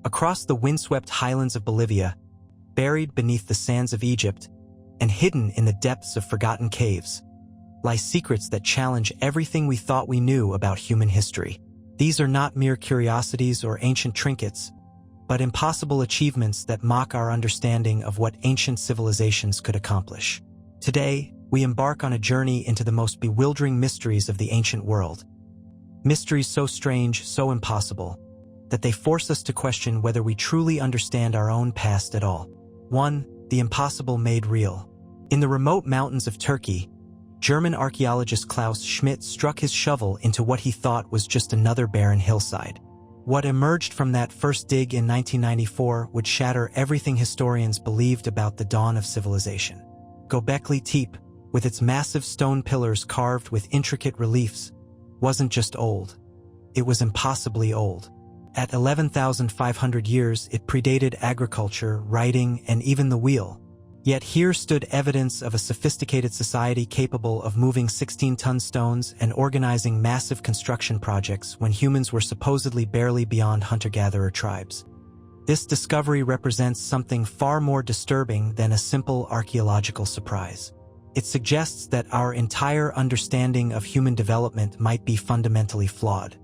Across the windswept highlands of Bolivia, buried beneath the sands of Egypt, and hidden in the depths of forgotten caves, lie secrets that challenge everything we thought we knew about human history. These are not mere curiosities or ancient trinkets, but impossible achievements that mock our understanding of what ancient civilizations could accomplish. Today, we embark on a journey into the most bewildering mysteries of the ancient world. Mysteries so strange, so impossible, that they force us to question whether we truly understand our own past at all. 1. The impossible made real. In the remote mountains of Turkey, German archaeologist Klaus Schmidt struck his shovel into what he thought was just another barren hillside. What emerged from that first dig in 1994 would shatter everything historians believed about the dawn of civilization. Göbekli Tepe, with its massive stone pillars carved with intricate reliefs, wasn't just old. It was impossibly old. At 11,500 years, it predated agriculture, writing, and even the wheel. Yet here stood evidence of a sophisticated society capable of moving 16-ton stones and organizing massive construction projects when humans were supposedly barely beyond hunter-gatherer tribes. This discovery represents something far more disturbing than a simple archaeological surprise. It suggests that our entire understanding of human development might be fundamentally flawed.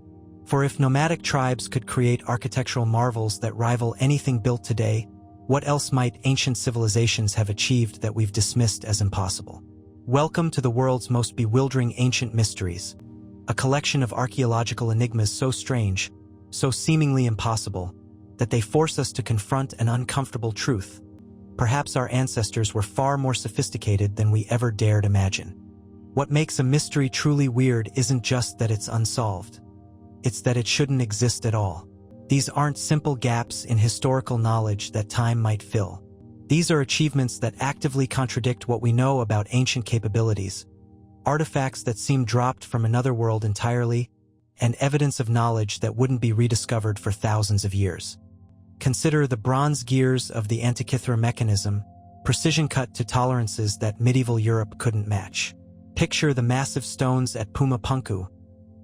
For if nomadic tribes could create architectural marvels that rival anything built today, what else might ancient civilizations have achieved that we've dismissed as impossible? Welcome to the world's most bewildering ancient mysteries, a collection of archaeological enigmas so strange, so seemingly impossible, that they force us to confront an uncomfortable truth. Perhaps our ancestors were far more sophisticated than we ever dared imagine. What makes a mystery truly weird isn't just that it's unsolved. It's that it shouldn't exist at all. These aren't simple gaps in historical knowledge that time might fill. These are achievements that actively contradict what we know about ancient capabilities, artifacts that seem dropped from another world entirely, and evidence of knowledge that wouldn't be rediscovered for thousands of years. Consider the bronze gears of the Antikythera mechanism, precision cut to tolerances that medieval Europe couldn't match. Picture the massive stones at Pumapunku,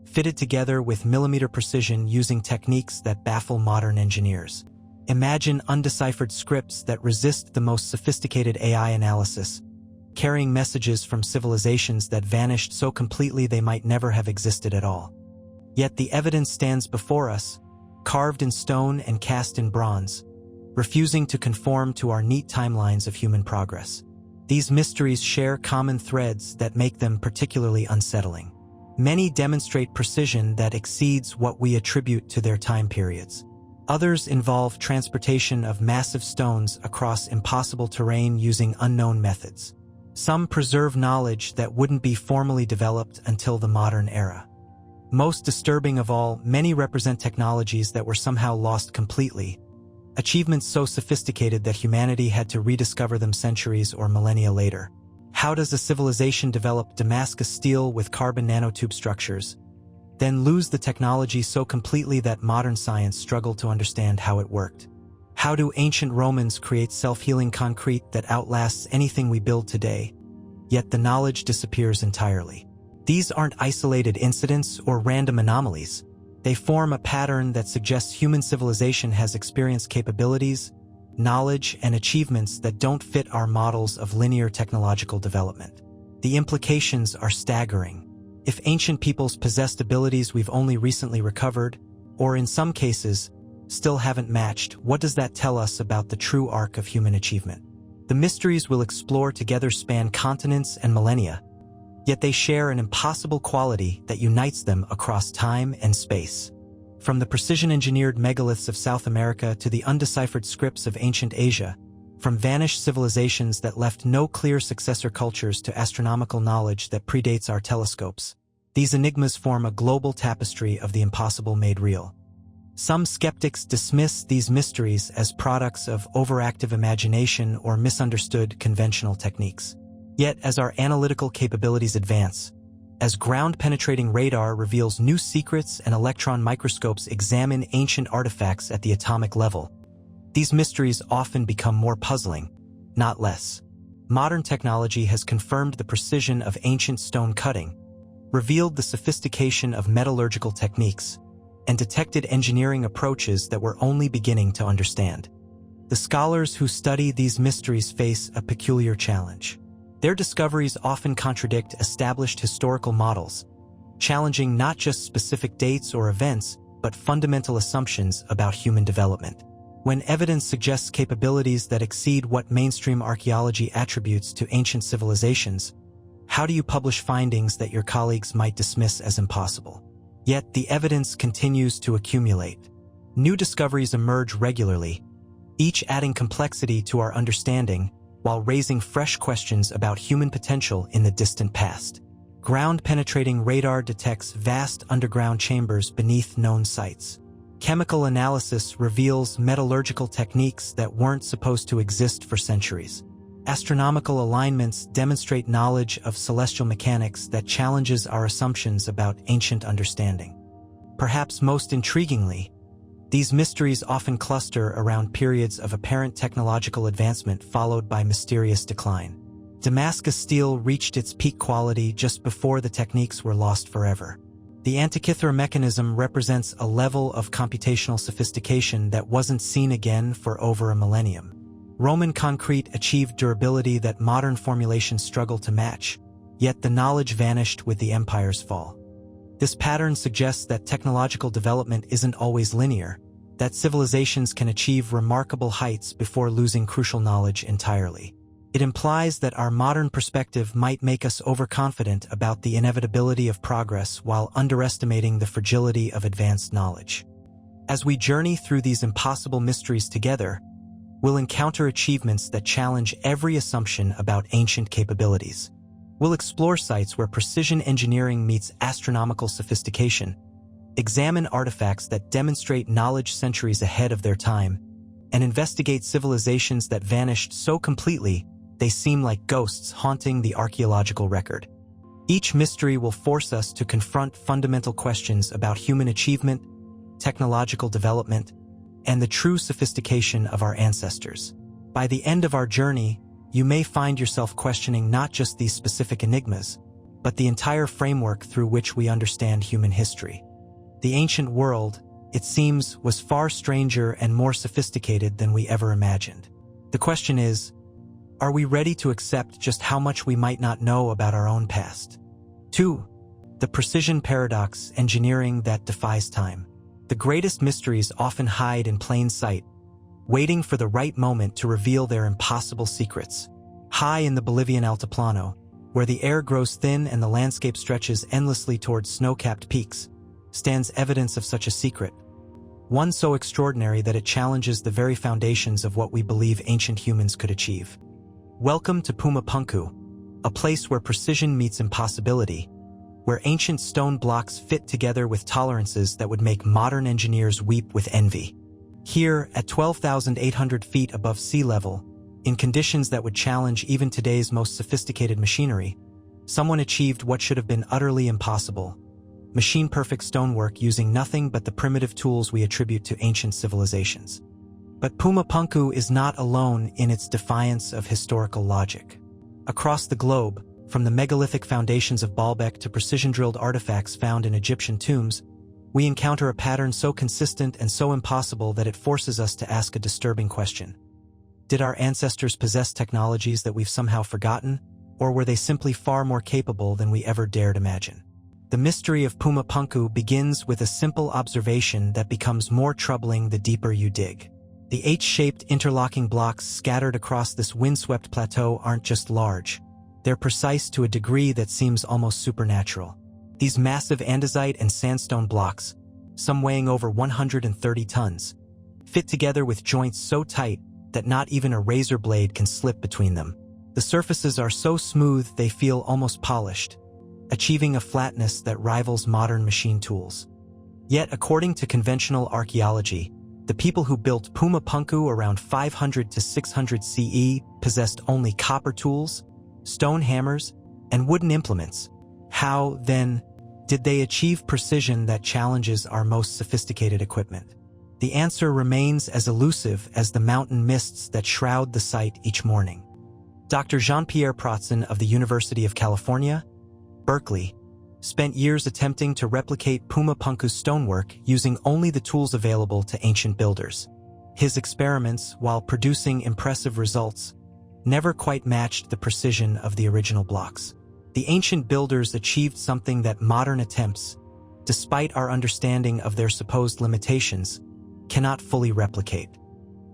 fitted together with millimeter precision using techniques that baffle modern engineers. Imagine undeciphered scripts that resist the most sophisticated AI analysis, carrying messages from civilizations that vanished so completely they might never have existed at all. Yet the evidence stands before us, carved in stone and cast in bronze, refusing to conform to our neat timelines of human progress. These mysteries share common threads that make them particularly unsettling. Many demonstrate precision that exceeds what we attribute to their time periods. Others involve transportation of massive stones across impossible terrain using unknown methods. Some preserve knowledge that wouldn't be formally developed until the modern era. Most disturbing of all, many represent technologies that were somehow lost completely, achievements so sophisticated that humanity had to rediscover them centuries or millennia later. How does a civilization develop Damascus steel with carbon nanotube structures, then lose the technology so completely that modern science struggled to understand how it worked? How do ancient Romans create self-healing concrete that outlasts anything we build today, yet the knowledge disappears entirely? These aren't isolated incidents or random anomalies. They form a pattern that suggests human civilization has experienced capabilities, knowledge, and achievements that don't fit our models of linear technological development. The implications are staggering. If ancient peoples possessed abilities we've only recently recovered, or in some cases, still haven't matched, what does that tell us about the true arc of human achievement? The mysteries we'll explore together span continents and millennia, yet they share an impossible quality that unites them across time and space. From the precision-engineered megaliths of South America to the undeciphered scripts of ancient Asia, from vanished civilizations that left no clear successor cultures to astronomical knowledge that predates our telescopes, these enigmas form a global tapestry of the impossible made real. Some skeptics dismiss these mysteries as products of overactive imagination or misunderstood conventional techniques. Yet, as our analytical capabilities advance, as ground-penetrating radar reveals new secrets and electron microscopes examine ancient artifacts at the atomic level, these mysteries often become more puzzling, not less. Modern technology has confirmed the precision of ancient stone cutting, revealed the sophistication of metallurgical techniques, and detected engineering approaches that we're only beginning to understand. The scholars who study these mysteries face a peculiar challenge. Their discoveries often contradict established historical models, challenging not just specific dates or events, but fundamental assumptions about human development. When evidence suggests capabilities that exceed what mainstream archaeology attributes to ancient civilizations, how do you publish findings that your colleagues might dismiss as impossible? Yet the evidence continues to accumulate. New discoveries emerge regularly, each adding complexity to our understanding while raising fresh questions about human potential in the distant past. Ground-penetrating radar detects vast underground chambers beneath known sites. Chemical analysis reveals metallurgical techniques that weren't supposed to exist for centuries. Astronomical alignments demonstrate knowledge of celestial mechanics that challenges our assumptions about ancient understanding. Perhaps most intriguingly, these mysteries often cluster around periods of apparent technological advancement followed by mysterious decline. Damascus steel reached its peak quality just before the techniques were lost forever. The Antikythera mechanism represents a level of computational sophistication that wasn't seen again for over a millennium. Roman concrete achieved durability that modern formulations struggle to match, yet the knowledge vanished with the empire's fall. This pattern suggests that technological development isn't always linear, that civilizations can achieve remarkable heights before losing crucial knowledge entirely. It implies that our modern perspective might make us overconfident about the inevitability of progress while underestimating the fragility of advanced knowledge. As we journey through these impossible mysteries together, we'll encounter achievements that challenge every assumption about ancient capabilities. We'll explore sites where precision engineering meets astronomical sophistication, examine artifacts that demonstrate knowledge centuries ahead of their time, and investigate civilizations that vanished so completely they seem like ghosts haunting the archaeological record. Each mystery will force us to confront fundamental questions about human achievement, technological development, and the true sophistication of our ancestors. By the end of our journey, you may find yourself questioning not just these specific enigmas, but the entire framework through which we understand human history. The ancient world, it seems, was far stranger and more sophisticated than we ever imagined. The question is, are we ready to accept just how much we might not know about our own past? 2. The precision paradox, engineering that defies time. The greatest mysteries often hide in plain sight, waiting for the right moment to reveal their impossible secrets. High in the Bolivian Altiplano, where the air grows thin and the landscape stretches endlessly towards snow-capped peaks, stands evidence of such a secret. One so extraordinary that it challenges the very foundations of what we believe ancient humans could achieve. Welcome to Pumapunku, a place where precision meets impossibility, where ancient stone blocks fit together with tolerances that would make modern engineers weep with envy. Here, at 12,800 feet above sea level, in conditions that would challenge even today's most sophisticated machinery, someone achieved what should have been utterly impossible: machine-perfect stonework using nothing but the primitive tools we attribute to ancient civilizations. But Pumapunku is not alone in its defiance of historical logic. Across the globe, from the megalithic foundations of Baalbek to precision-drilled artifacts found in Egyptian tombs, we encounter a pattern so consistent and so impossible that it forces us to ask a disturbing question. Did our ancestors possess technologies that we've somehow forgotten, or were they simply far more capable than we ever dared imagine? The mystery of Pumapunku begins with a simple observation that becomes more troubling the deeper you dig. The H-shaped interlocking blocks scattered across this windswept plateau aren't just large. They're precise to a degree that seems almost supernatural. These massive andesite and sandstone blocks, some weighing over 130 tons, fit together with joints so tight that not even a razor blade can slip between them. The surfaces are so smooth they feel almost polished, achieving a flatness that rivals modern machine tools. Yet, according to conventional archaeology, the people who built Pumapunku around 500 to 600 CE possessed only copper tools, stone hammers, and wooden implements. How, then, did they achieve precision that challenges our most sophisticated equipment? The answer remains as elusive as the mountain mists that shroud the site each morning. Dr. Jean-Pierre Pratzen of the University of California, Berkeley, spent years attempting to replicate Pumapunku's stonework using only the tools available to ancient builders. His experiments, while producing impressive results, never quite matched the precision of the original blocks. The ancient builders achieved something that modern attempts, despite our understanding of their supposed limitations, cannot fully replicate.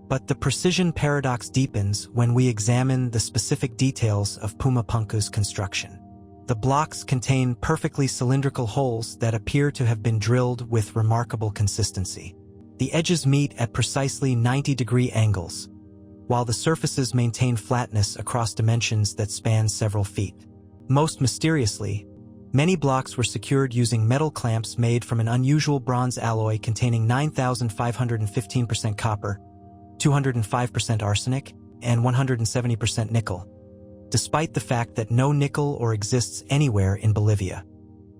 But the precision paradox deepens when we examine the specific details of Pumapunku's construction. The blocks contain perfectly cylindrical holes that appear to have been drilled with remarkable consistency. The edges meet at precisely 90-degree angles, while the surfaces maintain flatness across dimensions that span several feet. Most mysteriously, many blocks were secured using metal clamps made from an unusual bronze alloy containing 9,515% copper, 205% arsenic, and 170% nickel, despite the fact that no nickel ore exists anywhere in Bolivia.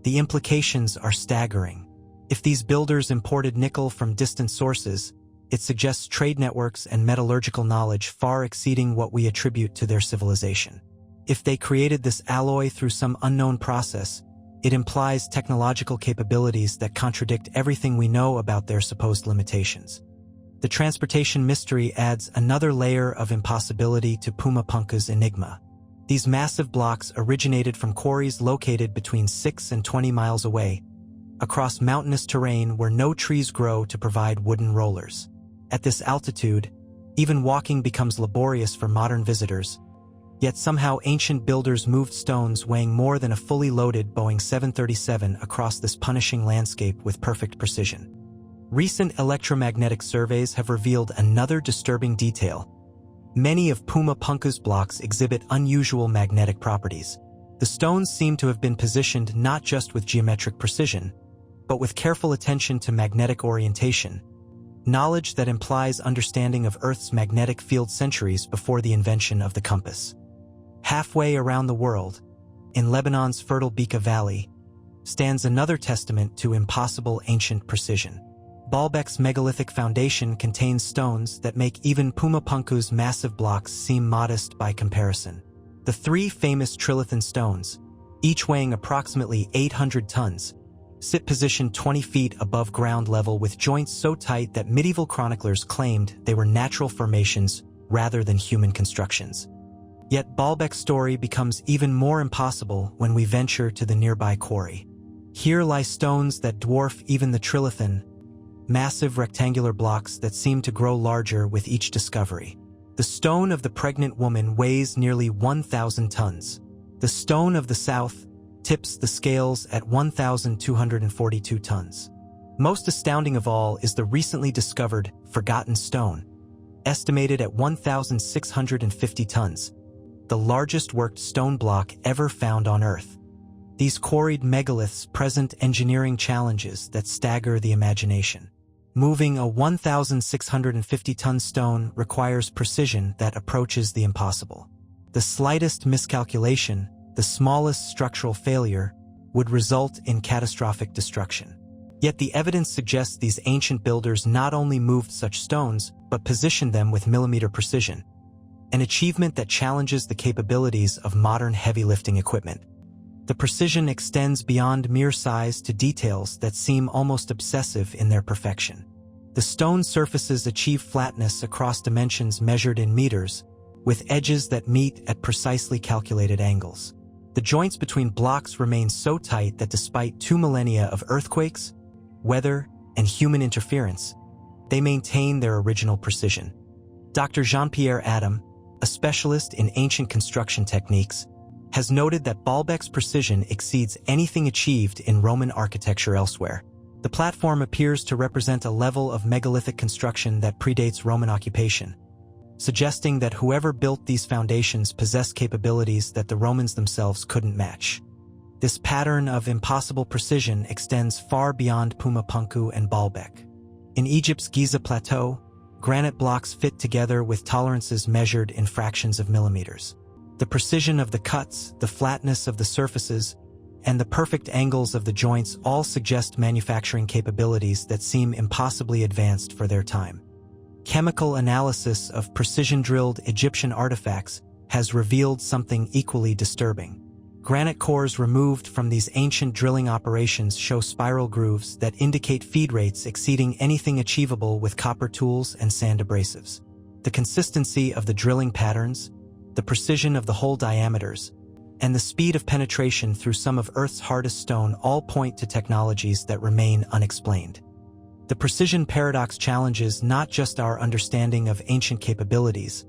The implications are staggering. If these builders imported nickel from distant sources, it suggests trade networks and metallurgical knowledge far exceeding what we attribute to their civilization. If they created this alloy through some unknown process, it implies technological capabilities that contradict everything we know about their supposed limitations. The transportation mystery adds another layer of impossibility to Pumapunku's enigma. These massive blocks originated from quarries located between 6 and 20 miles away, across mountainous terrain where no trees grow to provide wooden rollers. At this altitude, even walking becomes laborious for modern visitors, yet somehow ancient builders moved stones weighing more than a fully loaded Boeing 737 across this punishing landscape with perfect precision. Recent electromagnetic surveys have revealed another disturbing detail. Many of Pumapunku's blocks exhibit unusual magnetic properties. The stones seem to have been positioned not just with geometric precision, but with careful attention to magnetic orientation, knowledge that implies understanding of Earth's magnetic field centuries before the invention of the compass. Halfway around the world, in Lebanon's fertile Bekaa Valley, stands another testament to impossible ancient precision. Baalbek's megalithic foundation contains stones that make even Pumapunku's massive blocks seem modest by comparison. The three famous trilithon stones, each weighing approximately 800 tons, sit positioned 20 feet above ground level with joints so tight that medieval chroniclers claimed they were natural formations rather than human constructions. Yet Baalbek's story becomes even more impossible when we venture to the nearby quarry. Here lie stones that dwarf even the trilithon, massive rectangular blocks that seem to grow larger with each discovery. The stone of the pregnant woman weighs nearly 1,000 tons. The stone of the south tips the scales at 1,242 tons. Most astounding of all is the recently discovered Forgotten Stone, estimated at 1,650 tons, the largest worked stone block ever found on Earth. These quarried megaliths present engineering challenges that stagger the imagination. Moving a 1,650-ton stone requires precision that approaches the impossible. The slightest miscalculation, the smallest structural failure, would result in catastrophic destruction. Yet the evidence suggests these ancient builders not only moved such stones, but positioned them with millimeter precision, an achievement that challenges the capabilities of modern heavy lifting equipment. The precision extends beyond mere size to details that seem almost obsessive in their perfection. The stone surfaces achieve flatness across dimensions measured in meters, with edges that meet at precisely calculated angles. The joints between blocks remain so tight that despite 2 millennia of earthquakes, weather, and human interference, they maintain their original precision. Dr. Jean-Pierre Adam, a specialist in ancient construction techniques, has noted that Baalbek's precision exceeds anything achieved in Roman architecture elsewhere. The platform appears to represent a level of megalithic construction that predates Roman occupation, suggesting that whoever built these foundations possessed capabilities that the Romans themselves couldn't match. This pattern of impossible precision extends far beyond Pumapunku and Baalbek. In Egypt's Giza Plateau, granite blocks fit together with tolerances measured in fractions of millimeters. The precision of the cuts, the flatness of the surfaces, and the perfect angles of the joints all suggest manufacturing capabilities that seem impossibly advanced for their time. Chemical analysis of precision-drilled Egyptian artifacts has revealed something equally disturbing. Granite cores removed from these ancient drilling operations show spiral grooves that indicate feed rates exceeding anything achievable with copper tools and sand abrasives. The consistency of the drilling patterns, the precision of the hole diameters, and the speed of penetration through some of Earth's hardest stone all point to technologies that remain unexplained. The precision paradox challenges not just our understanding of ancient capabilities,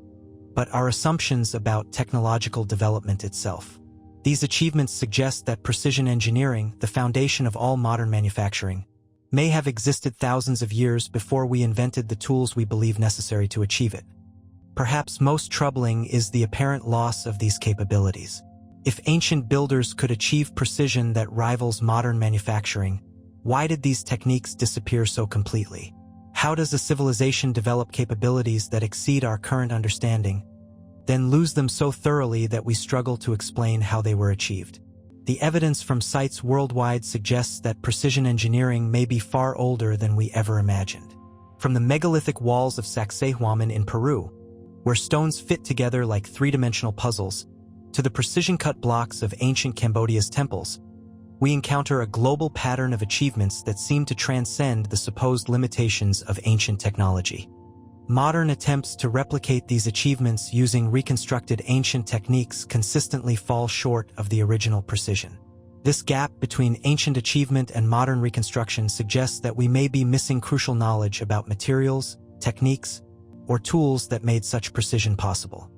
but our assumptions about technological development itself. These achievements suggest that precision engineering, the foundation of all modern manufacturing, may have existed thousands of years before we invented the tools we believe necessary to achieve it. Perhaps most troubling is the apparent loss of these capabilities. If ancient builders could achieve precision that rivals modern manufacturing, why did these techniques disappear so completely? How does a civilization develop capabilities that exceed our current understanding, then lose them so thoroughly that we struggle to explain how they were achieved? The evidence from sites worldwide suggests that precision engineering may be far older than we ever imagined. From the megalithic walls of Sacsayhuaman in Peru, where stones fit together like three-dimensional puzzles, to the precision-cut blocks of ancient Cambodia's temples, we encounter a global pattern of achievements that seem to transcend the supposed limitations of ancient technology. Modern attempts to replicate these achievements using reconstructed ancient techniques consistently fall short of the original precision. This gap between ancient achievement and modern reconstruction suggests that we may be missing crucial knowledge about materials, techniques, or tools that made such precision possible.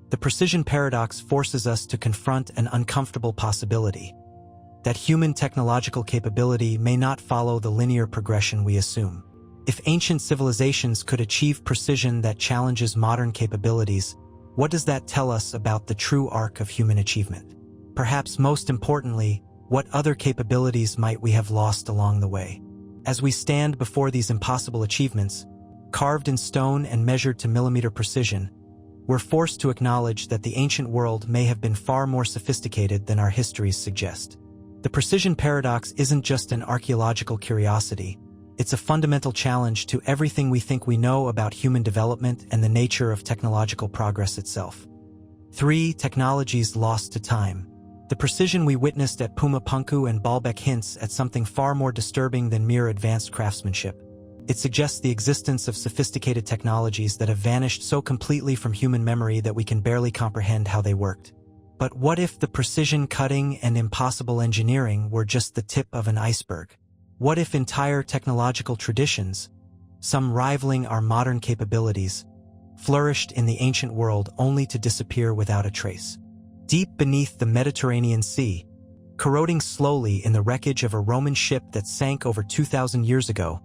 The precision paradox forces us to confront an uncomfortable possibility: that human technological capability may not follow the linear progression we assume. If ancient civilizations could achieve precision that challenges modern capabilities, what does that tell us about the true arc of human achievement? Perhaps most importantly, what other capabilities might we have lost along the way? As we stand before these impossible achievements, carved in stone and measured to millimeter precision, we're forced to acknowledge that the ancient world may have been far more sophisticated than our histories suggest. The precision paradox isn't just an archaeological curiosity, it's a fundamental challenge to everything we think we know about human development and the nature of technological progress itself. 3. Technologies lost to time. The precision we witnessed at Puma Punku and Baalbek hints at something far more disturbing than mere advanced craftsmanship. It suggests the existence of sophisticated technologies that have vanished so completely from human memory that we can barely comprehend how they worked. But what if the precision cutting and impossible engineering were just the tip of an iceberg? What if entire technological traditions, some rivaling our modern capabilities, flourished in the ancient world only to disappear without a trace? Deep beneath the Mediterranean Sea, corroding slowly in the wreckage of a Roman ship that sank over 2,000 years ago,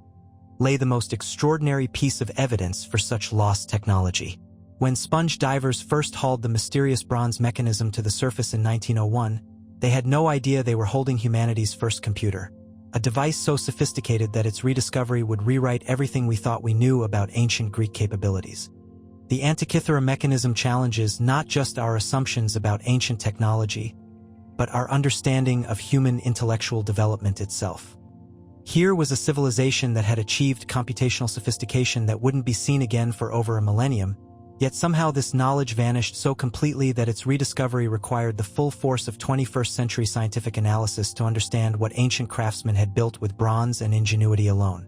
lay the most extraordinary piece of evidence for such lost technology. When sponge divers first hauled the mysterious bronze mechanism to the surface in 1901, they had no idea they were holding humanity's first computer, a device so sophisticated that its rediscovery would rewrite everything we thought we knew about ancient Greek capabilities. The Antikythera mechanism challenges not just our assumptions about ancient technology, but our understanding of human intellectual development itself. Here was a civilization that had achieved computational sophistication that wouldn't be seen again for over a millennium, yet somehow this knowledge vanished so completely that its rediscovery required the full force of 21st century scientific analysis to understand what ancient craftsmen had built with bronze and ingenuity alone.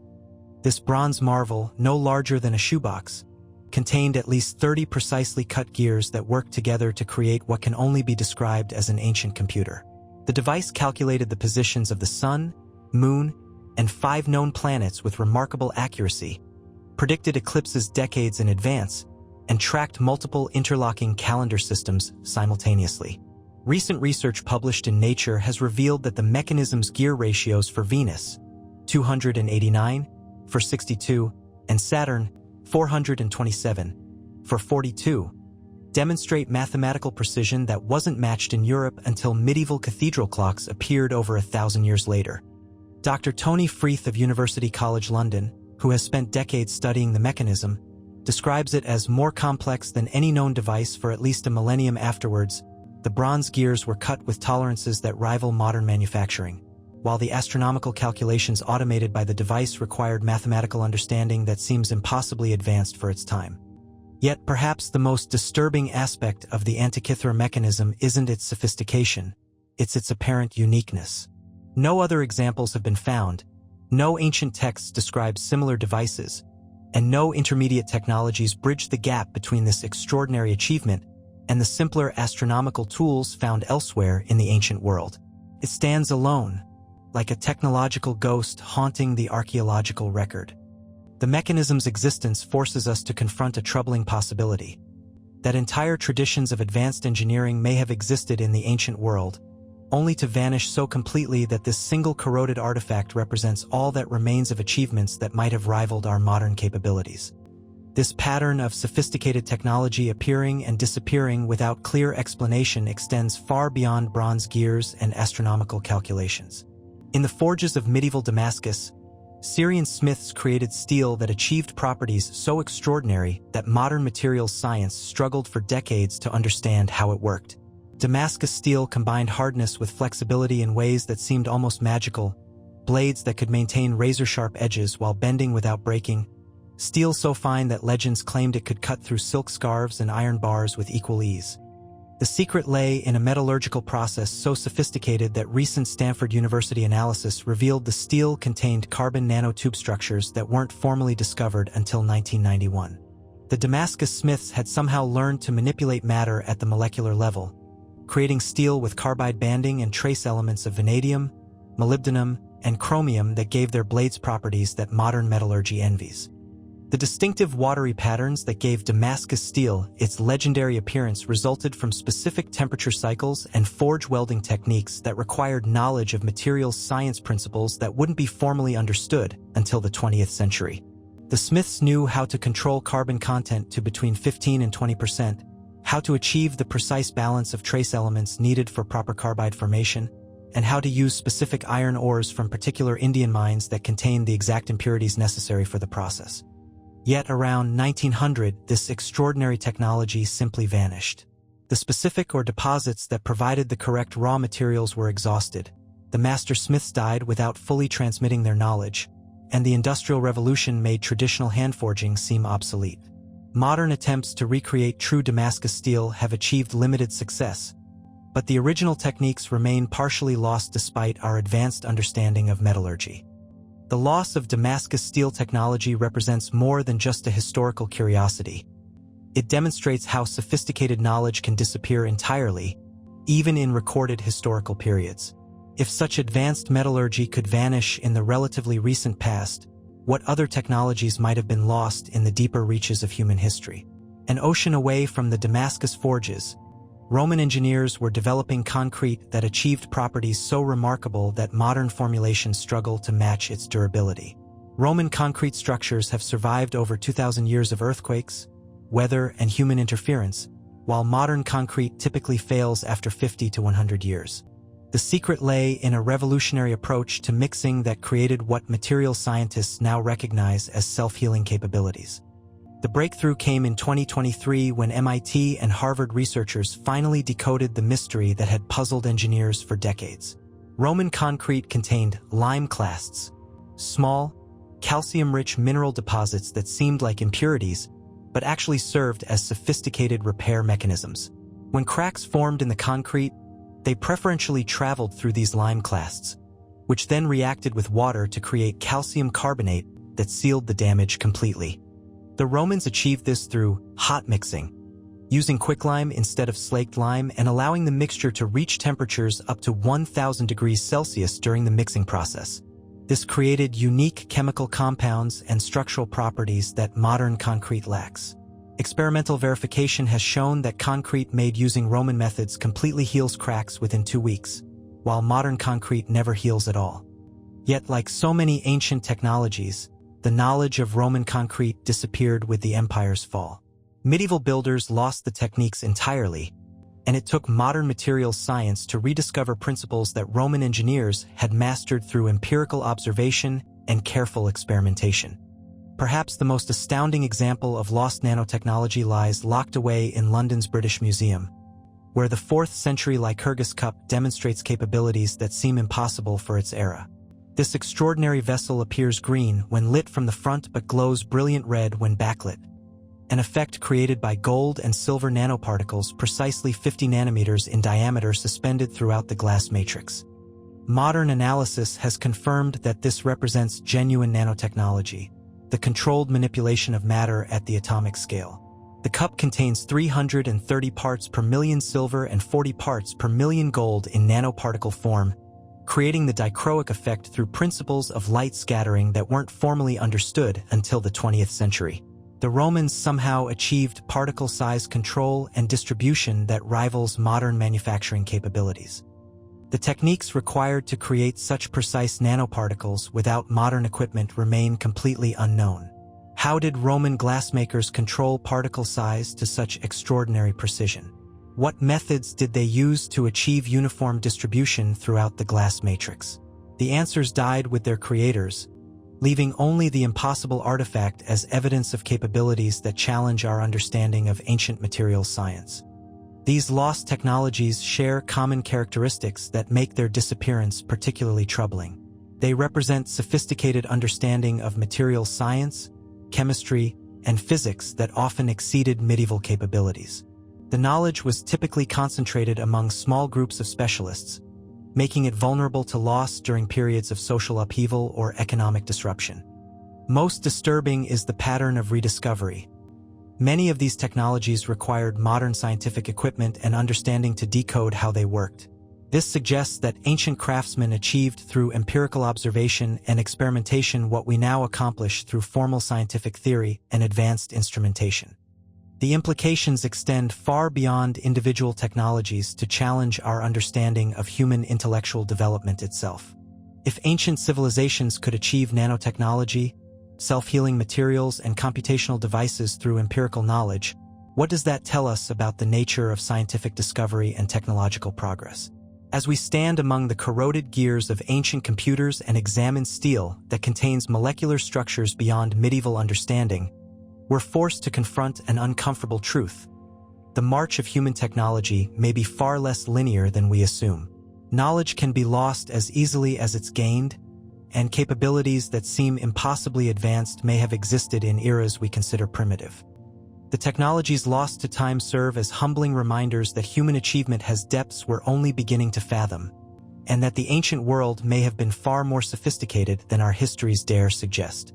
This bronze marvel, no larger than a shoebox, contained at least 30 precisely cut gears that worked together to create what can only be described as an ancient computer. The device calculated the positions of the sun, moon, and 5 known planets with remarkable accuracy, predicted eclipses decades in advance, and tracked multiple interlocking calendar systems simultaneously. Recent research published in Nature has revealed that the mechanism's gear ratios for Venus, 289 for 62, and Saturn, 427 for 42, demonstrate mathematical precision that wasn't matched in Europe until medieval cathedral clocks appeared over 1,000 years later. Dr. Tony Freeth of University College London, who has spent decades studying the mechanism, describes it as more complex than any known device for at least a millennium afterwards. The bronze gears were cut with tolerances that rival modern manufacturing, while the astronomical calculations automated by the device required mathematical understanding that seems impossibly advanced for its time. Yet perhaps the most disturbing aspect of the Antikythera mechanism isn't its sophistication, it's its apparent uniqueness. No other examples have been found, no ancient texts describe similar devices, and no intermediate technologies bridge the gap between this extraordinary achievement and the simpler astronomical tools found elsewhere in the ancient world. It stands alone, like a technological ghost haunting the archaeological record. The mechanism's existence forces us to confront a troubling possibility: that entire traditions of advanced engineering may have existed in the ancient world, only to vanish so completely that this single corroded artifact represents all that remains of achievements that might have rivaled our modern capabilities. This pattern of sophisticated technology appearing and disappearing without clear explanation extends far beyond bronze gears and astronomical calculations. In the forges of medieval Damascus, Syrian smiths created steel that achieved properties so extraordinary that modern materials science struggled for decades to understand how it worked. Damascus steel combined hardness with flexibility in ways that seemed almost magical, blades that could maintain razor-sharp edges while bending without breaking, steel so fine that legends claimed it could cut through silk scarves and iron bars with equal ease. The secret lay in a metallurgical process so sophisticated that recent Stanford University analysis revealed the steel contained carbon nanotube structures that weren't formally discovered until 1991. The Damascus smiths had somehow learned to manipulate matter at the molecular level, creating steel with carbide banding and trace elements of vanadium, molybdenum, and chromium that gave their blades properties that modern metallurgy envies. The distinctive watery patterns that gave Damascus steel its legendary appearance resulted from specific temperature cycles and forge welding techniques that required knowledge of materials science principles that wouldn't be formally understood until the 20th century. The smiths knew how to control carbon content to between 15 and 20%, how to achieve the precise balance of trace elements needed for proper carbide formation, and how to use specific iron ores from particular Indian mines that contained the exact impurities necessary for the process. Yet around 1900, this extraordinary technology simply vanished. The specific or deposits that provided the correct raw materials were exhausted, the master smiths died without fully transmitting their knowledge, and the Industrial Revolution made traditional handforging seem obsolete. Modern attempts to recreate true Damascus steel have achieved limited success, but the original techniques remain partially lost despite our advanced understanding of metallurgy. The loss of Damascus steel technology represents more than just a historical curiosity. It demonstrates how sophisticated knowledge can disappear entirely, even in recorded historical periods. If such advanced metallurgy could vanish in the relatively recent past, what other technologies might have been lost in the deeper reaches of human history? An ocean away from the Damascus forges, Roman engineers were developing concrete that achieved properties so remarkable that modern formulations struggle to match its durability. Roman concrete structures have survived over 2,000 years of earthquakes, weather, and human interference, while modern concrete typically fails after 50 to 100 years. The secret lay in a revolutionary approach to mixing that created what materials scientists now recognize as self-healing capabilities. The breakthrough came in 2023 when MIT and Harvard researchers finally decoded the mystery that had puzzled engineers for decades. Roman concrete contained lime clasts, small, calcium-rich mineral deposits that seemed like impurities, but actually served as sophisticated repair mechanisms. When cracks formed in the concrete, they preferentially traveled through these lime clasts, which then reacted with water to create calcium carbonate that sealed the damage completely. The Romans achieved this through hot mixing, using quicklime instead of slaked lime and allowing the mixture to reach temperatures up to 1,000 degrees Celsius during the mixing process. This created unique chemical compounds and structural properties that modern concrete lacks. Experimental verification has shown that concrete made using Roman methods completely heals cracks within 2 weeks, while modern concrete never heals at all. Yet, like so many ancient technologies, the knowledge of Roman concrete disappeared with the empire's fall. Medieval builders lost the techniques entirely, and it took modern materials science to rediscover principles that Roman engineers had mastered through empirical observation and careful experimentation. Perhaps the most astounding example of lost nanotechnology lies locked away in London's British Museum, where the 4th century Lycurgus cup demonstrates capabilities that seem impossible for its era. This extraordinary vessel appears green when lit from the front but glows brilliant red when backlit, an effect created by gold and silver nanoparticles precisely 50 nanometers in diameter suspended throughout the glass matrix. Modern analysis has confirmed that this represents genuine nanotechnology, the controlled manipulation of matter at the atomic scale. The cup contains 330 parts per million silver and 40 parts per million gold in nanoparticle form, creating the dichroic effect through principles of light scattering that weren't formally understood until the 20th century. The Romans somehow achieved particle size control and distribution that rivals modern manufacturing capabilities. The techniques required to create such precise nanoparticles without modern equipment remain completely unknown. How did Roman glassmakers control particle size to such extraordinary precision? What methods did they use to achieve uniform distribution throughout the glass matrix? The answers died with their creators, leaving only the impossible artifact as evidence of capabilities that challenge our understanding of ancient materials science. These lost technologies share common characteristics that make their disappearance particularly troubling. They represent sophisticated understanding of materials science, chemistry, and physics that often exceeded medieval capabilities. The knowledge was typically concentrated among small groups of specialists, making it vulnerable to loss during periods of social upheaval or economic disruption. Most disturbing is the pattern of rediscovery. Many of these technologies required modern scientific equipment and understanding to decode how they worked. This suggests that ancient craftsmen achieved through empirical observation and experimentation what we now accomplish through formal scientific theory and advanced instrumentation. The implications extend far beyond individual technologies to challenge our understanding of human intellectual development itself. If ancient civilizations could achieve nanotechnology, self-healing materials, and computational devices through empirical knowledge, what does that tell us about the nature of scientific discovery and technological progress? As we stand among the corroded gears of ancient computers and examine steel that contains molecular structures beyond medieval understanding, we're forced to confront an uncomfortable truth. The march of human technology may be far less linear than we assume. Knowledge can be lost as easily as it's gained, and capabilities that seem impossibly advanced may have existed in eras we consider primitive. The technologies lost to time serve as humbling reminders that human achievement has depths we're only beginning to fathom, and that the ancient world may have been far more sophisticated than our histories dare suggest.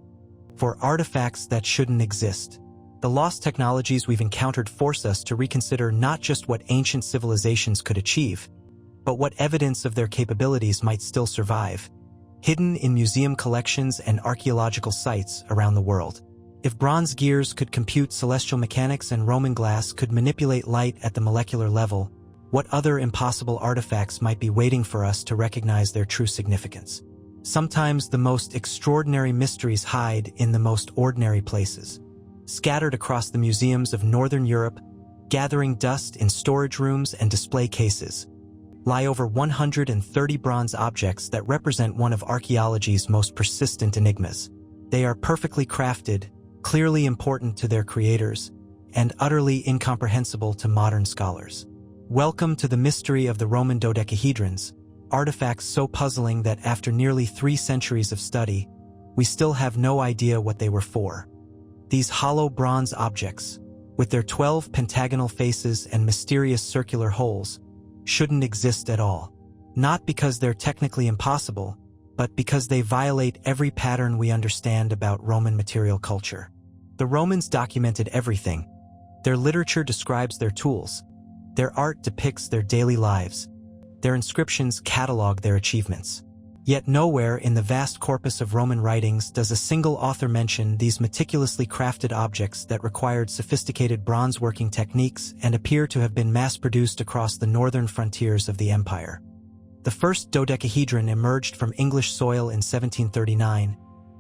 For artifacts that shouldn't exist, the lost technologies we've encountered force us to reconsider not just what ancient civilizations could achieve, but what evidence of their capabilities might still survive, hidden in museum collections and archaeological sites around the world. If bronze gears could compute celestial mechanics and Roman glass could manipulate light at the molecular level, what other impossible artifacts might be waiting for us to recognize their true significance? Sometimes the most extraordinary mysteries hide in the most ordinary places. Scattered across the museums of Northern Europe, gathering dust in storage rooms and display cases, lie over 130 bronze objects that represent one of archaeology's most persistent enigmas. They are perfectly crafted, clearly important to their creators, and utterly incomprehensible to modern scholars. Welcome to the mystery of the Roman dodecahedrons, artifacts so puzzling that after nearly 3 centuries of study, we still have no idea what they were for. These hollow bronze objects, with their 12 pentagonal faces and mysterious circular holes, shouldn't exist at all. Not because they're technically impossible, but because they violate every pattern we understand about Roman material culture. The Romans documented everything. Their literature describes their tools. Their art depicts their daily lives. Their inscriptions catalog their achievements. Yet nowhere in the vast corpus of Roman writings does a single author mention these meticulously crafted objects that required sophisticated bronze-working techniques and appear to have been mass-produced across the northern frontiers of the empire. The first dodecahedron emerged from English soil in 1739,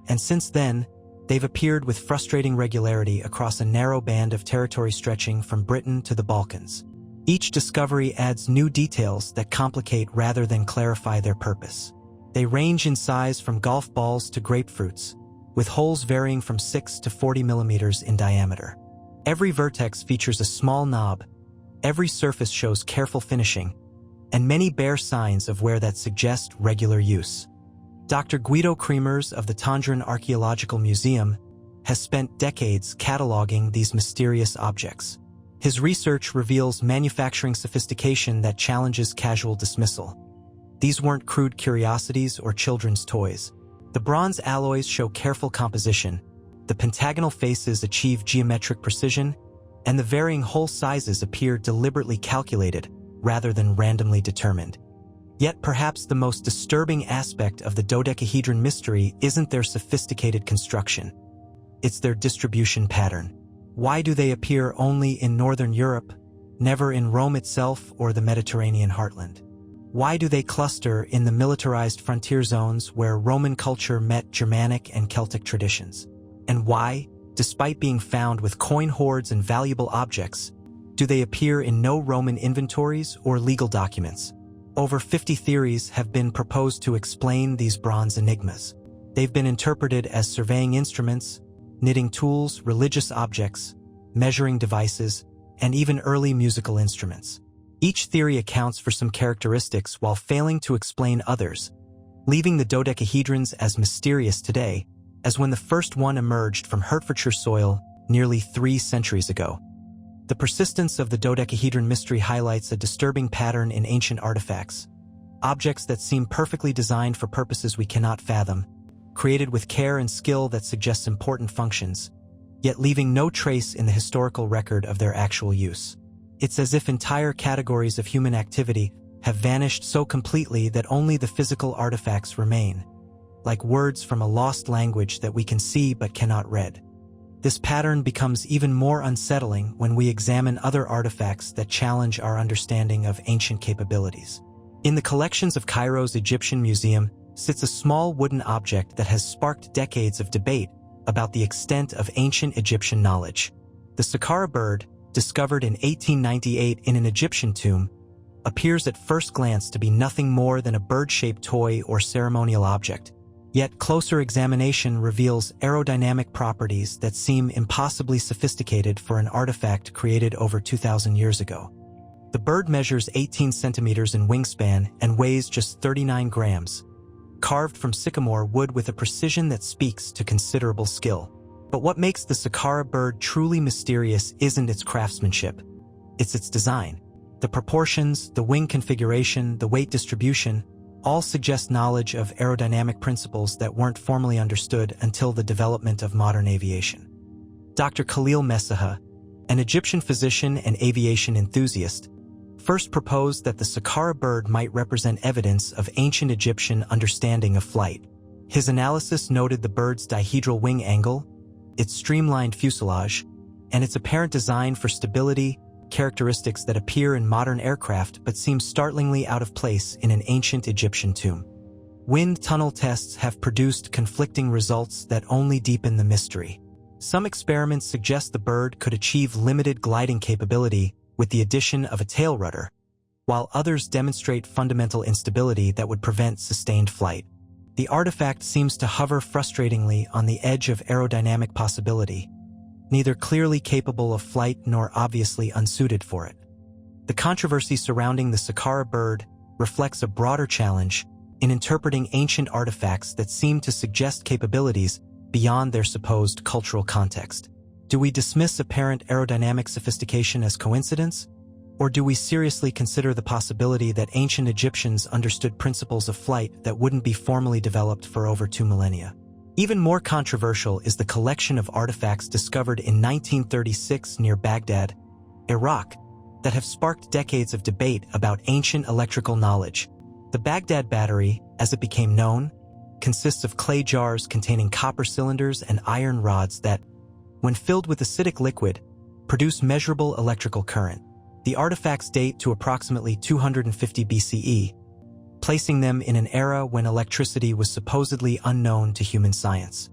and since then, they've appeared with frustrating regularity across a narrow band of territory stretching from Britain to the Balkans. Each discovery adds new details that complicate rather than clarify their purpose. They range in size from golf balls to grapefruits, with holes varying from 6 to 40 millimeters in diameter. Every vertex features a small knob, every surface shows careful finishing, and many bear signs of wear that suggest regular use. Dr. Guido Kremers of the Tondren Archaeological Museum has spent decades cataloging these mysterious objects. His research reveals manufacturing sophistication that challenges casual dismissal. These weren't crude curiosities or children's toys. The bronze alloys show careful composition, the pentagonal faces achieve geometric precision, and the varying hole sizes appear deliberately calculated rather than randomly determined. Yet perhaps the most disturbing aspect of the dodecahedron mystery isn't their sophisticated construction. It's their distribution pattern. Why do they appear only in Northern Europe, never in Rome itself or the Mediterranean heartland? Why do they cluster in the militarized frontier zones where Roman culture met Germanic and Celtic traditions? And why, despite being found with coin hoards and valuable objects, do they appear in no Roman inventories or legal documents? Over 50 theories have been proposed to explain these bronze enigmas. They've been interpreted as surveying instruments, knitting tools, religious objects, measuring devices, and even early musical instruments. Each theory accounts for some characteristics while failing to explain others, leaving the dodecahedrons as mysterious today as when the first one emerged from Hertfordshire soil nearly 3 centuries ago. The persistence of the dodecahedron mystery highlights a disturbing pattern in ancient artifacts. Objects that seem perfectly designed for purposes we cannot fathom, created with care and skill that suggests important functions, yet leaving no trace in the historical record of their actual use. It's as if entire categories of human activity have vanished so completely that only the physical artifacts remain, like words from a lost language that we can see but cannot read. This pattern becomes even more unsettling when we examine other artifacts that challenge our understanding of ancient capabilities. In the collections of Cairo's Egyptian Museum sits a small wooden object that has sparked decades of debate about the extent of ancient Egyptian knowledge. The Saqqara bird, discovered in 1898 in an Egyptian tomb, appears at first glance to be nothing more than a bird-shaped toy or ceremonial object. Yet closer examination reveals aerodynamic properties that seem impossibly sophisticated for an artifact created over 2,000 years ago. The bird measures 18 centimeters in wingspan and weighs just 39 grams, carved from sycamore wood with a precision that speaks to considerable skill. But what makes the Saqqara bird truly mysterious isn't its craftsmanship, it's its design. The proportions, the wing configuration, the weight distribution, all suggest knowledge of aerodynamic principles that weren't formally understood until the development of modern aviation. Dr. Khalil Messaha, an Egyptian physician and aviation enthusiast, first proposed that the Saqqara bird might represent evidence of ancient Egyptian understanding of flight. His analysis noted the bird's dihedral wing angle, its streamlined fuselage, and its apparent design for stability, characteristics that appear in modern aircraft but seem startlingly out of place in an ancient Egyptian tomb. Wind tunnel tests have produced conflicting results that only deepen the mystery. Some experiments suggest the bird could achieve limited gliding capability with the addition of a tail rudder, while others demonstrate fundamental instability that would prevent sustained flight. The artifact seems to hover frustratingly on the edge of aerodynamic possibility, neither clearly capable of flight nor obviously unsuited for it. The controversy surrounding the Saqqara bird reflects a broader challenge in interpreting ancient artifacts that seem to suggest capabilities beyond their supposed cultural context. Do we dismiss apparent aerodynamic sophistication as coincidence? Or do we seriously consider the possibility that ancient Egyptians understood principles of flight that wouldn't be formally developed for over 2 millennia? Even more controversial is the collection of artifacts discovered in 1936 near Baghdad, Iraq, that have sparked decades of debate about ancient electrical knowledge. The Baghdad battery, as it became known, consists of clay jars containing copper cylinders and iron rods that, when filled with acidic liquid, produce measurable electrical current. The artifacts date to approximately 250 BCE, placing them in an era when electricity was supposedly unknown to human science.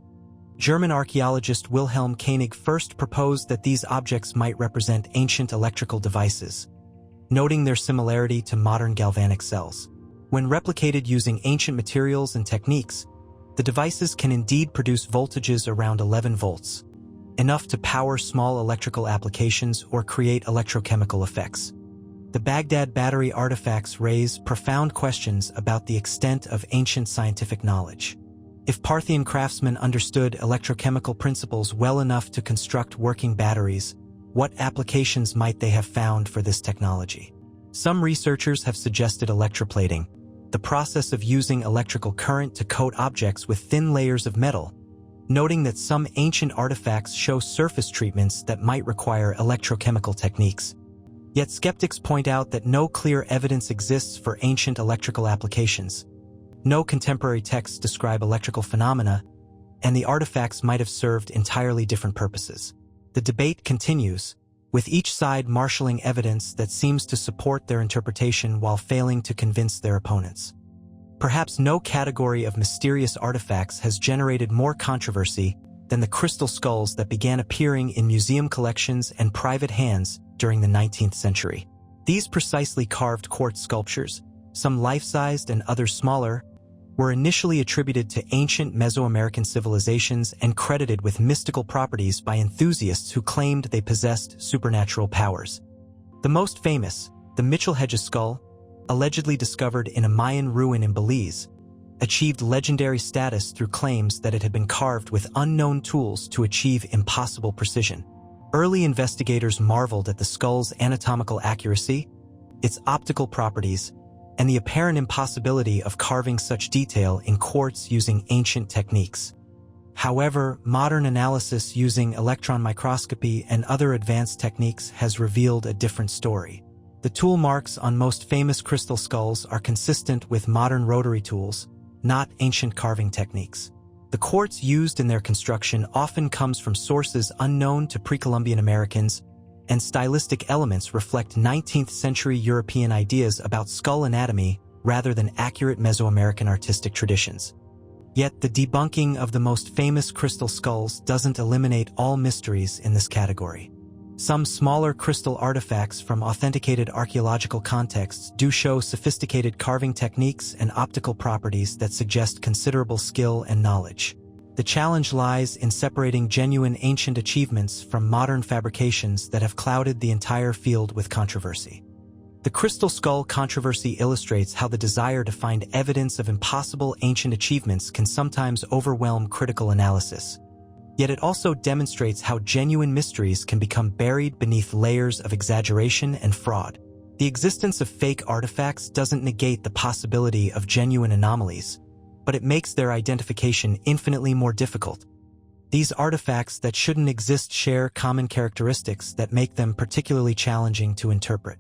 German archaeologist Wilhelm Koenig first proposed that these objects might represent ancient electrical devices, noting their similarity to modern galvanic cells. When replicated using ancient materials and techniques, the devices can indeed produce voltages around 11 volts, enough to power small electrical applications or create electrochemical effects. The Baghdad battery artifacts raise profound questions about the extent of ancient scientific knowledge. If Parthian craftsmen understood electrochemical principles well enough to construct working batteries, what applications might they have found for this technology? Some researchers have suggested electroplating, the process of using electrical current to coat objects with thin layers of metal, noting that some ancient artifacts show surface treatments that might require electrochemical techniques. Yet skeptics point out that no clear evidence exists for ancient electrical applications. No contemporary texts describe electrical phenomena, and the artifacts might have served entirely different purposes. The debate continues, with each side marshaling evidence that seems to support their interpretation while failing to convince their opponents. Perhaps no category of mysterious artifacts has generated more controversy than the crystal skulls that began appearing in museum collections and private hands during the 19th century. These precisely carved quartz sculptures, some life-sized and others smaller, were initially attributed to ancient Mesoamerican civilizations and credited with mystical properties by enthusiasts who claimed they possessed supernatural powers. The most famous, the Mitchell Hedges skull, allegedly discovered in a Mayan ruin in Belize, achieved legendary status through claims that it had been carved with unknown tools to achieve impossible precision. Early investigators marveled at the skull's anatomical accuracy, its optical properties, and the apparent impossibility of carving such detail in quartz using ancient techniques. However, modern analysis using electron microscopy and other advanced techniques has revealed a different story. The tool marks on most famous crystal skulls are consistent with modern rotary tools, not ancient carving techniques. The quartz used in their construction often comes from sources unknown to pre-Columbian Americans, and stylistic elements reflect 19th century European ideas about skull anatomy rather than accurate Mesoamerican artistic traditions. Yet the debunking of the most famous crystal skulls doesn't eliminate all mysteries in this category. Some smaller crystal artifacts from authenticated archaeological contexts do show sophisticated carving techniques and optical properties that suggest considerable skill and knowledge. The challenge lies in separating genuine ancient achievements from modern fabrications that have clouded the entire field with controversy. The crystal skull controversy illustrates how the desire to find evidence of impossible ancient achievements can sometimes overwhelm critical analysis. Yet it also demonstrates how genuine mysteries can become buried beneath layers of exaggeration and fraud. The existence of fake artifacts doesn't negate the possibility of genuine anomalies, but it makes their identification infinitely more difficult. These artifacts that shouldn't exist share common characteristics that make them particularly challenging to interpret.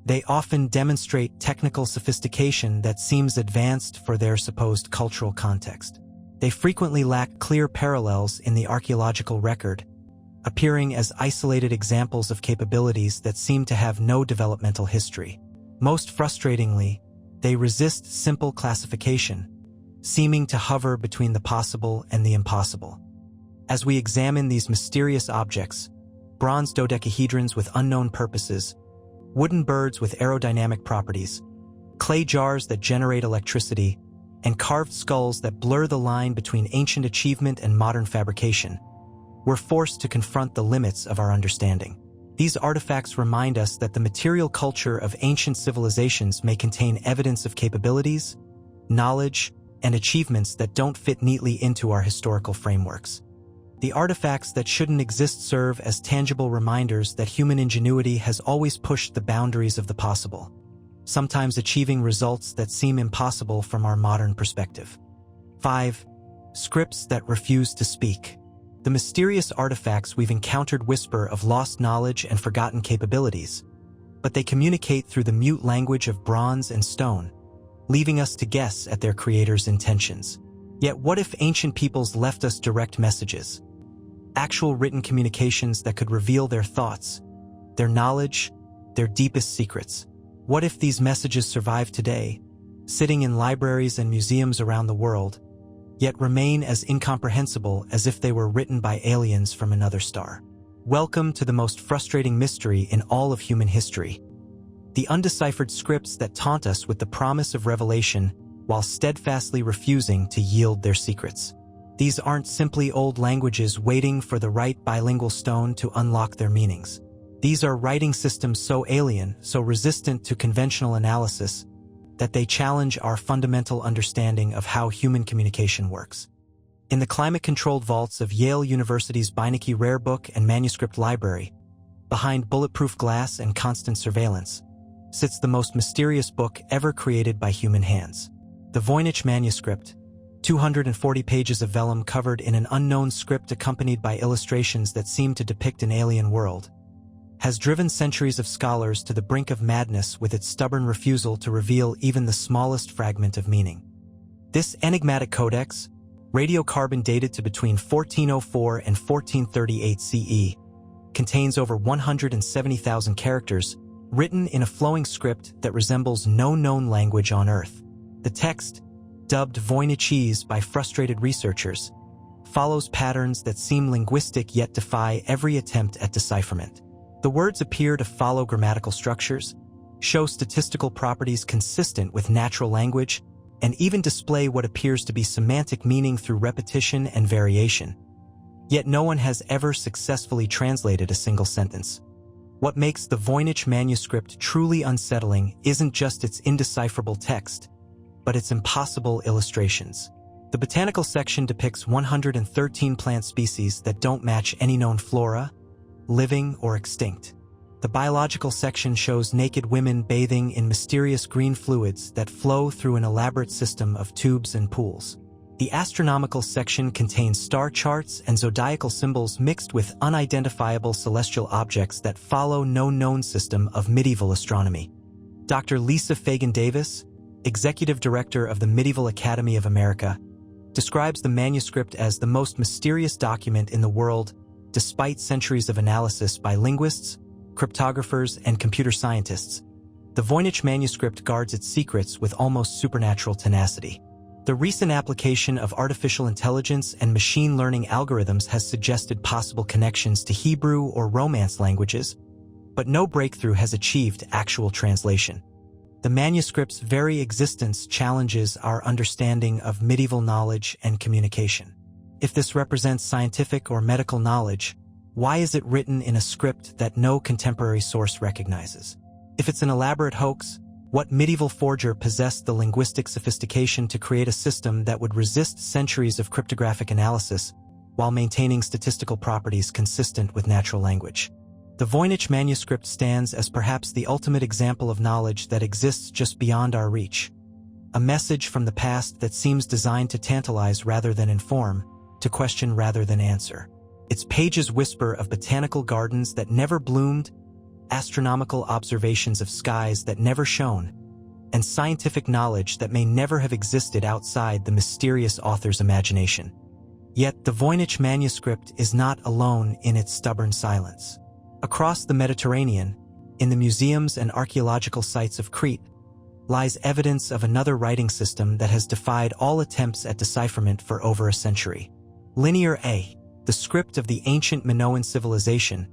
They often demonstrate technical sophistication that seems advanced for their supposed cultural context. They frequently lack clear parallels in the archaeological record, appearing as isolated examples of capabilities that seem to have no developmental history. Most frustratingly, they resist simple classification, seeming to hover between the possible and the impossible. As we examine these mysterious objects, bronze dodecahedrons with unknown purposes, wooden birds with aerodynamic properties, clay jars that generate electricity, and carved skulls that blur the line between ancient achievement and modern fabrication, we're forced to confront the limits of our understanding. These artifacts remind us that the material culture of ancient civilizations may contain evidence of capabilities, knowledge, and achievements that don't fit neatly into our historical frameworks. The artifacts that shouldn't exist serve as tangible reminders that human ingenuity has always pushed the boundaries of the possible, sometimes achieving results that seem impossible from our modern perspective. 5. Scripts that refuse to speak. The mysterious artifacts we've encountered whisper of lost knowledge and forgotten capabilities, but they communicate through the mute language of bronze and stone, leaving us to guess at their creators' intentions. Yet what if ancient peoples left us direct messages? Actual written communications that could reveal their thoughts, their knowledge, their deepest secrets. What if these messages survive today, sitting in libraries and museums around the world, yet remain as incomprehensible as if they were written by aliens from another star? Welcome to the most frustrating mystery in all of human history. The undeciphered scripts that taunt us with the promise of revelation while steadfastly refusing to yield their secrets. These aren't simply old languages waiting for the right bilingual stone to unlock their meanings. These are writing systems so alien, so resistant to conventional analysis, that they challenge our fundamental understanding of how human communication works. In the climate-controlled vaults of Yale University's Beinecke Rare Book and Manuscript Library, behind bulletproof glass and constant surveillance, sits the most mysterious book ever created by human hands. The Voynich manuscript, 240 pages of vellum covered in an unknown script accompanied by illustrations that seem to depict an alien world, has driven centuries of scholars to the brink of madness with its stubborn refusal to reveal even the smallest fragment of meaning. This enigmatic codex, radiocarbon dated to between 1404 and 1438 CE, contains over 170,000 characters, written in a flowing script that resembles no known language on Earth. The text, dubbed Voynichese by frustrated researchers, follows patterns that seem linguistic yet defy every attempt at decipherment. The words appear to follow grammatical structures, show statistical properties consistent with natural language, and even display what appears to be semantic meaning through repetition and variation. Yet no one has ever successfully translated a single sentence. What makes the Voynich manuscript truly unsettling isn't just its indecipherable text, but its impossible illustrations. The botanical section depicts 113 plant species that don't match any known flora, living or extinct. The biological section shows naked women bathing in mysterious green fluids that flow through an elaborate system of tubes and pools. The astronomical section contains star charts and zodiacal symbols mixed with unidentifiable celestial objects that follow no known system of medieval astronomy. Dr. Lisa Fagan Davis, executive director of the Medieval Academy of America, describes the manuscript as the most mysterious document in the world, despite centuries of analysis by linguists, cryptographers, and computer scientists. The Voynich manuscript guards its secrets with almost supernatural tenacity. The recent application of artificial intelligence and machine learning algorithms has suggested possible connections to Hebrew or Romance languages, but no breakthrough has achieved actual translation. The manuscript's very existence challenges our understanding of medieval knowledge and communication. If this represents scientific or medical knowledge, why is it written in a script that no contemporary source recognizes? If it's an elaborate hoax, what medieval forger possessed the linguistic sophistication to create a system that would resist centuries of cryptographic analysis while maintaining statistical properties consistent with natural language? The Voynich manuscript stands as perhaps the ultimate example of knowledge that exists just beyond our reach. A message from the past that seems designed to tantalize rather than inform, to question rather than answer. Its pages whisper of botanical gardens that never bloomed, astronomical observations of skies that never shone, and scientific knowledge that may never have existed outside the mysterious author's imagination. Yet the Voynich manuscript is not alone in its stubborn silence. Across the Mediterranean, in the museums and archaeological sites of Crete, lies evidence of another writing system that has defied all attempts at decipherment for over a century. Linear A, the script of the ancient Minoan civilization,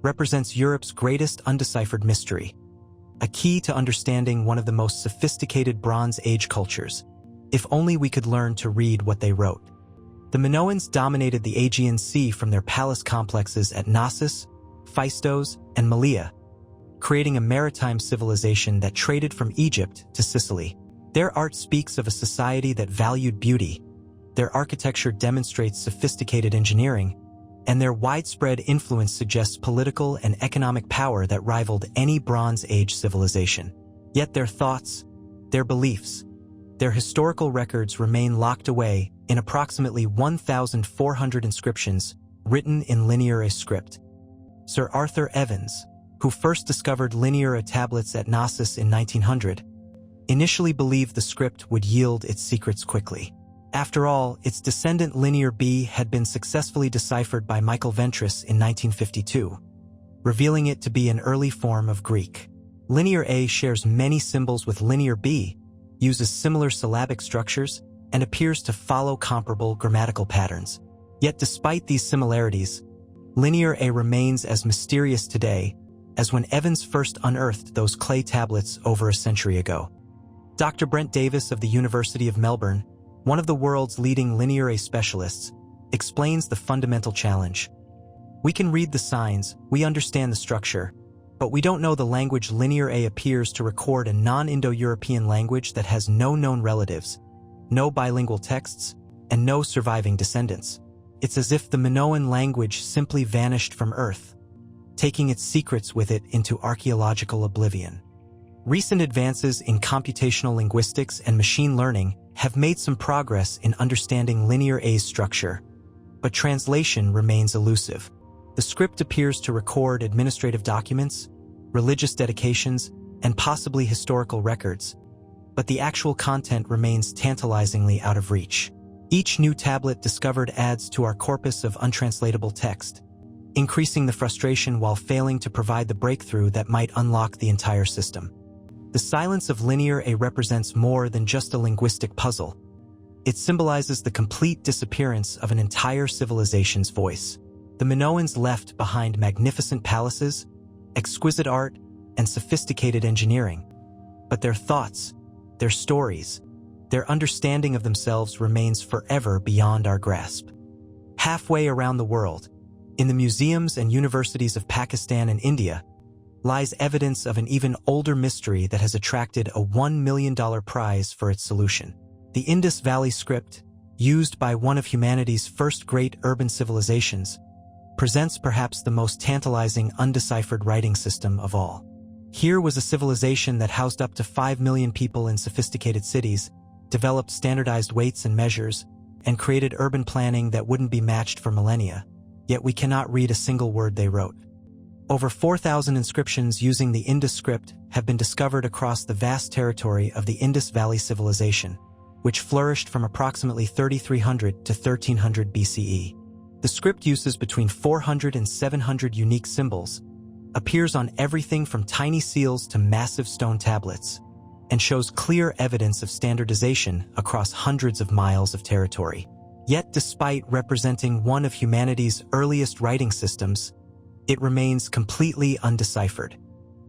represents Europe's greatest undeciphered mystery, a key to understanding one of the most sophisticated Bronze Age cultures, if only we could learn to read what they wrote. The Minoans dominated the Aegean Sea from their palace complexes at Knossos, Phaistos, and Malea, creating a maritime civilization that traded from Egypt to Sicily. Their art speaks of a society that valued beauty, their architecture demonstrates sophisticated engineering, and their widespread influence suggests political and economic power that rivaled any Bronze Age civilization. Yet their thoughts, their beliefs, their historical records remain locked away in approximately 1,400 inscriptions written in Linear A script. Sir Arthur Evans, who first discovered Linear A tablets at Knossos in 1900, initially believed the script would yield its secrets quickly. After all, its descendant Linear B had been successfully deciphered by Michael Ventris in 1952, revealing it to be an early form of Greek. Linear A shares many symbols with Linear B, uses similar syllabic structures, and appears to follow comparable grammatical patterns. Yet despite these similarities, Linear A remains as mysterious today as when Evans first unearthed those clay tablets over a century ago. Dr. Brent Davis of the University of Melbourne, one of the world's leading Linear A specialists, explains the fundamental challenge. We can read the signs, we understand the structure, but we don't know the language. Linear A appears to record a non-Indo-European language that has no known relatives, no bilingual texts, and no surviving descendants. It's as if the Minoan language simply vanished from Earth, taking its secrets with it into archaeological oblivion. Recent advances in computational linguistics and machine learning have made some progress in understanding Linear A's structure, but translation remains elusive. The script appears to record administrative documents, religious dedications, and possibly historical records, but the actual content remains tantalizingly out of reach. Each new tablet discovered adds to our corpus of untranslatable text, increasing the frustration while failing to provide the breakthrough that might unlock the entire system. The silence of Linear A represents more than just a linguistic puzzle. It symbolizes the complete disappearance of an entire civilization's voice. The Minoans left behind magnificent palaces, exquisite art, and sophisticated engineering. But their thoughts, their stories, their understanding of themselves remains forever beyond our grasp. Halfway around the world, in the museums and universities of Pakistan and India, lies evidence of an even older mystery that has attracted a $1 million prize for its solution. The Indus Valley Script, used by one of humanity's first great urban civilizations, presents perhaps the most tantalizing undeciphered writing system of all. Here was a civilization that housed up to 5 million people in sophisticated cities, developed standardized weights and measures, and created urban planning that wouldn't be matched for millennia, yet we cannot read a single word they wrote. Over 4,000 inscriptions using the Indus script have been discovered across the vast territory of the Indus Valley Civilization, which flourished from approximately 3300 to 1300 BCE. The script uses between 400 and 700 unique symbols, appears on everything from tiny seals to massive stone tablets, and shows clear evidence of standardization across hundreds of miles of territory. Yet despite representing one of humanity's earliest writing systems, it remains completely undeciphered.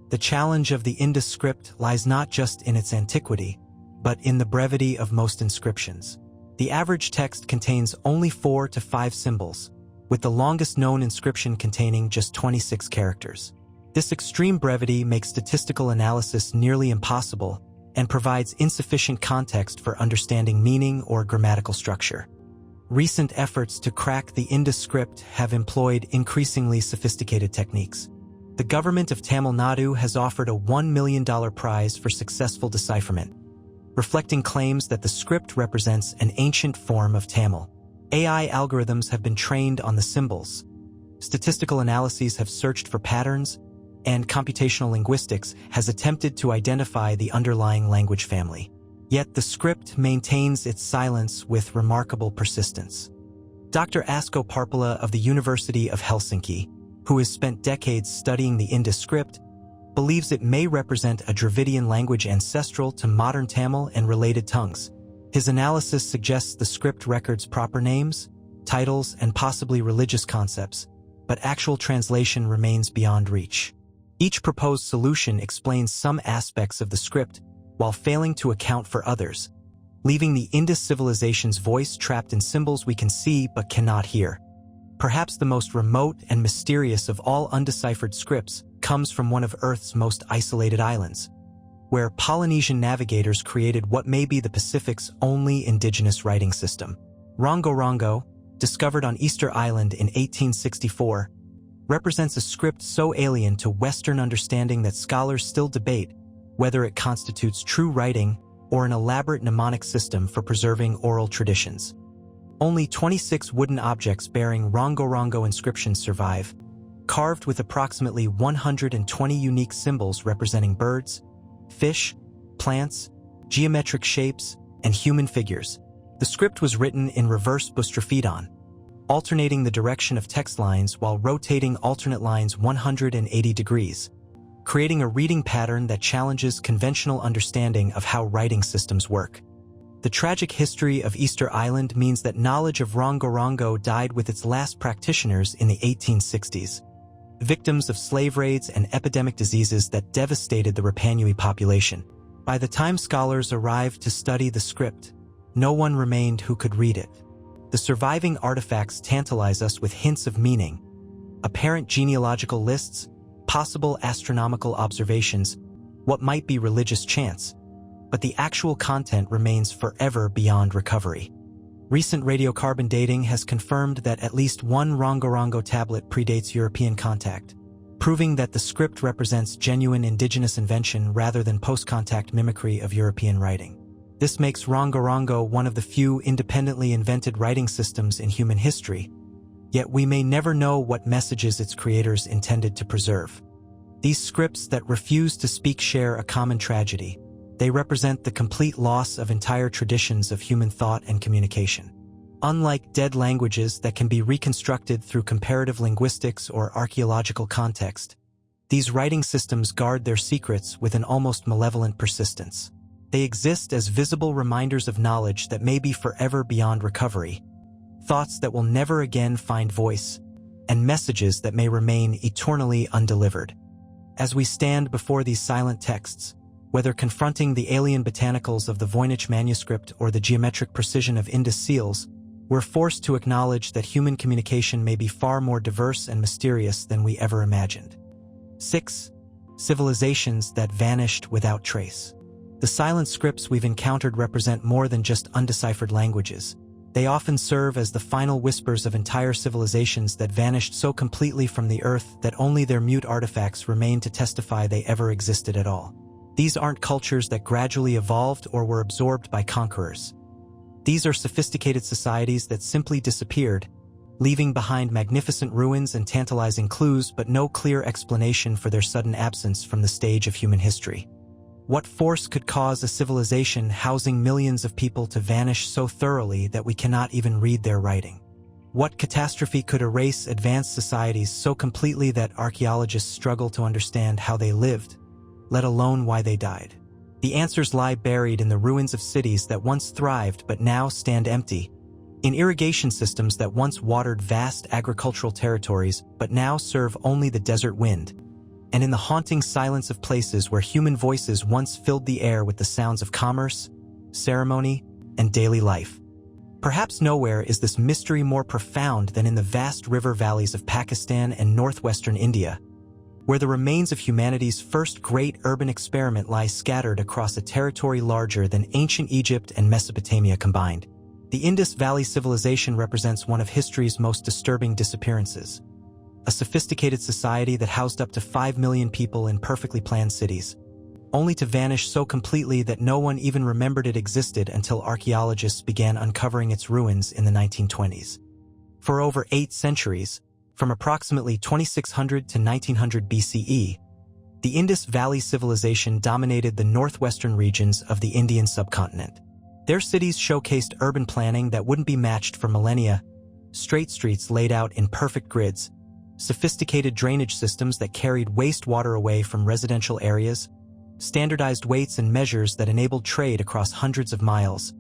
The challenge of the Indus script lies not just in its antiquity, but in the brevity of most inscriptions. The average text contains only 4 to 5 symbols, with the longest known inscription containing just 26 characters. This extreme brevity makes statistical analysis nearly impossible and provides insufficient context for understanding meaning or grammatical structure. Recent efforts to crack the Indus script have employed increasingly sophisticated techniques. The government of Tamil Nadu has offered a $1 million prize for successful decipherment, reflecting claims that the script represents an ancient form of Tamil. AI algorithms have been trained on the symbols. Statistical analyses have searched for patterns, and computational linguistics has attempted to identify the underlying language family. Yet the script maintains its silence with remarkable persistence. Dr. Asko Parpala of the University of Helsinki, who has spent decades studying the Indus script, believes it may represent a Dravidian language ancestral to modern Tamil and related tongues. His analysis suggests the script records proper names, titles, and possibly religious concepts, but actual translation remains beyond reach. Each proposed solution explains some aspects of the script while failing to account for others, leaving the Indus civilization's voice trapped in symbols we can see but cannot hear. Perhaps the most remote and mysterious of all undeciphered scripts comes from one of Earth's most isolated islands, where Polynesian navigators created what may be the Pacific's only indigenous writing system. Rongo Rongo, discovered on Easter Island in 1864, represents a script so alien to Western understanding that scholars still debate whether it constitutes true writing or an elaborate mnemonic system for preserving oral traditions. Only 26 wooden objects bearing Rongo Rongo inscriptions survive, carved with approximately 120 unique symbols representing birds, fish, plants, geometric shapes, and human figures. The script was written in reverse boustrophedon, alternating the direction of text lines while rotating alternate lines 180 degrees, creating a reading pattern that challenges conventional understanding of how writing systems work. The tragic history of Easter Island means that knowledge of Rongo Rongo died with its last practitioners in the 1860s, victims of slave raids and epidemic diseases that devastated the Rapanui population. By the time scholars arrived to study the script, no one remained who could read it. The surviving artifacts tantalize us with hints of meaning, apparent genealogical lists, possible astronomical observations, what might be religious chants, but the actual content remains forever beyond recovery. Recent radiocarbon dating has confirmed that at least one Rongorongo tablet predates European contact, proving that the script represents genuine indigenous invention rather than post-contact mimicry of European writing. This makes Rongorongo one of the few independently invented writing systems in human history, yet we may never know what messages its creators intended to preserve. These scripts that refuse to speak share a common tragedy. They represent the complete loss of entire traditions of human thought and communication. Unlike dead languages that can be reconstructed through comparative linguistics or archaeological context, these writing systems guard their secrets with an almost malevolent persistence. They exist as visible reminders of knowledge that may be forever beyond recovery, thoughts that will never again find voice, and messages that may remain eternally undelivered. As we stand before these silent texts, whether confronting the alien botanicals of the Voynich manuscript or the geometric precision of Indus seals, we're forced to acknowledge that human communication may be far more diverse and mysterious than we ever imagined. 6. Civilizations that vanished without trace. The silent scripts we've encountered represent more than just undeciphered languages. They often serve as the final whispers of entire civilizations that vanished so completely from the earth that only their mute artifacts remain to testify they ever existed at all. These aren't cultures that gradually evolved or were absorbed by conquerors. These are sophisticated societies that simply disappeared, leaving behind magnificent ruins and tantalizing clues but no clear explanation for their sudden absence from the stage of human history. What force could cause a civilization housing millions of people to vanish so thoroughly that we cannot even read their writing? What catastrophe could erase advanced societies so completely that archaeologists struggle to understand how they lived, let alone why they died? The answers lie buried in the ruins of cities that once thrived but now stand empty, in irrigation systems that once watered vast agricultural territories but now serve only the desert wind, and in the haunting silence of places where human voices once filled the air with the sounds of commerce, ceremony, and daily life. Perhaps nowhere is this mystery more profound than in the vast river valleys of Pakistan and northwestern India, where the remains of humanity's first great urban experiment lie scattered across a territory larger than ancient Egypt and Mesopotamia combined. The Indus Valley Civilization represents one of history's most disturbing disappearances. A sophisticated society that housed up to 5 million people in perfectly planned cities, only to vanish so completely that no one even remembered it existed until archaeologists began uncovering its ruins in the 1920s. For over 8 centuries, from approximately 2600 to 1900 BCE, the Indus Valley Civilization dominated the northwestern regions of the Indian subcontinent. Their cities showcased urban planning that wouldn't be matched for millennia, straight streets laid out in perfect grids, sophisticated drainage systems that carried wastewater away from residential areas, standardized weights and measures that enabled trade across hundreds of miles,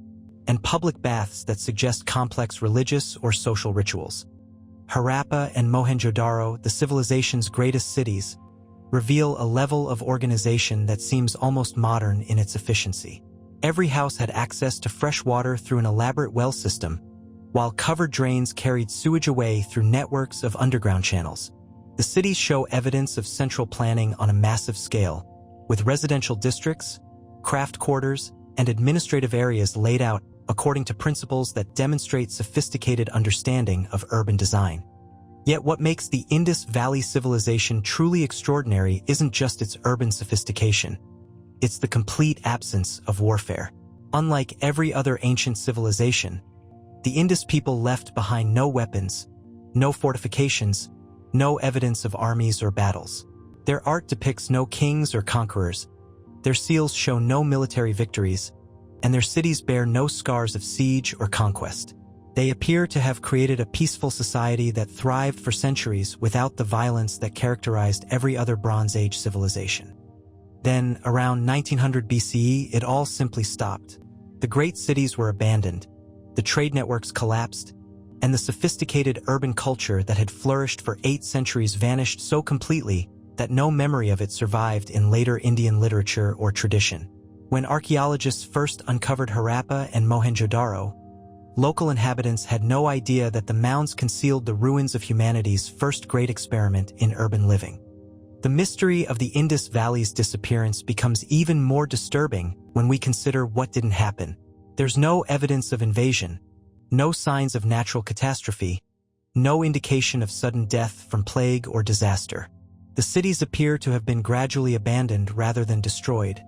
and public baths that suggest complex religious or social rituals. Harappa and Mohenjo-Daro, the civilization's greatest cities, reveal a level of organization that seems almost modern in its efficiency. Every house had access to fresh water through an elaborate well system, while covered drains carried sewage away through networks of underground channels. The cities show evidence of central planning on a massive scale, with residential districts, craft quarters, and administrative areas laid out according to principles that demonstrate sophisticated understanding of urban design. Yet what makes the Indus Valley Civilization truly extraordinary isn't just its urban sophistication. It's the complete absence of warfare. Unlike every other ancient civilization, the Indus people left behind no weapons, no fortifications, no evidence of armies or battles. Their art depicts no kings or conquerors, their seals show no military victories, and their cities bear no scars of siege or conquest. They appear to have created a peaceful society that thrived for centuries without the violence that characterized every other Bronze Age civilization. Then, around 1900 BCE, it all simply stopped. The great cities were abandoned, the trade networks collapsed, and the sophisticated urban culture that had flourished for 8 centuries vanished so completely that no memory of it survived in later Indian literature or tradition. When archaeologists first uncovered Harappa and Mohenjo-Daro, local inhabitants had no idea that the mounds concealed the ruins of humanity's first great experiment in urban living. The mystery of the Indus Valley's disappearance becomes even more disturbing when we consider what didn't happen. There's no evidence of invasion, No signs of natural catastrophe, no indication of sudden death from plague or disaster. The cities appear to have been gradually abandoned rather than destroyed,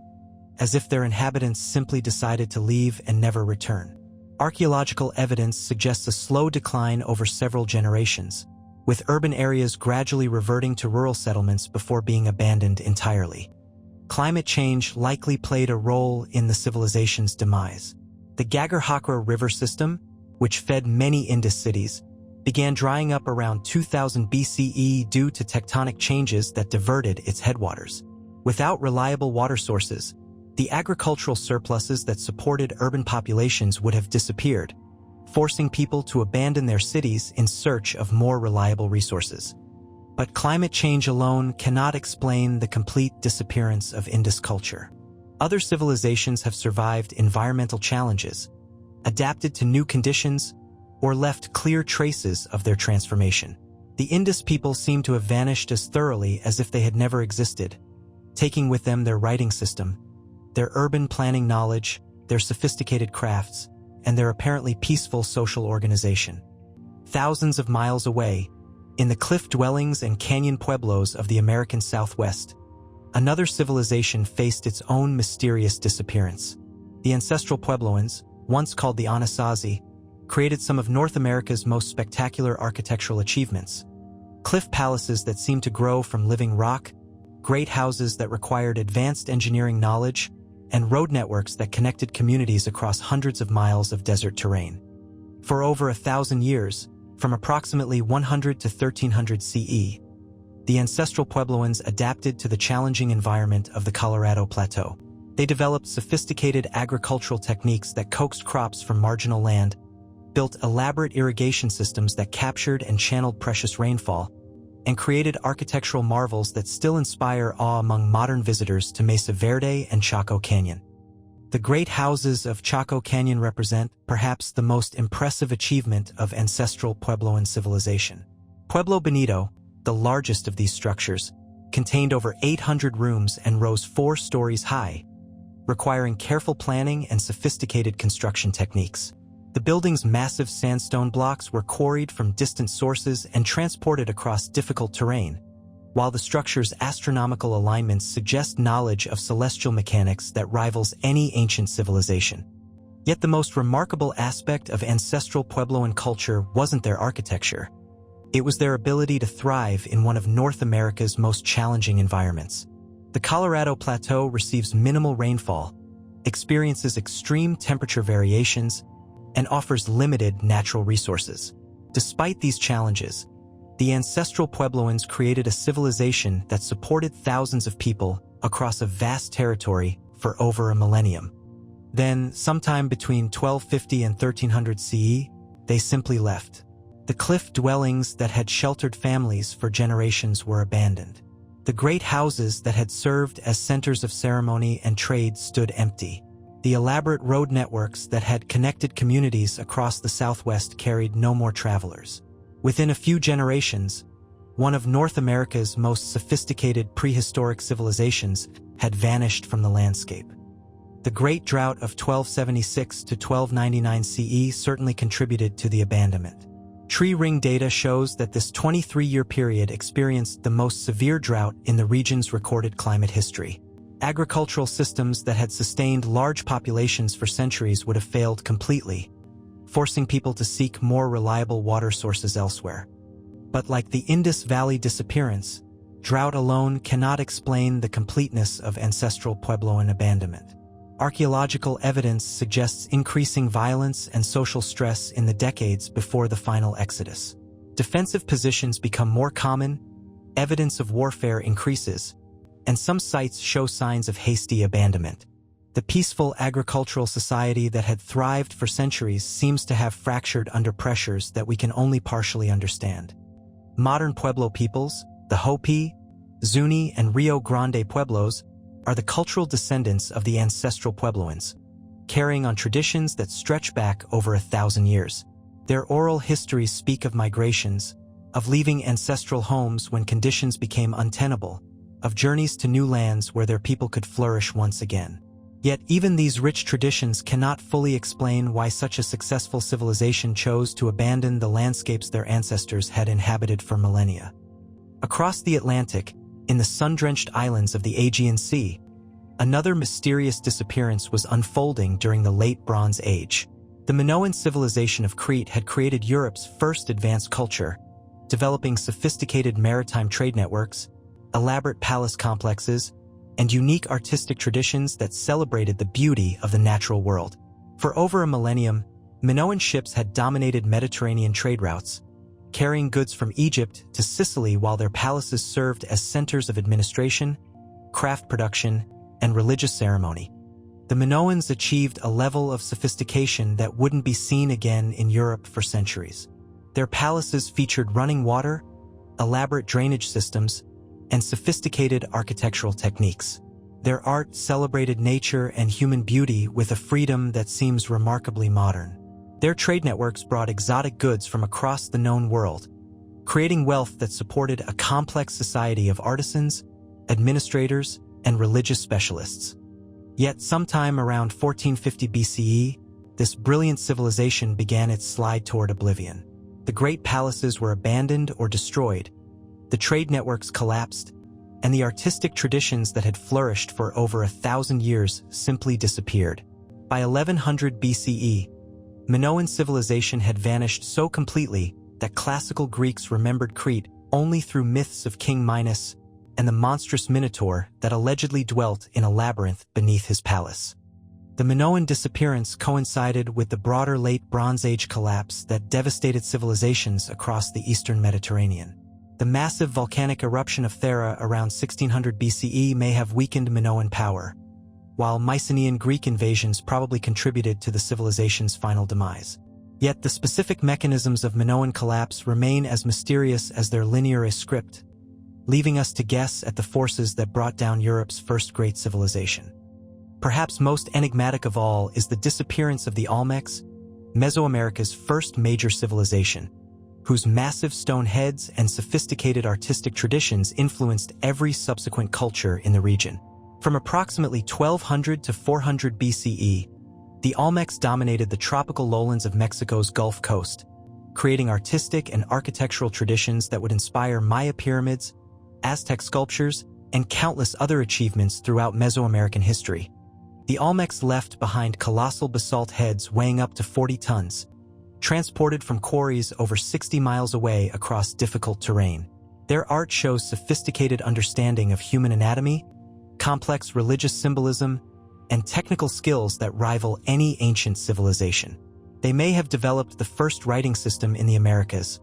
as if their inhabitants simply decided to leave and never return. Archaeological evidence suggests a slow decline over several generations, with urban areas gradually reverting to rural settlements before being abandoned entirely. Climate change likely played a role in the civilization's demise. The Gagar-Hakra river system, which fed many Indus cities, began drying up around 2000 BCE due to tectonic changes that diverted its headwaters. Without reliable water sources, the agricultural surpluses that supported urban populations would have disappeared, forcing people to abandon their cities in search of more reliable resources. But climate change alone cannot explain the complete disappearance of Indus culture. Other civilizations have survived environmental challenges, adapted to new conditions, or left clear traces of their transformation. The Indus people seem to have vanished as thoroughly as if they had never existed, taking with them their writing system, their urban planning knowledge, their sophisticated crafts, and their apparently peaceful social organization. Thousands of miles away, in the cliff dwellings and canyon pueblos of the American Southwest, another civilization faced its own mysterious disappearance. The ancestral Puebloans, once called the Anasazi, created some of North America's most spectacular architectural achievements. Cliff palaces that seemed to grow from living rock, great houses that required advanced engineering knowledge, and road networks that connected communities across hundreds of miles of desert terrain. For over 1,000 years, from approximately 100 to 1300 CE, the ancestral Puebloans adapted to the challenging environment of the Colorado Plateau. They developed sophisticated agricultural techniques that coaxed crops from marginal land, built elaborate irrigation systems that captured and channeled precious rainfall, and created architectural marvels that still inspire awe among modern visitors to Mesa Verde and Chaco Canyon. The great houses of Chaco Canyon represent perhaps the most impressive achievement of ancestral Puebloan civilization. Pueblo Bonito, the largest of these structures, contained over 800 rooms and rose 4 stories high, requiring careful planning and sophisticated construction techniques. The building's massive sandstone blocks were quarried from distant sources and transported across difficult terrain, while the structure's astronomical alignments suggest knowledge of celestial mechanics that rivals any ancient civilization. Yet the most remarkable aspect of ancestral Puebloan culture wasn't their architecture. It was their ability to thrive in one of North America's most challenging environments. The Colorado Plateau receives minimal rainfall, experiences extreme temperature variations, and offers limited natural resources. Despite these challenges, the ancestral Puebloans created a civilization that supported thousands of people across a vast territory for over a millennium. Then, sometime between 1250 and 1300 CE, they simply left. The cliff dwellings that had sheltered families for generations were abandoned. The great houses that had served as centers of ceremony and trade stood empty. The elaborate road networks that had connected communities across the Southwest carried no more travelers. Within a few generations, one of North America's most sophisticated prehistoric civilizations had vanished from the landscape. The Great Drought of 1276 to 1299 CE certainly contributed to the abandonment. Tree ring data shows that this 23-year period experienced the most severe drought in the region's recorded climate history. Agricultural systems that had sustained large populations for centuries would have failed completely, forcing people to seek more reliable water sources elsewhere. But like the Indus Valley disappearance, drought alone cannot explain the completeness of ancestral Puebloan abandonment. Archaeological evidence suggests increasing violence and social stress in the decades before the final exodus. Defensive positions become more common, evidence of warfare increases, and some sites show signs of hasty abandonment. The peaceful agricultural society that had thrived for centuries seems to have fractured under pressures that we can only partially understand. Modern Pueblo peoples, the Hopi, Zuni, and Rio Grande Pueblos, are the cultural descendants of the ancestral Puebloans, carrying on traditions that stretch back over 1,000 years. Their oral histories speak of migrations, of leaving ancestral homes when conditions became untenable, of journeys to new lands where their people could flourish once again. Yet even these rich traditions cannot fully explain why such a successful civilization chose to abandon the landscapes their ancestors had inhabited for millennia. Across the Atlantic, in the sun-drenched islands of the Aegean Sea, another mysterious disappearance was unfolding during the Late Bronze Age. The Minoan civilization of Crete had created Europe's first advanced culture, developing sophisticated maritime trade networks, elaborate palace complexes, and unique artistic traditions that celebrated the beauty of the natural world. For over a millennium, Minoan ships had dominated Mediterranean trade routes, carrying goods from Egypt to Sicily while their palaces served as centers of administration, craft production, and religious ceremony. The Minoans achieved a level of sophistication that wouldn't be seen again in Europe for centuries. Their palaces featured running water, elaborate drainage systems, and sophisticated architectural techniques. Their art celebrated nature and human beauty with a freedom that seems remarkably modern. Their trade networks brought exotic goods from across the known world, creating wealth that supported a complex society of artisans, administrators, and religious specialists. Yet sometime around 1450 BCE, this brilliant civilization began its slide toward oblivion. The great palaces were abandoned or destroyed, the trade networks collapsed, and the artistic traditions that had flourished for over 1,000 years simply disappeared. By 1100 BCE, Minoan civilization had vanished so completely that classical Greeks remembered Crete only through myths of King Minos and the monstrous Minotaur that allegedly dwelt in a labyrinth beneath his palace. The Minoan disappearance coincided with the broader Late Bronze Age collapse that devastated civilizations across the eastern Mediterranean. The massive volcanic eruption of Thera around 1600 BCE may have weakened Minoan power, while Mycenaean Greek invasions probably contributed to the civilization's final demise. Yet the specific mechanisms of Minoan collapse remain as mysterious as their linear script, leaving us to guess at the forces that brought down Europe's first great civilization. Perhaps most enigmatic of all is the disappearance of the Olmecs, Mesoamerica's first major civilization, whose massive stone heads and sophisticated artistic traditions influenced every subsequent culture in the region. From approximately 1200 to 400 BCE, the Olmecs dominated the tropical lowlands of Mexico's Gulf Coast, creating artistic and architectural traditions that would inspire Maya pyramids, Aztec sculptures, and countless other achievements throughout Mesoamerican history. The Olmecs left behind colossal basalt heads weighing up to 40 tons, transported from quarries over 60 miles away across difficult terrain. Their art shows sophisticated understanding of human anatomy, complex religious symbolism, and technical skills that rival any ancient civilization. They may have developed the first writing system in the Americas,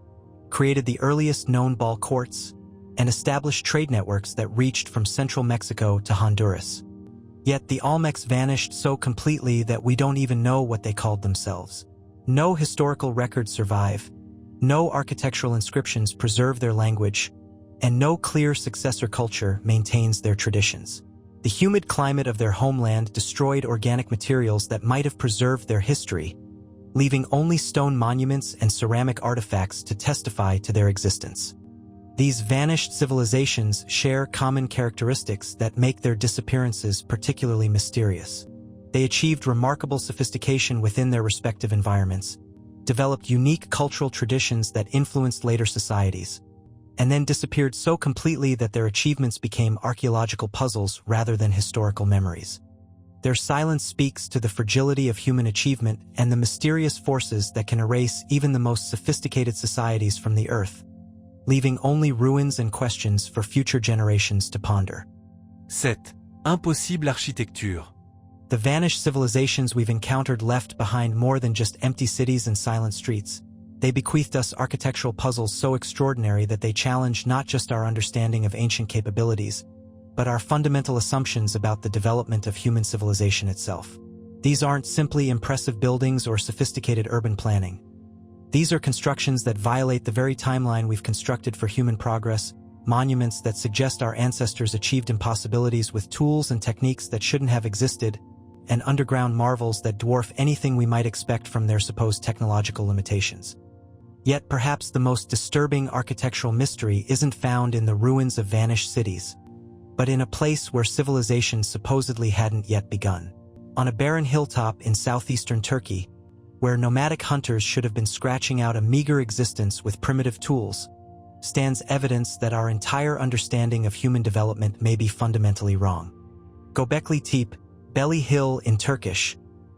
created the earliest known ball courts, and established trade networks that reached from central Mexico to Honduras. Yet the Olmecs vanished so completely that we don't even know what they called themselves. No historical records survive, no architectural inscriptions preserve their language, and no clear successor culture maintains their traditions. The humid climate of their homeland destroyed organic materials that might have preserved their history, leaving only stone monuments and ceramic artifacts to testify to their existence. These vanished civilizations share common characteristics that make their disappearances particularly mysterious. They achieved remarkable sophistication within their respective environments, developed unique cultural traditions that influenced later societies, and then disappeared so completely that their achievements became archaeological puzzles rather than historical memories. Their silence speaks to the fragility of human achievement and the mysterious forces that can erase even the most sophisticated societies from the earth, leaving only ruins and questions for future generations to ponder. 7. Impossible architecture. The vanished civilizations we've encountered left behind more than just empty cities and silent streets. They bequeathed us architectural puzzles so extraordinary that they challenge not just our understanding of ancient capabilities, but our fundamental assumptions about the development of human civilization itself. These aren't simply impressive buildings or sophisticated urban planning. These are constructions that violate the very timeline we've constructed for human progress, monuments that suggest our ancestors achieved impossibilities with tools and techniques that shouldn't have existed, and underground marvels that dwarf anything we might expect from their supposed technological limitations. Yet perhaps the most disturbing architectural mystery isn't found in the ruins of vanished cities, but in a place where civilization supposedly hadn't yet begun. On a barren hilltop in southeastern Turkey, where nomadic hunters should have been scratching out a meager existence with primitive tools, stands evidence that our entire understanding of human development may be fundamentally wrong. Göbekli Tepe, Belly Hill in Turkish,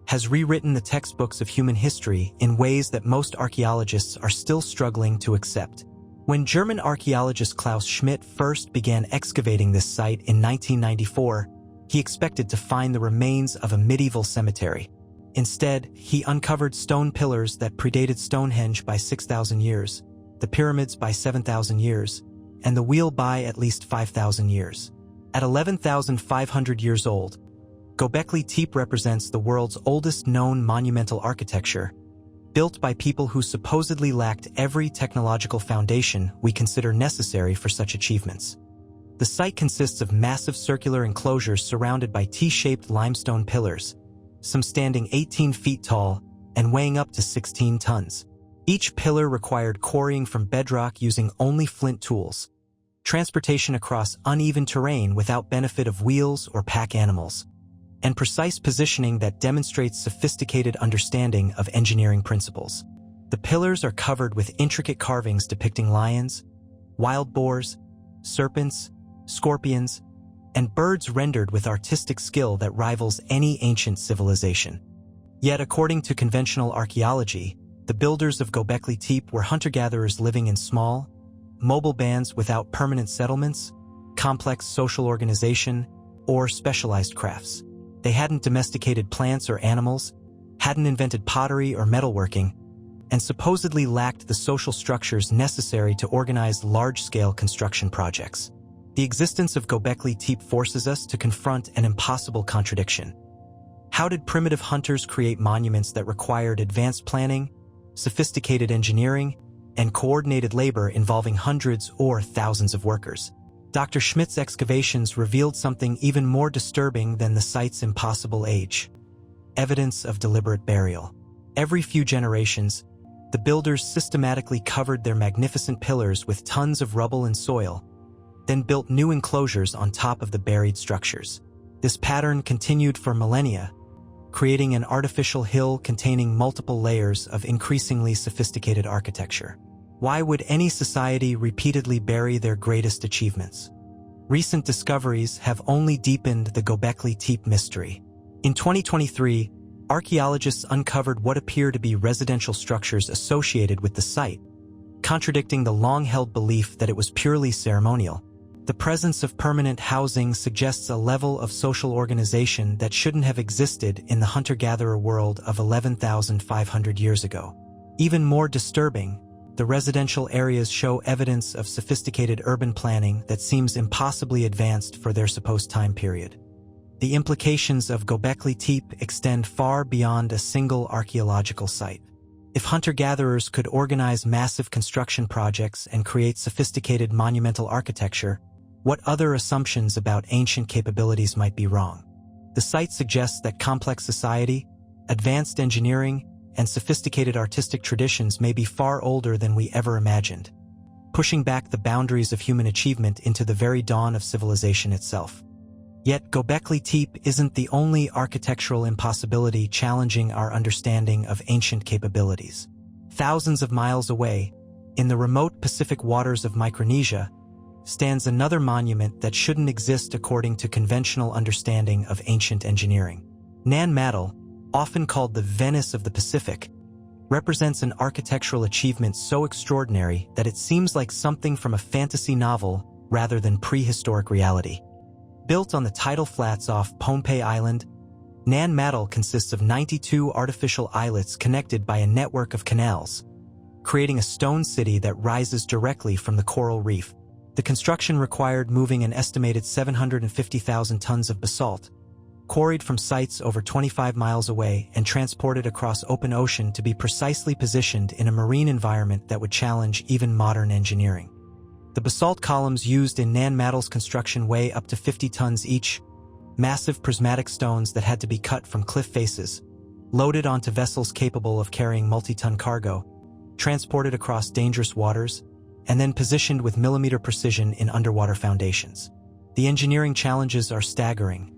has rewritten the textbooks of human history in ways that most archaeologists are still struggling to accept. When German archaeologist Klaus Schmidt first began excavating this site in 1994, he expected to find the remains of a medieval cemetery. Instead, he uncovered stone pillars that predated Stonehenge by 6,000 years, the pyramids by 7,000 years, and the wheel by at least 5,000 years. At 11,500 years old, Göbekli Tepe represents the world's oldest known monumental architecture, built by people who supposedly lacked every technological foundation we consider necessary for such achievements. The site consists of massive circular enclosures surrounded by T-shaped limestone pillars, some standing 18 feet tall and weighing up to 16 tons. Each pillar required quarrying from bedrock using only flint tools, transportation across uneven terrain without benefit of wheels or pack animals, and precise positioning that demonstrates sophisticated understanding of engineering principles. The pillars are covered with intricate carvings depicting lions, wild boars, serpents, scorpions, and birds rendered with artistic skill that rivals any ancient civilization. Yet, according to conventional archaeology, the builders of Göbekli Tepe were hunter-gatherers living in small, mobile bands without permanent settlements, complex social organization, or specialized crafts. They hadn't domesticated plants or animals, hadn't invented pottery or metalworking, and supposedly lacked the social structures necessary to organize large-scale construction projects. The existence of Göbekli Tepe forces us to confront an impossible contradiction. How did primitive hunters create monuments that required advanced planning, sophisticated engineering, and coordinated labor involving hundreds or thousands of workers? Dr. Schmidt's excavations revealed something even more disturbing than the site's impossible age: evidence of deliberate burial. Every few generations, the builders systematically covered their magnificent pillars with tons of rubble and soil, then built new enclosures on top of the buried structures. This pattern continued for millennia, creating an artificial hill containing multiple layers of increasingly sophisticated architecture. Why would any society repeatedly bury their greatest achievements? Recent discoveries have only deepened the Göbekli Tepe mystery. In 2023, archaeologists uncovered what appear to be residential structures associated with the site, contradicting the long-held belief that it was purely ceremonial. The presence of permanent housing suggests a level of social organization that shouldn't have existed in the hunter-gatherer world of 11,500 years ago. Even more disturbing, the residential areas show evidence of sophisticated urban planning that seems impossibly advanced for their supposed time period. The implications of Göbekli Tepe extend far beyond a single archaeological site. If hunter-gatherers could organize massive construction projects and create sophisticated monumental architecture, what other assumptions about ancient capabilities might be wrong? The site suggests that complex society, advanced engineering, and sophisticated artistic traditions may be far older than we ever imagined, pushing back the boundaries of human achievement into the very dawn of civilization itself. Yet Göbekli Tepe isn't the only architectural impossibility challenging our understanding of ancient capabilities. Thousands of miles away, in the remote Pacific waters of Micronesia, stands another monument that shouldn't exist according to conventional understanding of ancient engineering. Nan Madol, often called the Venice of the Pacific, represents an architectural achievement so extraordinary that it seems like something from a fantasy novel rather than prehistoric reality. Built on the tidal flats off Pohnpei Island, Nan Madol consists of 92 artificial islets connected by a network of canals, creating a stone city that rises directly from the coral reef. The construction required moving an estimated 750,000 tons of basalt, quarried from sites over 25 miles away and transported across open ocean to be precisely positioned in a marine environment that would challenge even modern engineering. The basalt columns used in Nan Madol's construction weigh up to 50 tons each, massive prismatic stones that had to be cut from cliff faces, loaded onto vessels capable of carrying multi-ton cargo, transported across dangerous waters, and then positioned with millimeter precision in underwater foundations. The engineering challenges are staggering.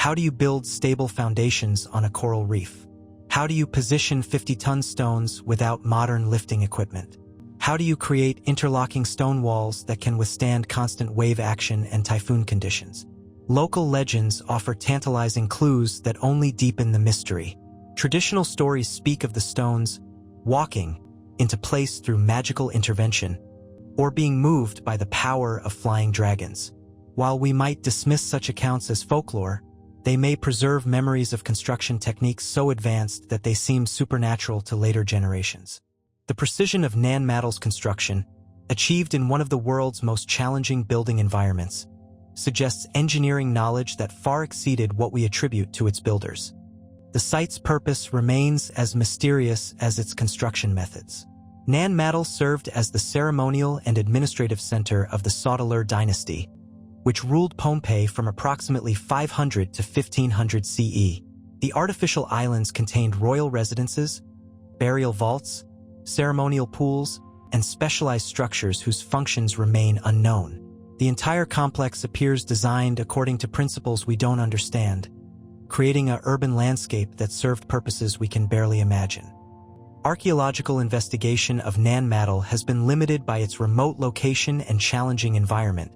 How do you build stable foundations on a coral reef? How do you position 50-ton stones without modern lifting equipment? How do you create interlocking stone walls that can withstand constant wave action and typhoon conditions? Local legends offer tantalizing clues that only deepen the mystery. Traditional stories speak of the stones walking into place through magical intervention or being moved by the power of flying dragons. While we might dismiss such accounts as folklore, they may preserve memories of construction techniques so advanced that they seem supernatural to later generations. The precision of Nan Madol's construction, achieved in one of the world's most challenging building environments, suggests engineering knowledge that far exceeded what we attribute to its builders. The site's purpose remains as mysterious as its construction methods. Nan Madol served as the ceremonial and administrative center of the Sautelur dynasty, which ruled Pohnpei from approximately 500 to 1500 CE. The artificial islands contained royal residences, burial vaults, ceremonial pools, and specialized structures whose functions remain unknown. The entire complex appears designed according to principles we don't understand, creating an urban landscape that served purposes we can barely imagine. Archaeological investigation of Nan Madol has been limited by its remote location and challenging environment,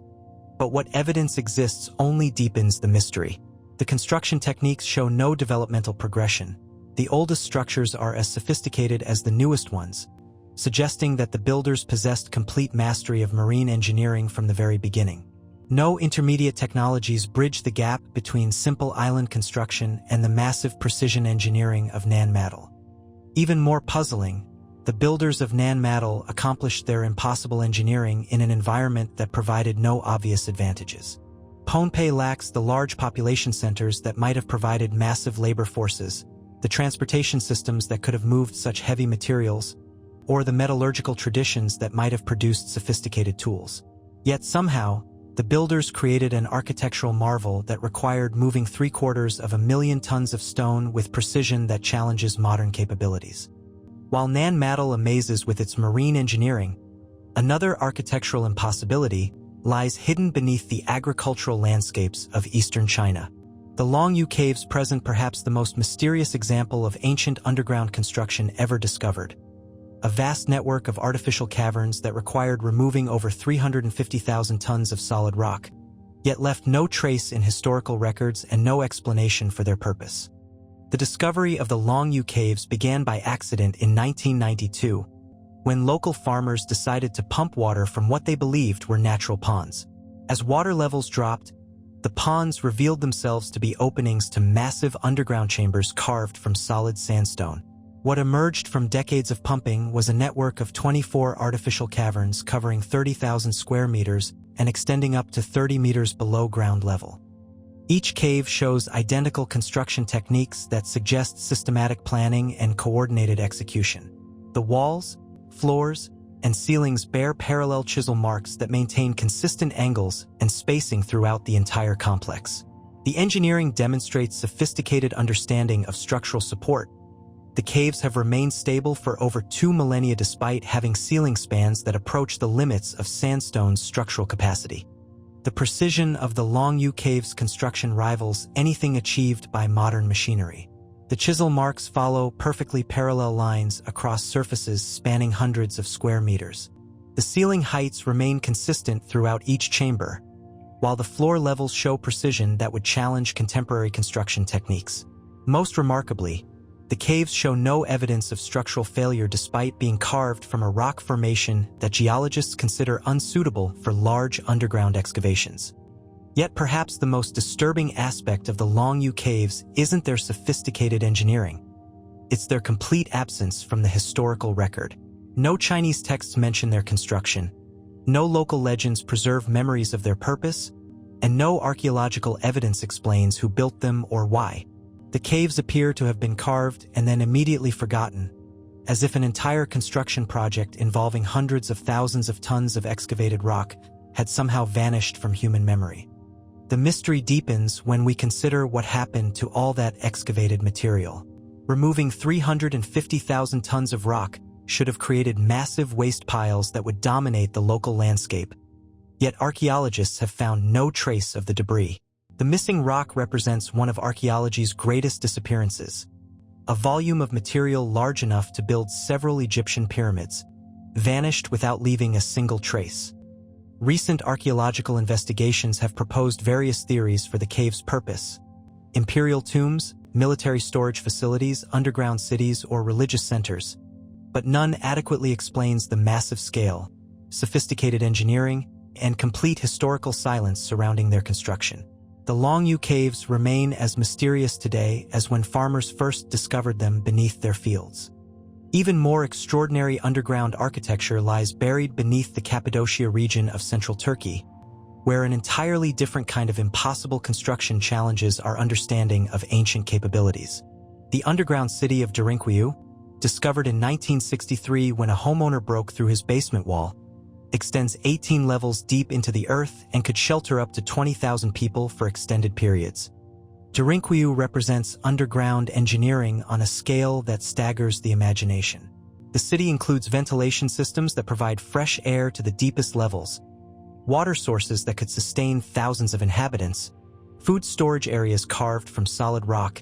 but what evidence exists only deepens the mystery. The construction techniques show no developmental progression. The oldest structures are as sophisticated as the newest ones, suggesting that the builders possessed complete mastery of marine engineering from the very beginning. No intermediate technologies bridge the gap between simple island construction and the massive precision engineering of Nan Madol. Even more puzzling, the builders of Nan Madol accomplished their impossible engineering in an environment that provided no obvious advantages. Pohnpei lacks the large population centers that might have provided massive labor forces, the transportation systems that could have moved such heavy materials, or the metallurgical traditions that might have produced sophisticated tools. Yet somehow, the builders created an architectural marvel that required moving 750,000 tons of stone with precision that challenges modern capabilities. While Nan Madol amazes with its marine engineering, another architectural impossibility lies hidden beneath the agricultural landscapes of eastern China. The Longyu Caves present perhaps the most mysterious example of ancient underground construction ever discovered. A vast network of artificial caverns that required removing over 350,000 tons of solid rock, yet left no trace in historical records and no explanation for their purpose. The discovery of the Longyu Caves began by accident in 1992, when local farmers decided to pump water from what they believed were natural ponds. As water levels dropped, the ponds revealed themselves to be openings to massive underground chambers carved from solid sandstone. What emerged from decades of pumping was a network of 24 artificial caverns covering 30,000 square meters and extending up to 30 meters below ground level. Each cave shows identical construction techniques that suggest systematic planning and coordinated execution. The walls, floors, and ceilings bear parallel chisel marks that maintain consistent angles and spacing throughout the entire complex. The engineering demonstrates sophisticated understanding of structural support. The caves have remained stable for over 2 millennia despite having ceiling spans that approach the limits of sandstone's structural capacity. The precision of the Longyu Caves construction rivals anything achieved by modern machinery. The chisel marks follow perfectly parallel lines across surfaces spanning hundreds of square meters. The ceiling heights remain consistent throughout each chamber, while the floor levels show precision that would challenge contemporary construction techniques. Most remarkably, the caves show no evidence of structural failure despite being carved from a rock formation that geologists consider unsuitable for large underground excavations. Yet perhaps the most disturbing aspect of the Longyu Caves isn't their sophisticated engineering. It's their complete absence from the historical record. No Chinese texts mention their construction, no local legends preserve memories of their purpose, and no archaeological evidence explains who built them or why. The caves appear to have been carved and then immediately forgotten, as if an entire construction project involving hundreds of thousands of tons of excavated rock had somehow vanished from human memory. The mystery deepens when we consider what happened to all that excavated material. Removing 350,000 tons of rock should have created massive waste piles that would dominate the local landscape. Yet archaeologists have found no trace of the debris. The missing rock represents one of archaeology's greatest disappearances, a volume of material large enough to build several Egyptian pyramids, vanished without leaving a single trace. Recent archaeological investigations have proposed various theories for the cave's purpose: imperial tombs, military storage facilities, underground cities, or religious centers, but none adequately explains the massive scale, sophisticated engineering, and complete historical silence surrounding their construction. The Longyou caves remain as mysterious today as when farmers first discovered them beneath their fields. Even more extraordinary underground architecture lies buried beneath the Cappadocia region of central Turkey, where an entirely different kind of impossible construction challenges our understanding of ancient capabilities. The underground city of Derinkuyu, discovered in 1963 when a homeowner broke through his basement wall, extends 18 levels deep into the earth and could shelter up to 20,000 people for extended periods. Derinkuyu represents underground engineering on a scale that staggers the imagination. The city includes ventilation systems that provide fresh air to the deepest levels, water sources that could sustain thousands of inhabitants, food storage areas carved from solid rock,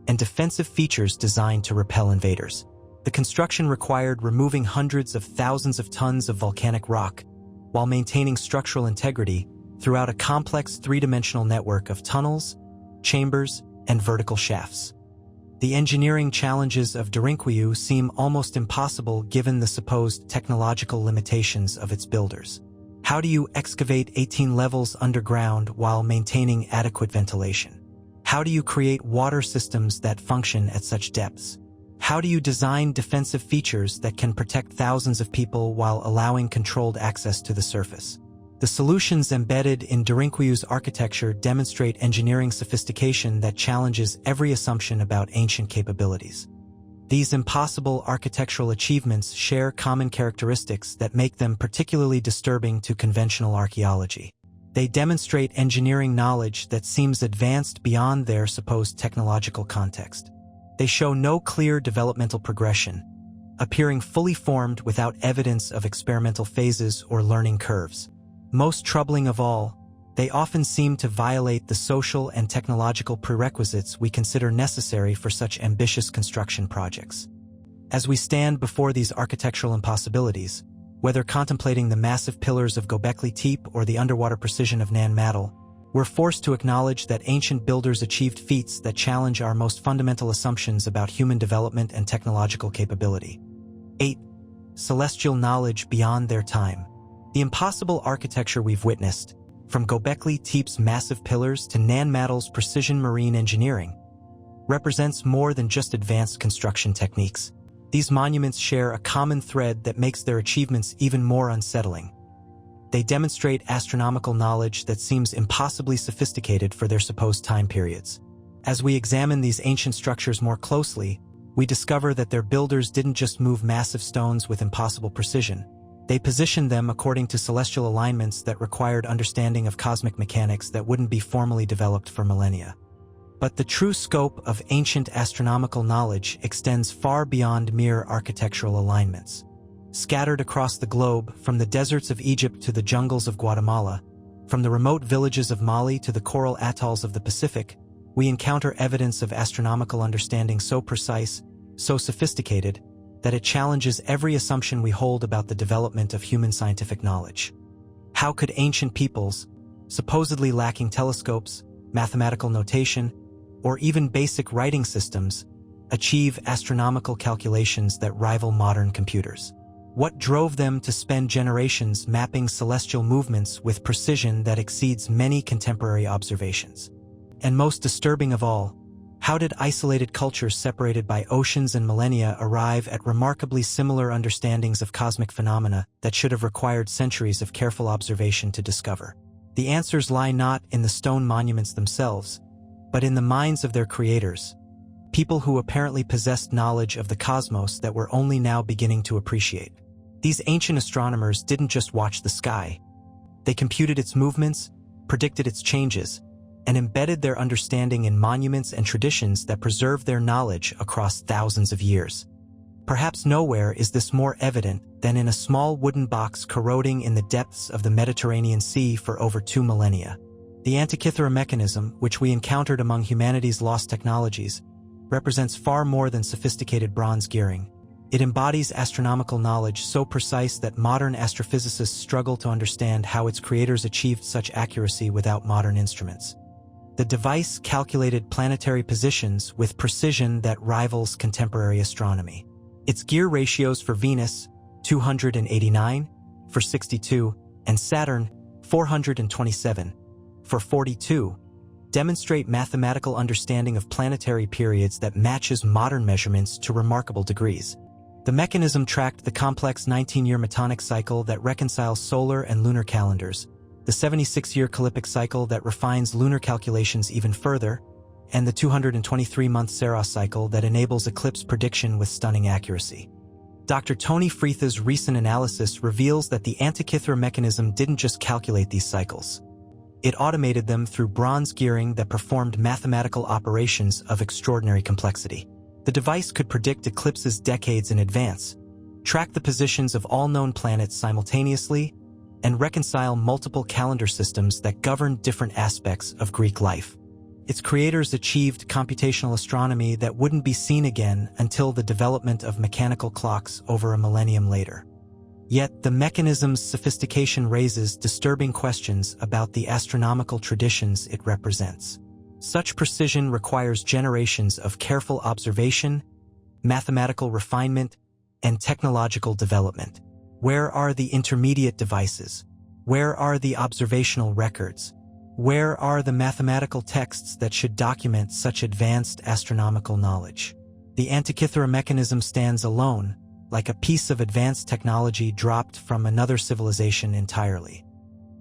and defensive features designed to repel invaders. The construction required removing hundreds of thousands of tons of volcanic rock, while maintaining structural integrity throughout a complex three-dimensional network of tunnels, chambers, and vertical shafts. The engineering challenges of Derinkuyu seem almost impossible given the supposed technological limitations of its builders. How do you excavate 18 levels underground while maintaining adequate ventilation? How do you create water systems that function at such depths? How do you design defensive features that can protect thousands of people while allowing controlled access to the surface? The solutions embedded in Derinkuyu's architecture demonstrate engineering sophistication that challenges every assumption about ancient capabilities. These impossible architectural achievements share common characteristics that make them particularly disturbing to conventional archaeology. They demonstrate engineering knowledge that seems advanced beyond their supposed technological context. They show no clear developmental progression, appearing fully formed without evidence of experimental phases or learning curves. Most troubling of all, they often seem to violate the social and technological prerequisites we consider necessary for such ambitious construction projects. As we stand before these architectural impossibilities, whether contemplating the massive pillars of Göbekli Tepe or the underwater precision of Nan Madol, we're forced to acknowledge that ancient builders achieved feats that challenge our most fundamental assumptions about human development and technological capability. 8. Celestial knowledge beyond their time. The impossible architecture we've witnessed, from Göbekli Tepe's massive pillars to Nan Madol's precision marine engineering, represents more than just advanced construction techniques. These monuments share a common thread that makes their achievements even more unsettling. They demonstrate astronomical knowledge that seems impossibly sophisticated for their supposed time periods. As we examine these ancient structures more closely, we discover that their builders didn't just move massive stones with impossible precision. They positioned them according to celestial alignments that required understanding of cosmic mechanics that wouldn't be formally developed for millennia. But the true scope of ancient astronomical knowledge extends far beyond mere architectural alignments. Scattered across the globe, from the deserts of Egypt to the jungles of Guatemala, from the remote villages of Mali to the coral atolls of the Pacific, we encounter evidence of astronomical understanding so precise, so sophisticated, that it challenges every assumption we hold about the development of human scientific knowledge. How could ancient peoples, supposedly lacking telescopes, mathematical notation, or even basic writing systems, achieve astronomical calculations that rival modern computers? What drove them to spend generations mapping celestial movements with precision that exceeds many contemporary observations? And most disturbing of all, how did isolated cultures separated by oceans and millennia arrive at remarkably similar understandings of cosmic phenomena that should have required centuries of careful observation to discover? The answers lie not in the stone monuments themselves, but in the minds of their creators, people who apparently possessed knowledge of the cosmos that we're only now beginning to appreciate. These ancient astronomers didn't just watch the sky. They computed its movements, predicted its changes, and embedded their understanding in monuments and traditions that preserved their knowledge across thousands of years. Perhaps nowhere is this more evident than in a small wooden box corroding in the depths of the Mediterranean Sea for over 2 millennia. The Antikythera mechanism, which we encountered among humanity's lost technologies, represents far more than sophisticated bronze gearing. It embodies astronomical knowledge so precise that modern astrophysicists struggle to understand how its creators achieved such accuracy without modern instruments. The device calculated planetary positions with precision that rivals contemporary astronomy. Its gear ratios for Venus, 289, for 62, and Saturn, 427, for 42, demonstrate mathematical understanding of planetary periods that matches modern measurements to remarkable degrees. The mechanism tracked the complex 19-year metonic cycle that reconciles solar and lunar calendars, the 76-year Callipic cycle that refines lunar calculations even further, and the 223-month Saros cycle that enables eclipse prediction with stunning accuracy. Dr. Tony Freeth's recent analysis reveals that the Antikythera mechanism didn't just calculate these cycles. It automated them through bronze gearing that performed mathematical operations of extraordinary complexity. The device could predict eclipses decades in advance, track the positions of all known planets simultaneously, and reconcile multiple calendar systems that govern different aspects of Greek life. Its creators achieved computational astronomy that wouldn't be seen again until the development of mechanical clocks over a millennium later. Yet, the mechanism's sophistication raises disturbing questions about the astronomical traditions it represents. Such precision requires generations of careful observation, mathematical refinement, and technological development. Where are the intermediate devices? Where are the observational records? Where are the mathematical texts that should document such advanced astronomical knowledge? The Antikythera mechanism stands alone, like a piece of advanced technology dropped from another civilization entirely.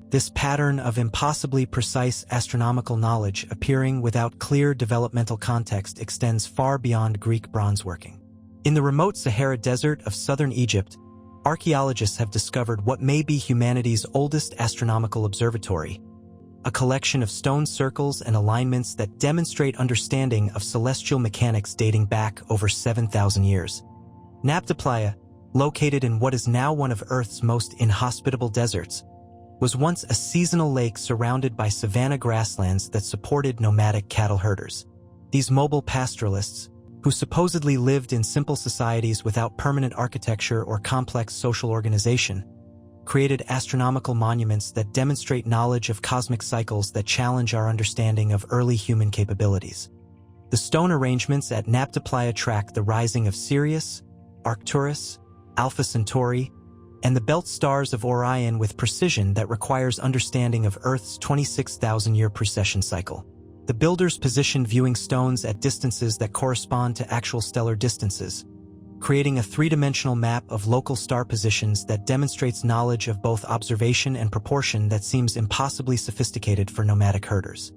This pattern of impossibly precise astronomical knowledge appearing without clear developmental context extends far beyond Greek bronzeworking. In the remote Sahara Desert of southern Egypt, archaeologists have discovered what may be humanity's oldest astronomical observatory, a collection of stone circles and alignments that demonstrate understanding of celestial mechanics dating back over 7,000 years. Nabtaplaya, located in what is now one of Earth's most inhospitable deserts, was once a seasonal lake surrounded by savanna grasslands that supported nomadic cattle herders. These mobile pastoralists, who supposedly lived in simple societies without permanent architecture or complex social organization, created astronomical monuments that demonstrate knowledge of cosmic cycles that challenge our understanding of early human capabilities. The stone arrangements at Nabtaplaya track the rising of Sirius, Arcturus, Alpha Centauri, and the belt stars of Orion with precision that requires understanding of Earth's 26,000-year precession cycle. The builders position viewing stones at distances that correspond to actual stellar distances, creating a three-dimensional map of local star positions that demonstrates knowledge of both observation and proportion that seems impossibly sophisticated for nomadic herders.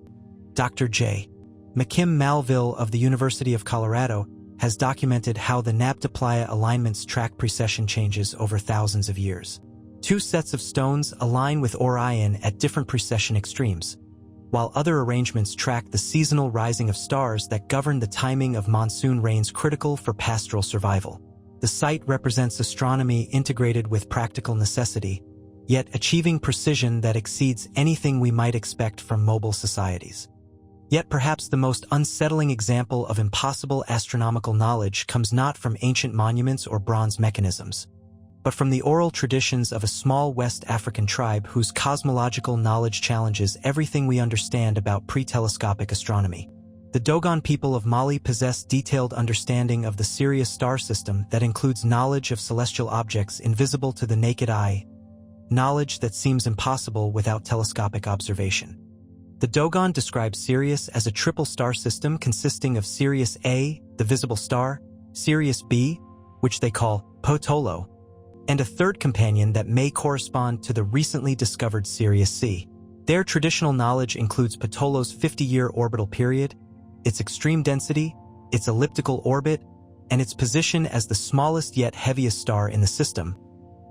Dr. J. McKim Malville of the University of Colorado has documented how the Nabtaplaya alignments track precession changes over thousands of years. Two sets of stones align with Orion at different precession extremes, while other arrangements track the seasonal rising of stars that govern the timing of monsoon rains critical for pastoral survival. The site represents astronomy integrated with practical necessity, yet achieving precision that exceeds anything we might expect from mobile societies. Yet perhaps the most unsettling example of impossible astronomical knowledge comes not from ancient monuments or bronze mechanisms, but from the oral traditions of a small West African tribe whose cosmological knowledge challenges everything we understand about pre-telescopic astronomy. The Dogon people of Mali possess detailed understanding of the Sirius star system that includes knowledge of celestial objects invisible to the naked eye, knowledge that seems impossible without telescopic observation. The Dogon describes Sirius as a triple star system consisting of Sirius A, the visible star, Sirius B, which they call Potolo, and a third companion that may correspond to the recently discovered Sirius C. Their traditional knowledge includes Potolo's 50-year orbital period, its extreme density, its elliptical orbit, and its position as the smallest yet heaviest star in the system,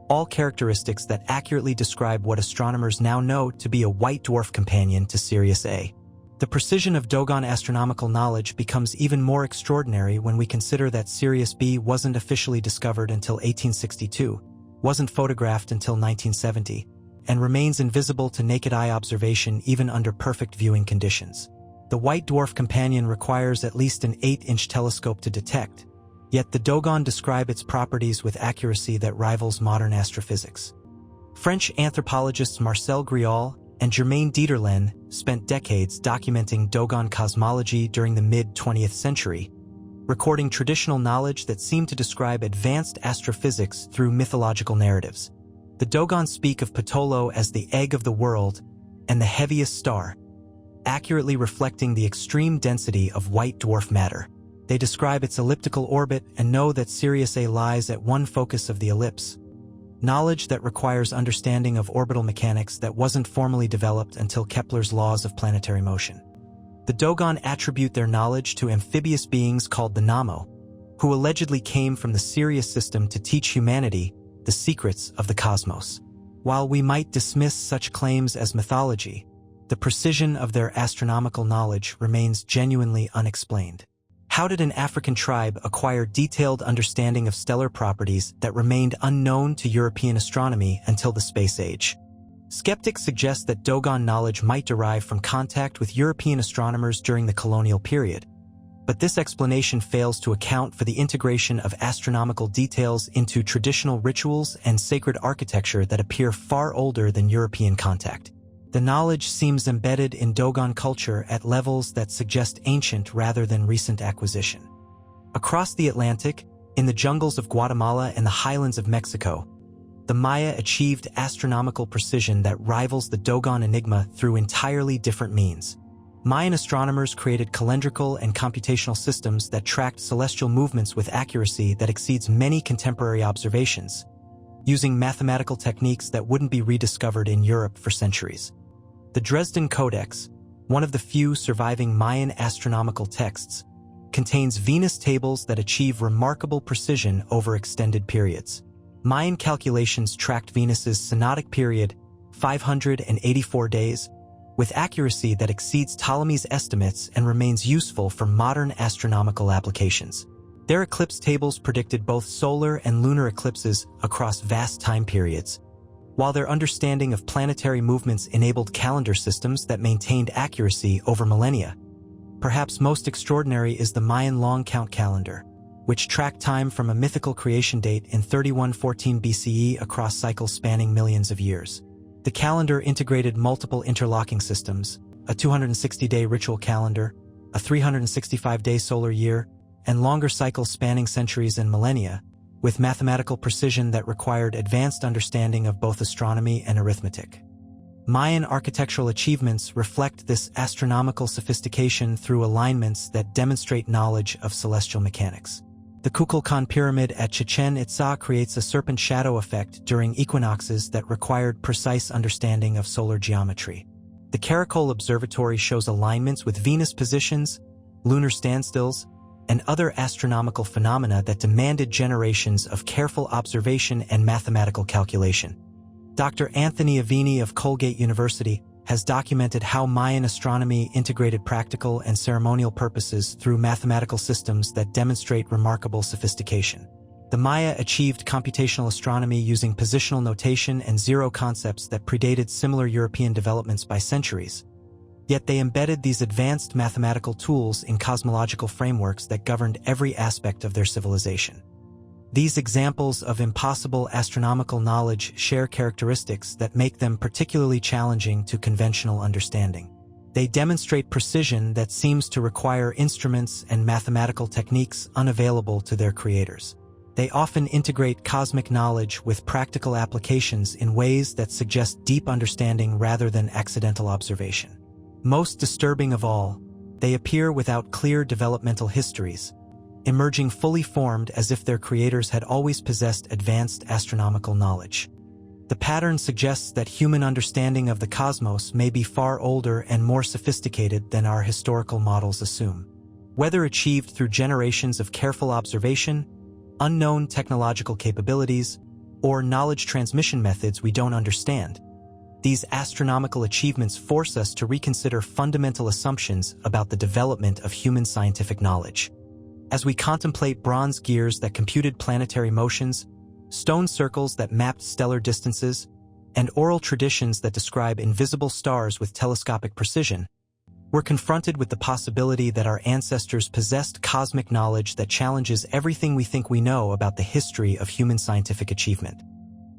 all characteristics that accurately describe what astronomers now know to be a white dwarf companion to Sirius A. The precision of Dogon astronomical knowledge becomes even more extraordinary when we consider that Sirius B wasn't officially discovered until 1862, wasn't photographed until 1970, and remains invisible to naked eye observation even under perfect viewing conditions. The white dwarf companion requires at least an 8-inch telescope to detect, yet the Dogon describe its properties with accuracy that rivals modern astrophysics. French anthropologists Marcel Griaule and Germaine Dieterlen spent decades documenting Dogon cosmology during the mid-20th century, recording traditional knowledge that seemed to describe advanced astrophysics through mythological narratives. The Dogon speak of Ptolo as the egg of the world and the heaviest star, accurately reflecting the extreme density of white dwarf matter. They describe its elliptical orbit and know that Sirius A lies at one focus of the ellipse, knowledge that requires understanding of orbital mechanics that wasn't formally developed until Kepler's laws of planetary motion. The Dogon attribute their knowledge to amphibious beings called the Namo, who allegedly came from the Sirius system to teach humanity the secrets of the cosmos. While we might dismiss such claims as mythology, the precision of their astronomical knowledge remains genuinely unexplained. How did an African tribe acquire detailed understanding of stellar properties that remained unknown to European astronomy until the Space Age? Skeptics suggest that Dogon knowledge might derive from contact with European astronomers during the colonial period, but this explanation fails to account for the integration of astronomical details into traditional rituals and sacred architecture that appear far older than European contact. The knowledge seems embedded in Dogon culture at levels that suggest ancient rather than recent acquisition. Across the Atlantic, in the jungles of Guatemala and the highlands of Mexico, the Maya achieved astronomical precision that rivals the Dogon enigma through entirely different means. Mayan astronomers created calendrical and computational systems that tracked celestial movements with accuracy that exceeds many contemporary observations, using mathematical techniques that wouldn't be rediscovered in Europe for centuries. The Dresden Codex, one of the few surviving Mayan astronomical texts, contains Venus tables that achieve remarkable precision over extended periods. Mayan calculations tracked Venus's synodic period, 584 days, with accuracy that exceeds Ptolemy's estimates and remains useful for modern astronomical applications. Their eclipse tables predicted both solar and lunar eclipses across vast time periods, while their understanding of planetary movements enabled calendar systems that maintained accuracy over millennia. Perhaps most extraordinary is the Mayan long count calendar, which tracked time from a mythical creation date in 3114 BCE across cycles spanning millions of years. The calendar integrated multiple interlocking systems, a 260-day ritual calendar, a 365-day solar year, and longer cycles spanning centuries and millennia, with mathematical precision that required advanced understanding of both astronomy and arithmetic. Mayan architectural achievements reflect this astronomical sophistication through alignments that demonstrate knowledge of celestial mechanics. The Kukulkan Pyramid at Chichen Itza creates a serpent shadow effect during equinoxes that required precise understanding of solar geometry. The Caracol Observatory shows alignments with Venus positions, lunar standstills, and other astronomical phenomena that demanded generations of careful observation and mathematical calculation. Dr. Anthony Avini of Colgate University has documented how Mayan astronomy integrated practical and ceremonial purposes through mathematical systems that demonstrate remarkable sophistication. The Maya achieved computational astronomy using positional notation and zero concepts that predated similar European developments by centuries. Yet they embedded these advanced mathematical tools in cosmological frameworks that governed every aspect of their civilization. These examples of impossible astronomical knowledge share characteristics that make them particularly challenging to conventional understanding. They demonstrate precision that seems to require instruments and mathematical techniques unavailable to their creators. They often integrate cosmic knowledge with practical applications in ways that suggest deep understanding rather than accidental observation. Most disturbing of all, they appear without clear developmental histories, emerging fully formed as if their creators had always possessed advanced astronomical knowledge. The pattern suggests that human understanding of the cosmos may be far older and more sophisticated than our historical models assume. Whether achieved through generations of careful observation, unknown technological capabilities, or knowledge transmission methods we don't understand, these astronomical achievements force us to reconsider fundamental assumptions about the development of human scientific knowledge. As we contemplate bronze gears that computed planetary motions, stone circles that mapped stellar distances, and oral traditions that describe invisible stars with telescopic precision, we're confronted with the possibility that our ancestors possessed cosmic knowledge that challenges everything we think we know about the history of human scientific achievement.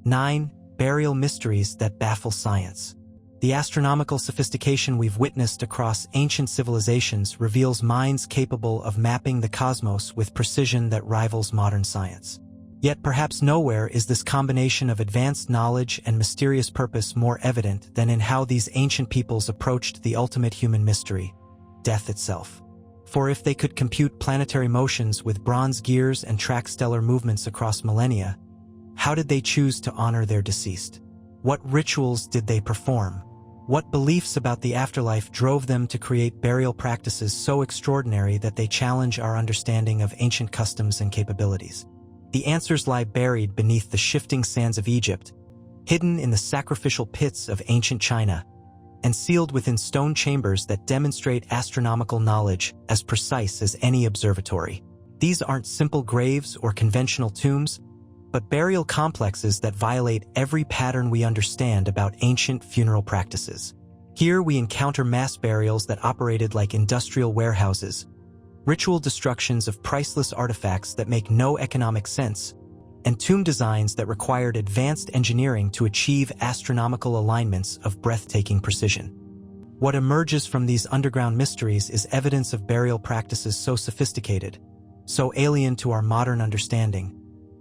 9. Burial mysteries that baffle science. The astronomical sophistication we've witnessed across ancient civilizations reveals minds capable of mapping the cosmos with precision that rivals modern science. Yet perhaps nowhere is this combination of advanced knowledge and mysterious purpose more evident than in how these ancient peoples approached the ultimate human mystery, death itself. For if they could compute planetary motions with bronze gears and track stellar movements across millennia, how did they choose to honor their deceased? What rituals did they perform? What beliefs about the afterlife drove them to create burial practices so extraordinary that they challenge our understanding of ancient customs and capabilities? The answers lie buried beneath the shifting sands of Egypt, hidden in the sacrificial pits of ancient China, and sealed within stone chambers that demonstrate astronomical knowledge as precise as any observatory. These aren't simple graves or conventional tombs, but burial complexes that violate every pattern we understand about ancient funeral practices. Here we encounter mass burials that operated like industrial warehouses, ritual destructions of priceless artifacts that make no economic sense, and tomb designs that required advanced engineering to achieve astronomical alignments of breathtaking precision. What emerges from these underground mysteries is evidence of burial practices so sophisticated, so alien to our modern understanding,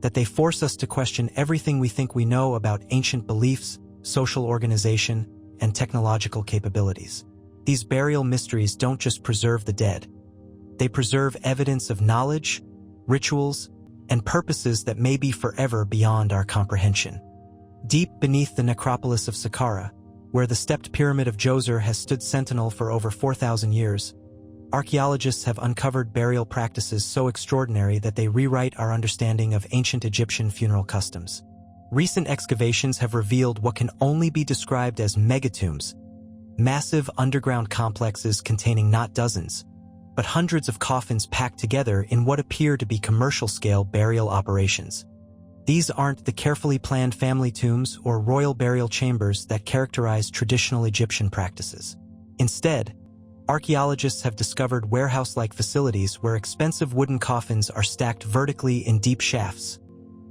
that they force us to question everything we think we know about ancient beliefs, social organization, and technological capabilities. These burial mysteries don't just preserve the dead. They preserve evidence of knowledge, rituals, and purposes that may be forever beyond our comprehension. Deep beneath the necropolis of Saqqara, where the stepped pyramid of Djoser has stood sentinel for over 4,000 years, archaeologists have uncovered burial practices so extraordinary that they rewrite our understanding of ancient Egyptian funeral customs. Recent excavations have revealed what can only be described as megatombs, massive underground complexes containing not dozens, but hundreds of coffins packed together in what appear to be commercial-scale burial operations. These aren't the carefully planned family tombs or royal burial chambers that characterize traditional Egyptian practices. Instead, archaeologists have discovered warehouse-like facilities where expensive wooden coffins are stacked vertically in deep shafts,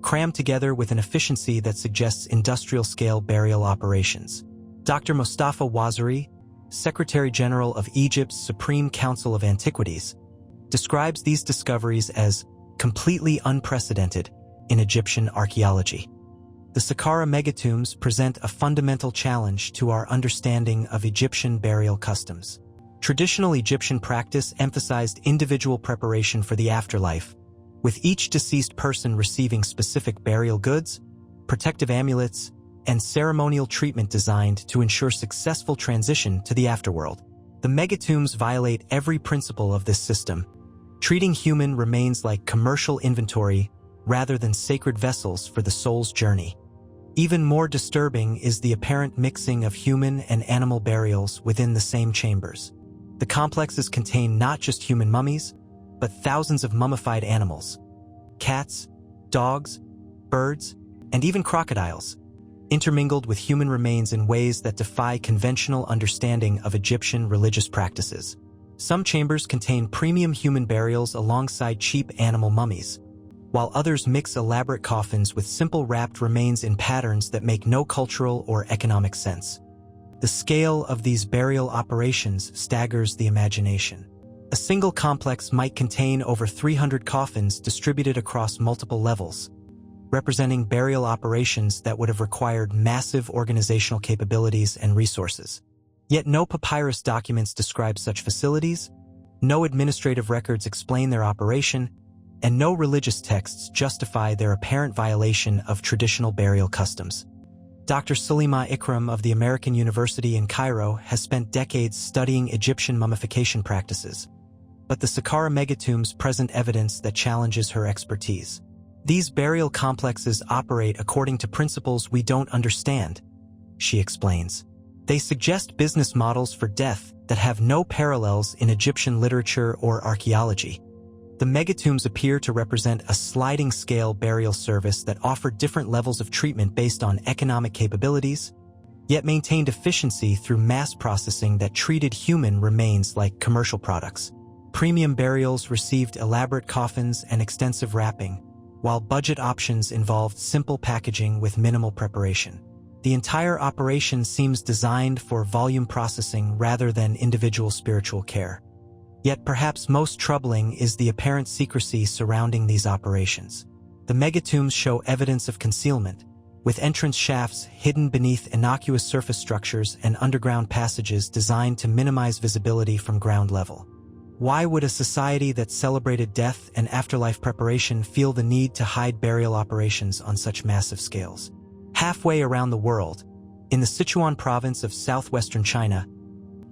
crammed together with an efficiency that suggests industrial-scale burial operations. Dr. Mustafa Waziri, Secretary General of Egypt's Supreme Council of Antiquities, describes these discoveries as completely unprecedented in Egyptian archaeology. The Saqqara megatombs present a fundamental challenge to our understanding of Egyptian burial customs. Traditional Egyptian practice emphasized individual preparation for the afterlife, with each deceased person receiving specific burial goods, protective amulets, and ceremonial treatment designed to ensure successful transition to the afterworld. The megatombs violate every principle of this system, treating human remains like commercial inventory rather than sacred vessels for the soul's journey. Even more disturbing is the apparent mixing of human and animal burials within the same chambers. The complexes contain not just human mummies, but thousands of mummified animals, cats, dogs, birds, and even crocodiles, intermingled with human remains in ways that defy conventional understanding of Egyptian religious practices. Some chambers contain premium human burials alongside cheap animal mummies, while others mix elaborate coffins with simple wrapped remains in patterns that make no cultural or economic sense. The scale of these burial operations staggers the imagination. A single complex might contain over 300 coffins distributed across multiple levels, representing burial operations that would have required massive organizational capabilities and resources. Yet no papyrus documents describe such facilities, no administrative records explain their operation, and no religious texts justify their apparent violation of traditional burial customs. Dr. Sulima Ikram of the American University in Cairo has spent decades studying Egyptian mummification practices, but the Saqqara megatombs present evidence that challenges her expertise. These burial complexes operate according to principles we don't understand, she explains. They suggest business models for death that have no parallels in Egyptian literature or archaeology. The megatombs appear to represent a sliding-scale burial service that offered different levels of treatment based on economic capabilities, yet maintained efficiency through mass processing that treated human remains like commercial products. Premium burials received elaborate coffins and extensive wrapping, while budget options involved simple packaging with minimal preparation. The entire operation seems designed for volume processing rather than individual spiritual care. Yet perhaps most troubling is the apparent secrecy surrounding these operations. The megatombs show evidence of concealment, with entrance shafts hidden beneath innocuous surface structures and underground passages designed to minimize visibility from ground level. Why would a society that celebrated death and afterlife preparation feel the need to hide burial operations on such massive scales? Halfway around the world, in the Sichuan province of southwestern China,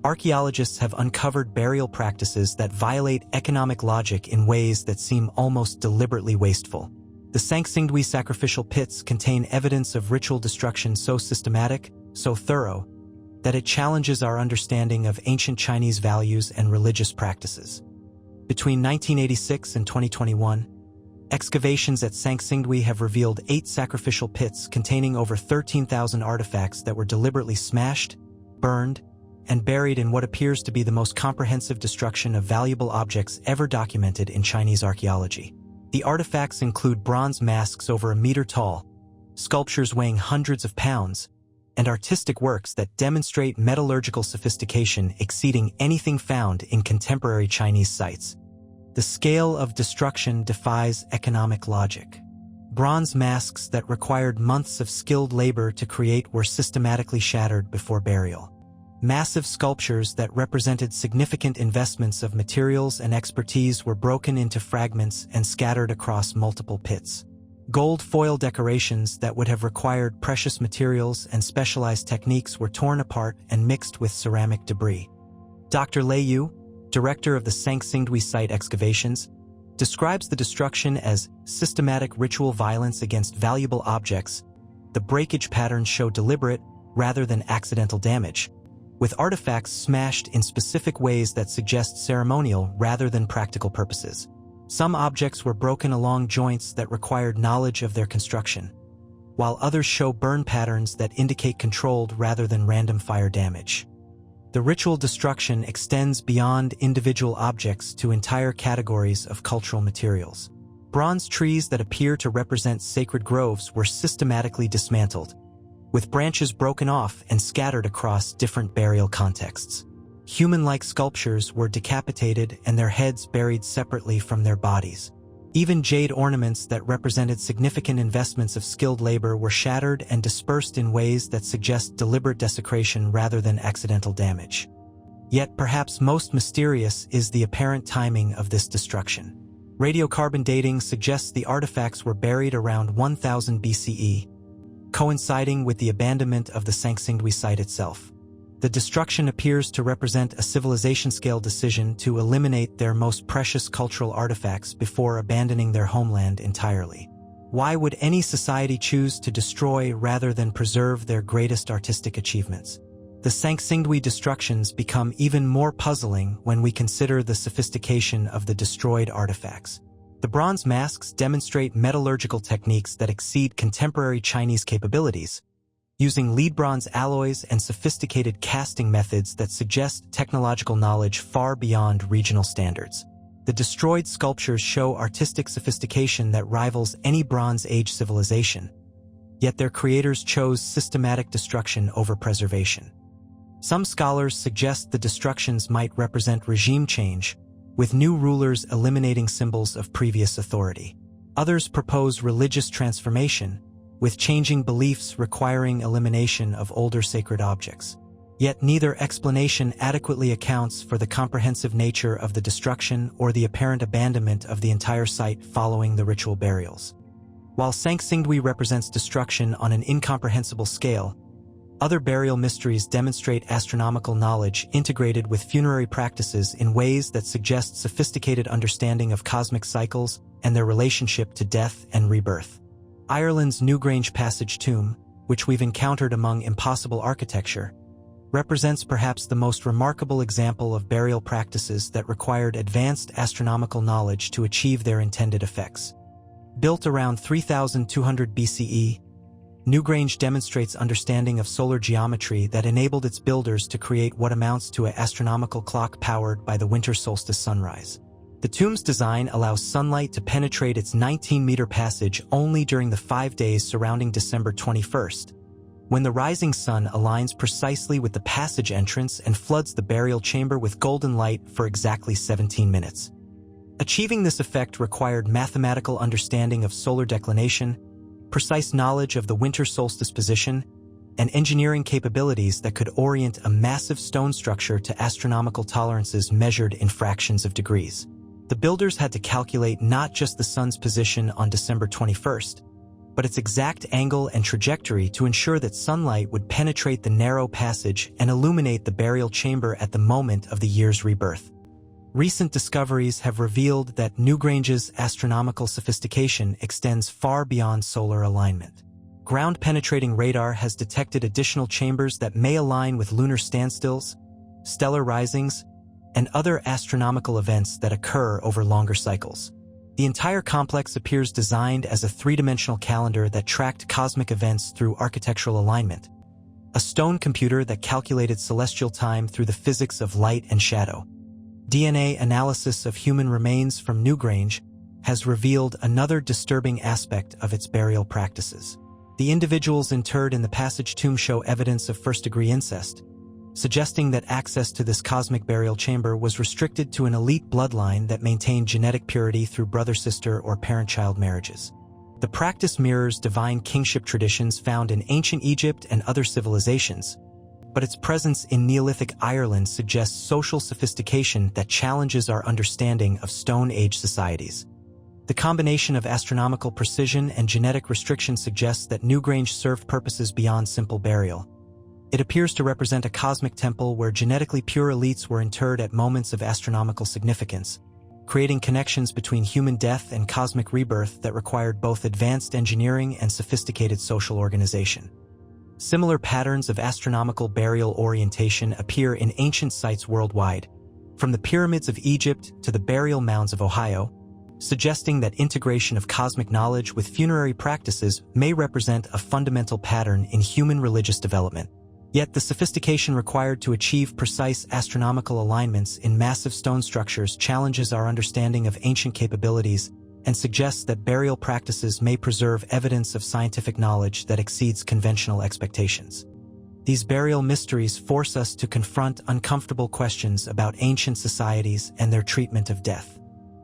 archaeologists have uncovered burial practices that violate economic logic in ways that seem almost deliberately wasteful. The Sangsingdui sacrificial pits contain evidence of ritual destruction so systematic, so thorough, that it challenges our understanding of ancient Chinese values and religious practices. Between 1986 and 2021, excavations at Sangsingdui have revealed 8 sacrificial pits containing over 13,000 artifacts that were deliberately smashed, burned, and buried in what appears to be the most comprehensive destruction of valuable objects ever documented in Chinese archaeology. The artifacts include bronze masks over a meter tall, sculptures weighing hundreds of pounds, and artistic works that demonstrate metallurgical sophistication exceeding anything found in contemporary Chinese sites. The scale of destruction defies economic logic. Bronze masks that required months of skilled labor to create were systematically shattered before burial. Massive sculptures that represented significant investments of materials and expertise were broken into fragments and scattered across multiple pits. Gold foil decorations that would have required precious materials and specialized techniques were torn apart and mixed with ceramic debris. Dr. Lei Yu, director of the Sangsingdui site excavations, describes the destruction as systematic ritual violence against valuable objects. The breakage patterns show deliberate rather than accidental damage, with artifacts smashed in specific ways that suggest ceremonial rather than practical purposes. Some objects were broken along joints that required knowledge of their construction, while others show burn patterns that indicate controlled rather than random fire damage. The ritual destruction extends beyond individual objects to entire categories of cultural materials. Bronze trees that appear to represent sacred groves were systematically dismantled, with branches broken off and scattered across different burial contexts. Human-like sculptures were decapitated and their heads buried separately from their bodies. Even jade ornaments that represented significant investments of skilled labor were shattered and dispersed in ways that suggest deliberate desecration rather than accidental damage. Yet perhaps most mysterious is the apparent timing of this destruction. Radiocarbon dating suggests the artifacts were buried around 1000 BCE, coinciding with the abandonment of the Sangsingdui site itself. The destruction appears to represent a civilization-scale decision to eliminate their most precious cultural artifacts before abandoning their homeland entirely. Why would any society choose to destroy rather than preserve their greatest artistic achievements? The Sangsingdui destructions become even more puzzling when we consider the sophistication of the destroyed artifacts. The bronze masks demonstrate metallurgical techniques that exceed contemporary Chinese capabilities, using lead bronze alloys and sophisticated casting methods that suggest technological knowledge far beyond regional standards. The destroyed sculptures show artistic sophistication that rivals any Bronze Age civilization, yet their creators chose systematic destruction over preservation. Some scholars suggest the destructions might represent regime change, with new rulers eliminating symbols of previous authority. Others propose religious transformation, with changing beliefs requiring elimination of older sacred objects. Yet neither explanation adequately accounts for the comprehensive nature of the destruction or the apparent abandonment of the entire site following the ritual burials. While Sangsingdui represents destruction on an incomprehensible scale, other burial mysteries demonstrate astronomical knowledge integrated with funerary practices in ways that suggest sophisticated understanding of cosmic cycles and their relationship to death and rebirth. Ireland's Newgrange Passage tomb, which we've encountered among impossible architecture, represents perhaps the most remarkable example of burial practices that required advanced astronomical knowledge to achieve their intended effects. Built around 3200 BCE, Newgrange demonstrates understanding of solar geometry that enabled its builders to create what amounts to an astronomical clock powered by the winter solstice sunrise. The tomb's design allows sunlight to penetrate its 19-meter passage only during the 5 days surrounding December 21st, when the rising sun aligns precisely with the passage entrance and floods the burial chamber with golden light for exactly 17 minutes. Achieving this effect required mathematical understanding of solar declination, precise knowledge of the winter solstice position, and engineering capabilities that could orient a massive stone structure to astronomical tolerances measured in fractions of degrees. The builders had to calculate not just the sun's position on December 21st, but its exact angle and trajectory to ensure that sunlight would penetrate the narrow passage and illuminate the burial chamber at the moment of the year's rebirth. Recent discoveries have revealed that Newgrange's astronomical sophistication extends far beyond solar alignment. Ground-penetrating radar has detected additional chambers that may align with lunar standstills, stellar risings, and other astronomical events that occur over longer cycles. The entire complex appears designed as a three-dimensional calendar that tracked cosmic events through architectural alignment, a stone computer that calculated celestial time through the physics of light and shadow. DNA analysis of human remains from Newgrange has revealed another disturbing aspect of its burial practices. The individuals interred in the passage tomb show evidence of first-degree incest, suggesting that access to this cosmic burial chamber was restricted to an elite bloodline that maintained genetic purity through brother-sister or parent-child marriages. The practice mirrors divine kingship traditions found in ancient Egypt and other civilizations, but its presence in Neolithic Ireland suggests social sophistication that challenges our understanding of Stone Age societies. The combination of astronomical precision and genetic restriction suggests that Newgrange served purposes beyond simple burial. It appears to represent a cosmic temple where genetically pure elites were interred at moments of astronomical significance, creating connections between human death and cosmic rebirth that required both advanced engineering and sophisticated social organization. Similar patterns of astronomical burial orientation appear in ancient sites worldwide, from the pyramids of Egypt to the burial mounds of Ohio, suggesting that integration of cosmic knowledge with funerary practices may represent a fundamental pattern in human religious development. Yet the sophistication required to achieve precise astronomical alignments in massive stone structures challenges our understanding of ancient capabilities and suggests that burial practices may preserve evidence of scientific knowledge that exceeds conventional expectations. These burial mysteries force us to confront uncomfortable questions about ancient societies and their treatment of death.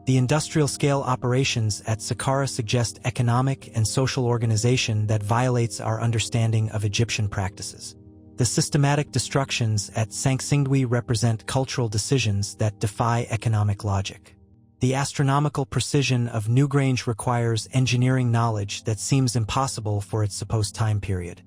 The industrial-scale operations at Saqqara suggest economic and social organization that violates our understanding of Egyptian practices. The systematic destructions at Sanxingdui represent cultural decisions that defy economic logic. The astronomical precision of Newgrange requires engineering knowledge that seems impossible for its supposed time period.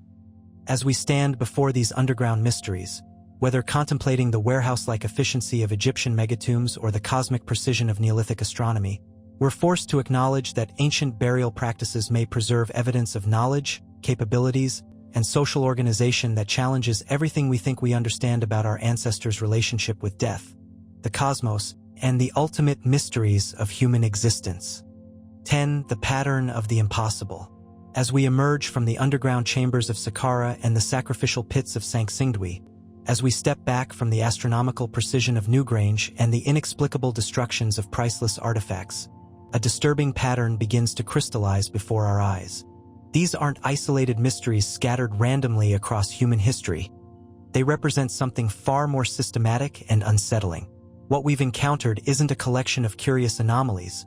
As we stand before these underground mysteries, whether contemplating the warehouse-like efficiency of Egyptian megatombs or the cosmic precision of Neolithic astronomy, we're forced to acknowledge that ancient burial practices may preserve evidence of knowledge, capabilities, and social organization that challenges everything we think we understand about our ancestors' relationship with death, the cosmos, and the ultimate mysteries of human existence. 10. The pattern of the impossible. As we emerge from the underground chambers of Saqqara and the sacrificial pits of Sanxingdui, as we step back from the astronomical precision of Newgrange and the inexplicable destructions of priceless artifacts, a disturbing pattern begins to crystallize before our eyes. These aren't isolated mysteries scattered randomly across human history. They represent something far more systematic and unsettling. What we've encountered isn't a collection of curious anomalies,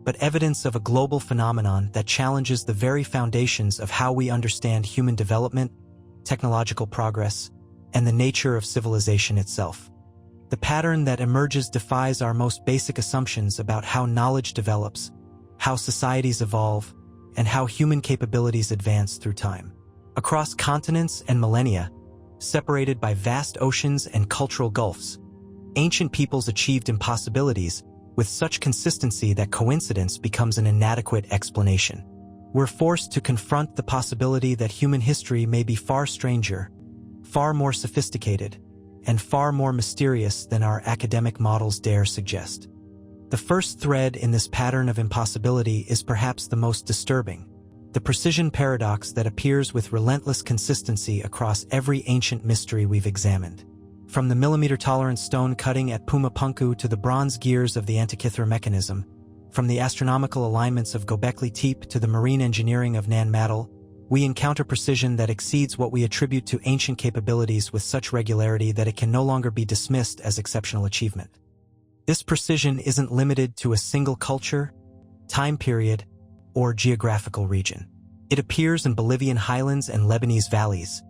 but evidence of a global phenomenon that challenges the very foundations of how we understand human development, technological progress, and the nature of civilization itself. The pattern that emerges defies our most basic assumptions about how knowledge develops, how societies evolve, and how human capabilities advance through time. Across continents and millennia, separated by vast oceans and cultural gulfs, ancient peoples achieved impossibilities with such consistency that coincidence becomes an inadequate explanation. We're forced to confront the possibility that human history may be far stranger, far more sophisticated, and far more mysterious than our academic models dare suggest. The first thread in this pattern of impossibility is perhaps the most disturbing, the precision paradox that appears with relentless consistency across every ancient mystery we've examined. From the millimeter-tolerant stone cutting at Pumapunku to the bronze gears of the Antikythera mechanism, from the astronomical alignments of Göbekli Tepe to the marine engineering of Nan Madol, we encounter precision that exceeds what we attribute to ancient capabilities with such regularity that it can no longer be dismissed as exceptional achievement. This precision isn't limited to a single culture, time period, or geographical region. It appears in Bolivian highlands and Lebanese valleys,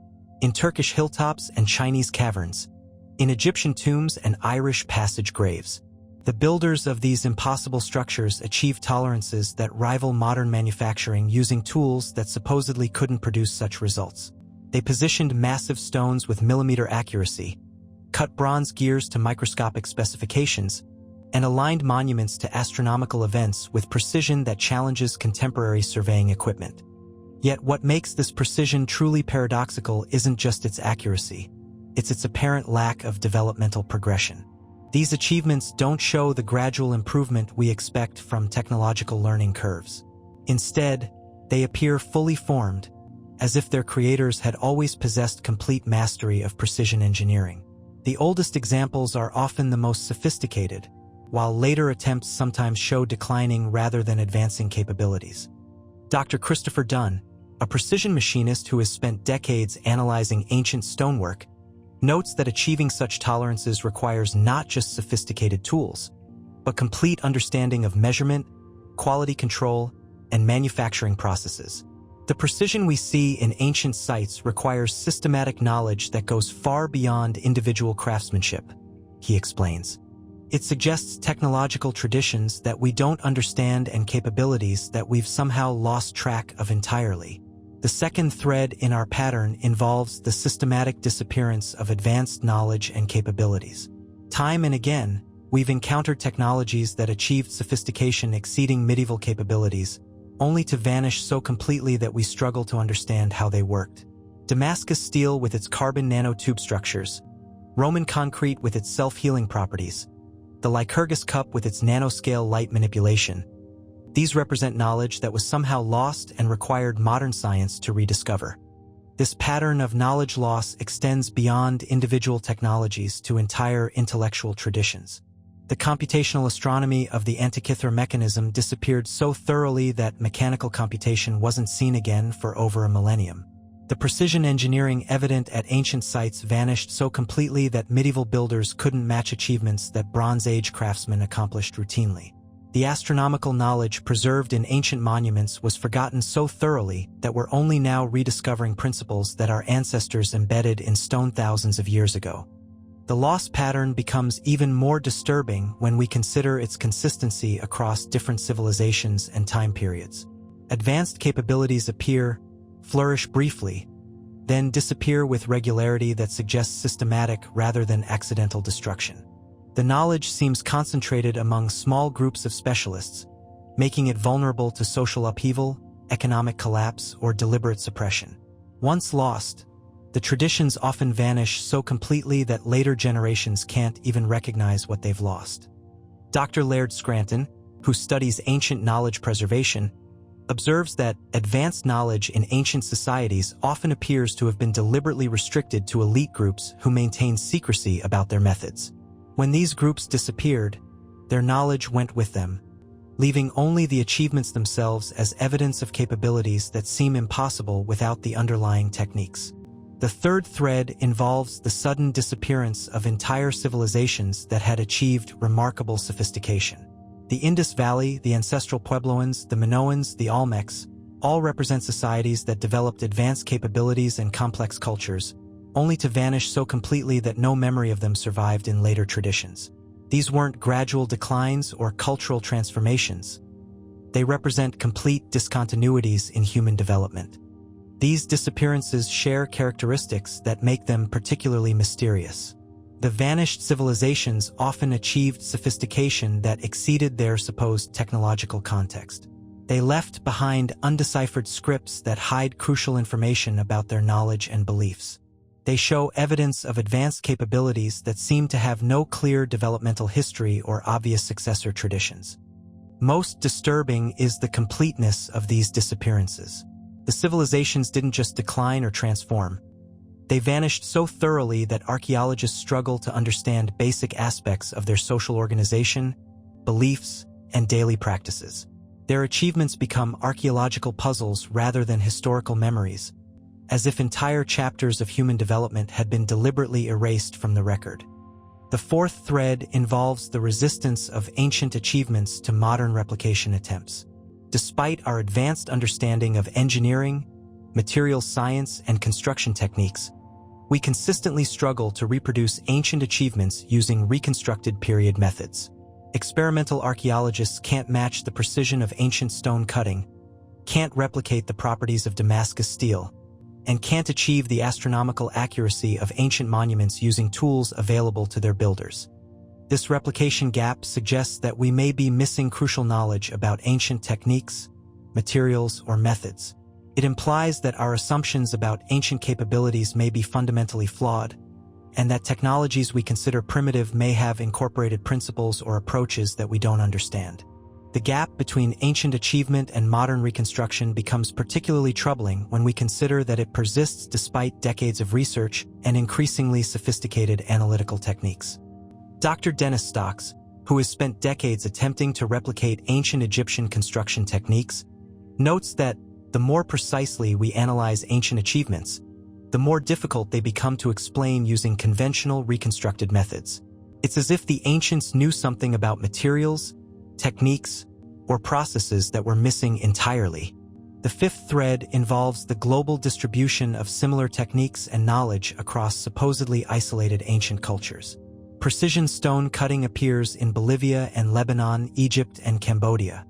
in Turkish hilltops and Chinese caverns, in Egyptian tombs and Irish passage graves. The builders of these impossible structures achieved tolerances that rival modern manufacturing using tools that supposedly couldn't produce such results. They positioned massive stones with millimeter accuracy, cut bronze gears to microscopic specifications, and aligned monuments to astronomical events with precision that challenges contemporary surveying equipment. Yet what makes this precision truly paradoxical isn't just its accuracy, it's its apparent lack of developmental progression. These achievements don't show the gradual improvement we expect from technological learning curves. Instead, they appear fully formed, as if their creators had always possessed complete mastery of precision engineering. The oldest examples are often the most sophisticated, while later attempts sometimes show declining rather than advancing capabilities. Dr. Christopher Dunn, a precision machinist who has spent decades analyzing ancient stonework, notes that achieving such tolerances requires not just sophisticated tools, but complete understanding of measurement, quality control, and manufacturing processes. The precision we see in ancient sites requires systematic knowledge that goes far beyond individual craftsmanship, he explains. It suggests technological traditions that we don't understand and capabilities that we've somehow lost track of entirely. The second thread in our pattern involves the systematic disappearance of advanced knowledge and capabilities. Time and again, we've encountered technologies that achieved sophistication exceeding medieval capabilities, only to vanish so completely that we struggle to understand how they worked. Damascus steel with its carbon nanotube structures, Roman concrete with its self-healing properties, the Lycurgus cup with its nanoscale light manipulation. These represent knowledge that was somehow lost and required modern science to rediscover. This pattern of knowledge loss extends beyond individual technologies to entire intellectual traditions. The computational astronomy of the Antikythera mechanism disappeared so thoroughly that mechanical computation wasn't seen again for over a millennium. The precision engineering evident at ancient sites vanished so completely that medieval builders couldn't match achievements that Bronze Age craftsmen accomplished routinely. The astronomical knowledge preserved in ancient monuments was forgotten so thoroughly that we're only now rediscovering principles that our ancestors embedded in stone thousands of years ago. The lost pattern becomes even more disturbing when we consider its consistency across different civilizations and time periods. Advanced capabilities appear, flourish briefly, then disappear with regularity that suggests systematic rather than accidental destruction. The knowledge seems concentrated among small groups of specialists, making it vulnerable to social upheaval, economic collapse, or deliberate suppression. Once lost, the traditions often vanish so completely that later generations can't even recognize what they've lost. Dr. Laird Scranton, who studies ancient knowledge preservation, observes that advanced knowledge in ancient societies often appears to have been deliberately restricted to elite groups who maintained secrecy about their methods. When these groups disappeared, their knowledge went with them, leaving only the achievements themselves as evidence of capabilities that seem impossible without the underlying techniques. The third thread involves the sudden disappearance of entire civilizations that had achieved remarkable sophistication. The Indus Valley, the ancestral Puebloans, the Minoans, the Olmecs, all represent societies that developed advanced capabilities and complex cultures, only to vanish so completely that no memory of them survived in later traditions. These weren't gradual declines or cultural transformations. They represent complete discontinuities in human development. These disappearances share characteristics that make them particularly mysterious. The vanished civilizations often achieved sophistication that exceeded their supposed technological context. They left behind undeciphered scripts that hide crucial information about their knowledge and beliefs. They show evidence of advanced capabilities that seem to have no clear developmental history or obvious successor traditions. Most disturbing is the completeness of these disappearances. The civilizations didn't just decline or transform. They vanished so thoroughly that archaeologists struggle to understand basic aspects of their social organization, beliefs, and daily practices. Their achievements become archaeological puzzles rather than historical memories, as if entire chapters of human development had been deliberately erased from the record. The fourth thread involves the resistance of ancient achievements to modern replication attempts. Despite our advanced understanding of engineering, materials science, and construction techniques, we consistently struggle to reproduce ancient achievements using reconstructed period methods. Experimental archaeologists can't match the precision of ancient stone cutting, can't replicate the properties of Damascus steel, and can't achieve the astronomical accuracy of ancient monuments using tools available to their builders. This replication gap suggests that we may be missing crucial knowledge about ancient techniques, materials, or methods. It implies that our assumptions about ancient capabilities may be fundamentally flawed, and that technologies we consider primitive may have incorporated principles or approaches that we don't understand. The gap between ancient achievement and modern reconstruction becomes particularly troubling when we consider that it persists despite decades of research and increasingly sophisticated analytical techniques. Dr. Dennis Stocks, who has spent decades attempting to replicate ancient Egyptian construction techniques, notes that the more precisely we analyze ancient achievements, the more difficult they become to explain using conventional reconstructed methods. It's as if the ancients knew something about materials, techniques, or processes that were missing entirely. The fifth thread involves the global distribution of similar techniques and knowledge across supposedly isolated ancient cultures. Precision stone cutting appears in Bolivia and Lebanon, Egypt, and Cambodia.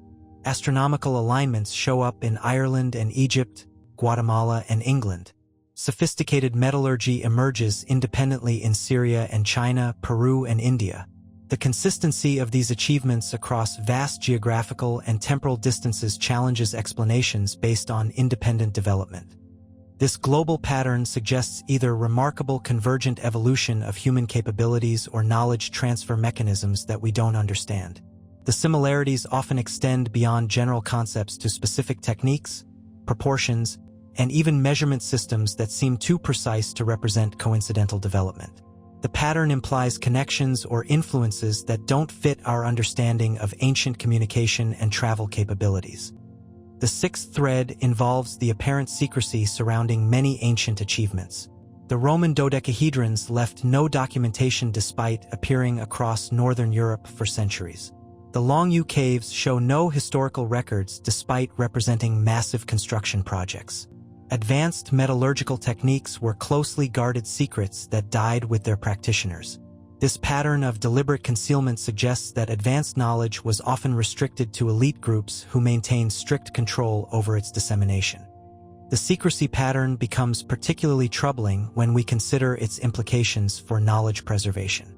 Astronomical alignments show up in Ireland and Egypt, Guatemala, and England. Sophisticated metallurgy emerges independently in Syria and China, Peru, and India. The consistency of these achievements across vast geographical and temporal distances challenges explanations based on independent development. This global pattern suggests either remarkable convergent evolution of human capabilities or knowledge transfer mechanisms that we don't understand. The similarities often extend beyond general concepts to specific techniques, proportions, and even measurement systems that seem too precise to represent coincidental development. The pattern implies connections or influences that don't fit our understanding of ancient communication and travel capabilities. The sixth thread involves the apparent secrecy surrounding many ancient achievements. The Roman dodecahedrons left no documentation despite appearing across northern Europe for centuries. The Longyou caves show no historical records despite representing massive construction projects. Advanced metallurgical techniques were closely guarded secrets that died with their practitioners. This pattern of deliberate concealment suggests that advanced knowledge was often restricted to elite groups who maintained strict control over its dissemination. The secrecy pattern becomes particularly troubling when we consider its implications for knowledge preservation.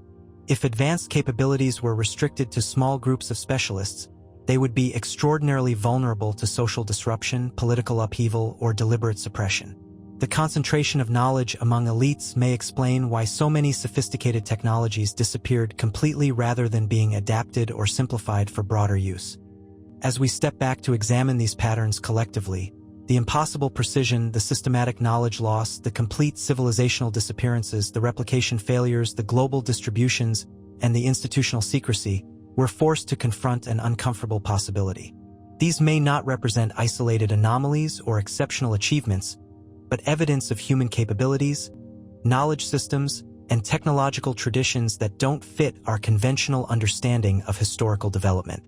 If advanced capabilities were restricted to small groups of specialists, they would be extraordinarily vulnerable to social disruption, political upheaval, or deliberate suppression. The concentration of knowledge among elites may explain why so many sophisticated technologies disappeared completely rather than being adapted or simplified for broader use. As we step back to examine these patterns collectively, the impossible precision, the systematic knowledge loss, the complete civilizational disappearances, the replication failures, the global distributions, and the institutional secrecy, we're forced to confront an uncomfortable possibility. These may not represent isolated anomalies or exceptional achievements, but evidence of human capabilities, knowledge systems, and technological traditions that don't fit our conventional understanding of historical development.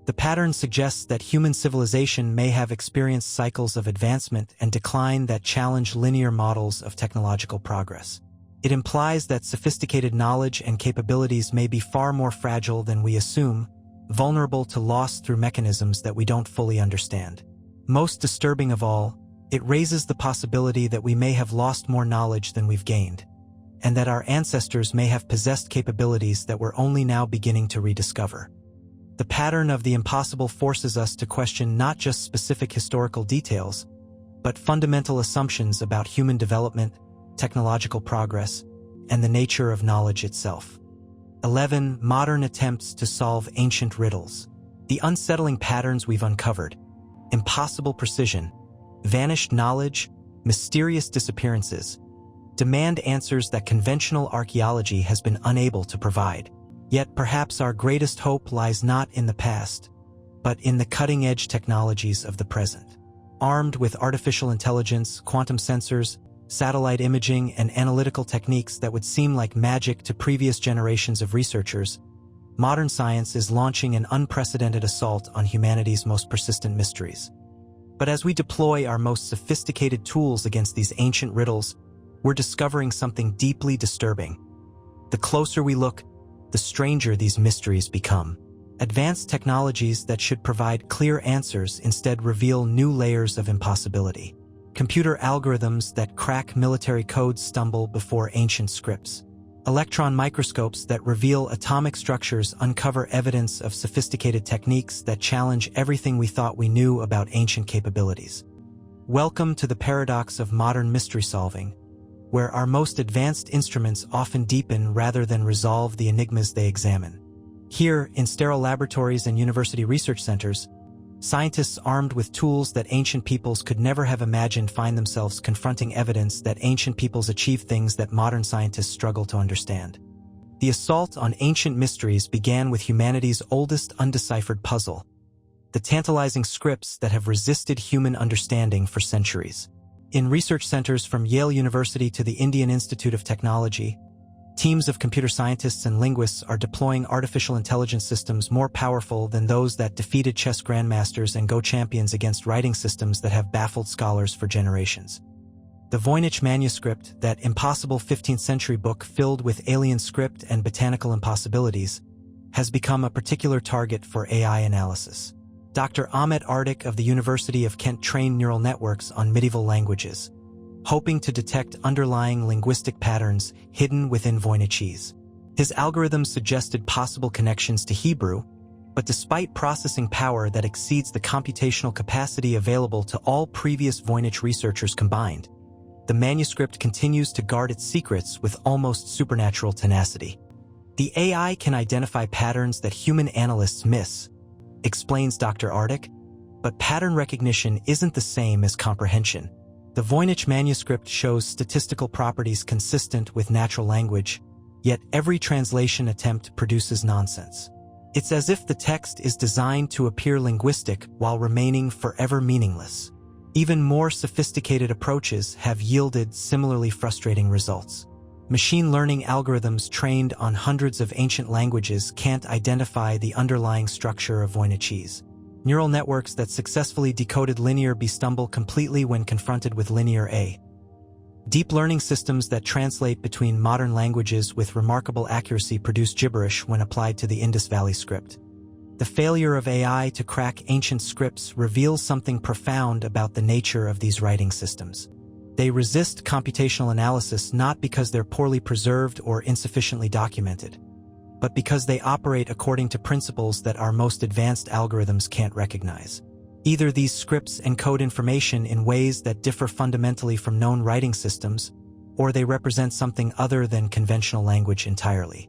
The pattern suggests that human civilization may have experienced cycles of advancement and decline that challenge linear models of technological progress. It implies that sophisticated knowledge and capabilities may be far more fragile than we assume, vulnerable to loss through mechanisms that we don't fully understand. Most disturbing of all, it raises the possibility that we may have lost more knowledge than we've gained, and that our ancestors may have possessed capabilities that we're only now beginning to rediscover. The pattern of the impossible forces us to question not just specific historical details, but fundamental assumptions about human development, technological progress, and the nature of knowledge itself. 11. Modern attempts to solve ancient riddles. The unsettling patterns we've uncovered, impossible precision, vanished knowledge, mysterious disappearances, demand answers that conventional archaeology has been unable to provide. Yet perhaps our greatest hope lies not in the past, but in the cutting-edge technologies of the present. Armed with artificial intelligence, quantum sensors, satellite imaging, and analytical techniques that would seem like magic to previous generations of researchers, modern science is launching an unprecedented assault on humanity's most persistent mysteries. But as we deploy our most sophisticated tools against these ancient riddles, we're discovering something deeply disturbing. The closer we look, the stranger these mysteries become. Advanced technologies that should provide clear answers instead reveal new layers of impossibility. Computer algorithms that crack military codes stumble before ancient scripts. Electron microscopes that reveal atomic structures uncover evidence of sophisticated techniques that challenge everything we thought we knew about ancient capabilities. Welcome to the paradox of modern mystery solving, where our most advanced instruments often deepen rather than resolve the enigmas they examine. Here, in sterile laboratories and university research centers, scientists armed with tools that ancient peoples could never have imagined find themselves confronting evidence that ancient peoples achieve things that modern scientists struggle to understand. The assault on ancient mysteries began with humanity's oldest undeciphered puzzle, the tantalizing scripts that have resisted human understanding for centuries. In research centers from Yale University to the Indian Institute of Technology, teams of computer scientists and linguists are deploying artificial intelligence systems more powerful than those that defeated chess grandmasters and Go champions against writing systems that have baffled scholars for generations. The Voynich manuscript, that impossible 15th century book filled with alien script and botanical impossibilities, has become a particular target for AI analysis. Dr. Ahmet Ardik of the University of Kent trained neural networks on medieval languages, hoping to detect underlying linguistic patterns hidden within Voynichese. His algorithms suggested possible connections to Hebrew, but despite processing power that exceeds the computational capacity available to all previous Voynich researchers combined, the manuscript continues to guard its secrets with almost supernatural tenacity. The AI can identify patterns that human analysts miss, explains Dr. Ardik, but pattern recognition isn't the same as comprehension. The Voynich manuscript shows statistical properties consistent with natural language, yet every translation attempt produces nonsense. It's as if the text is designed to appear linguistic while remaining forever meaningless. Even more sophisticated approaches have yielded similarly frustrating results. Machine learning algorithms trained on hundreds of ancient languages can't identify the underlying structure of Voynichese. Neural networks that successfully decoded linear B stumble completely when confronted with linear A. Deep learning systems that translate between modern languages with remarkable accuracy produce gibberish when applied to the Indus Valley script. The failure of AI to crack ancient scripts reveals something profound about the nature of these writing systems. They resist computational analysis not because they're poorly preserved or insufficiently documented, but because they operate according to principles that our most advanced algorithms can't recognize. Either these scripts encode information in ways that differ fundamentally from known writing systems, or they represent something other than conventional language entirely.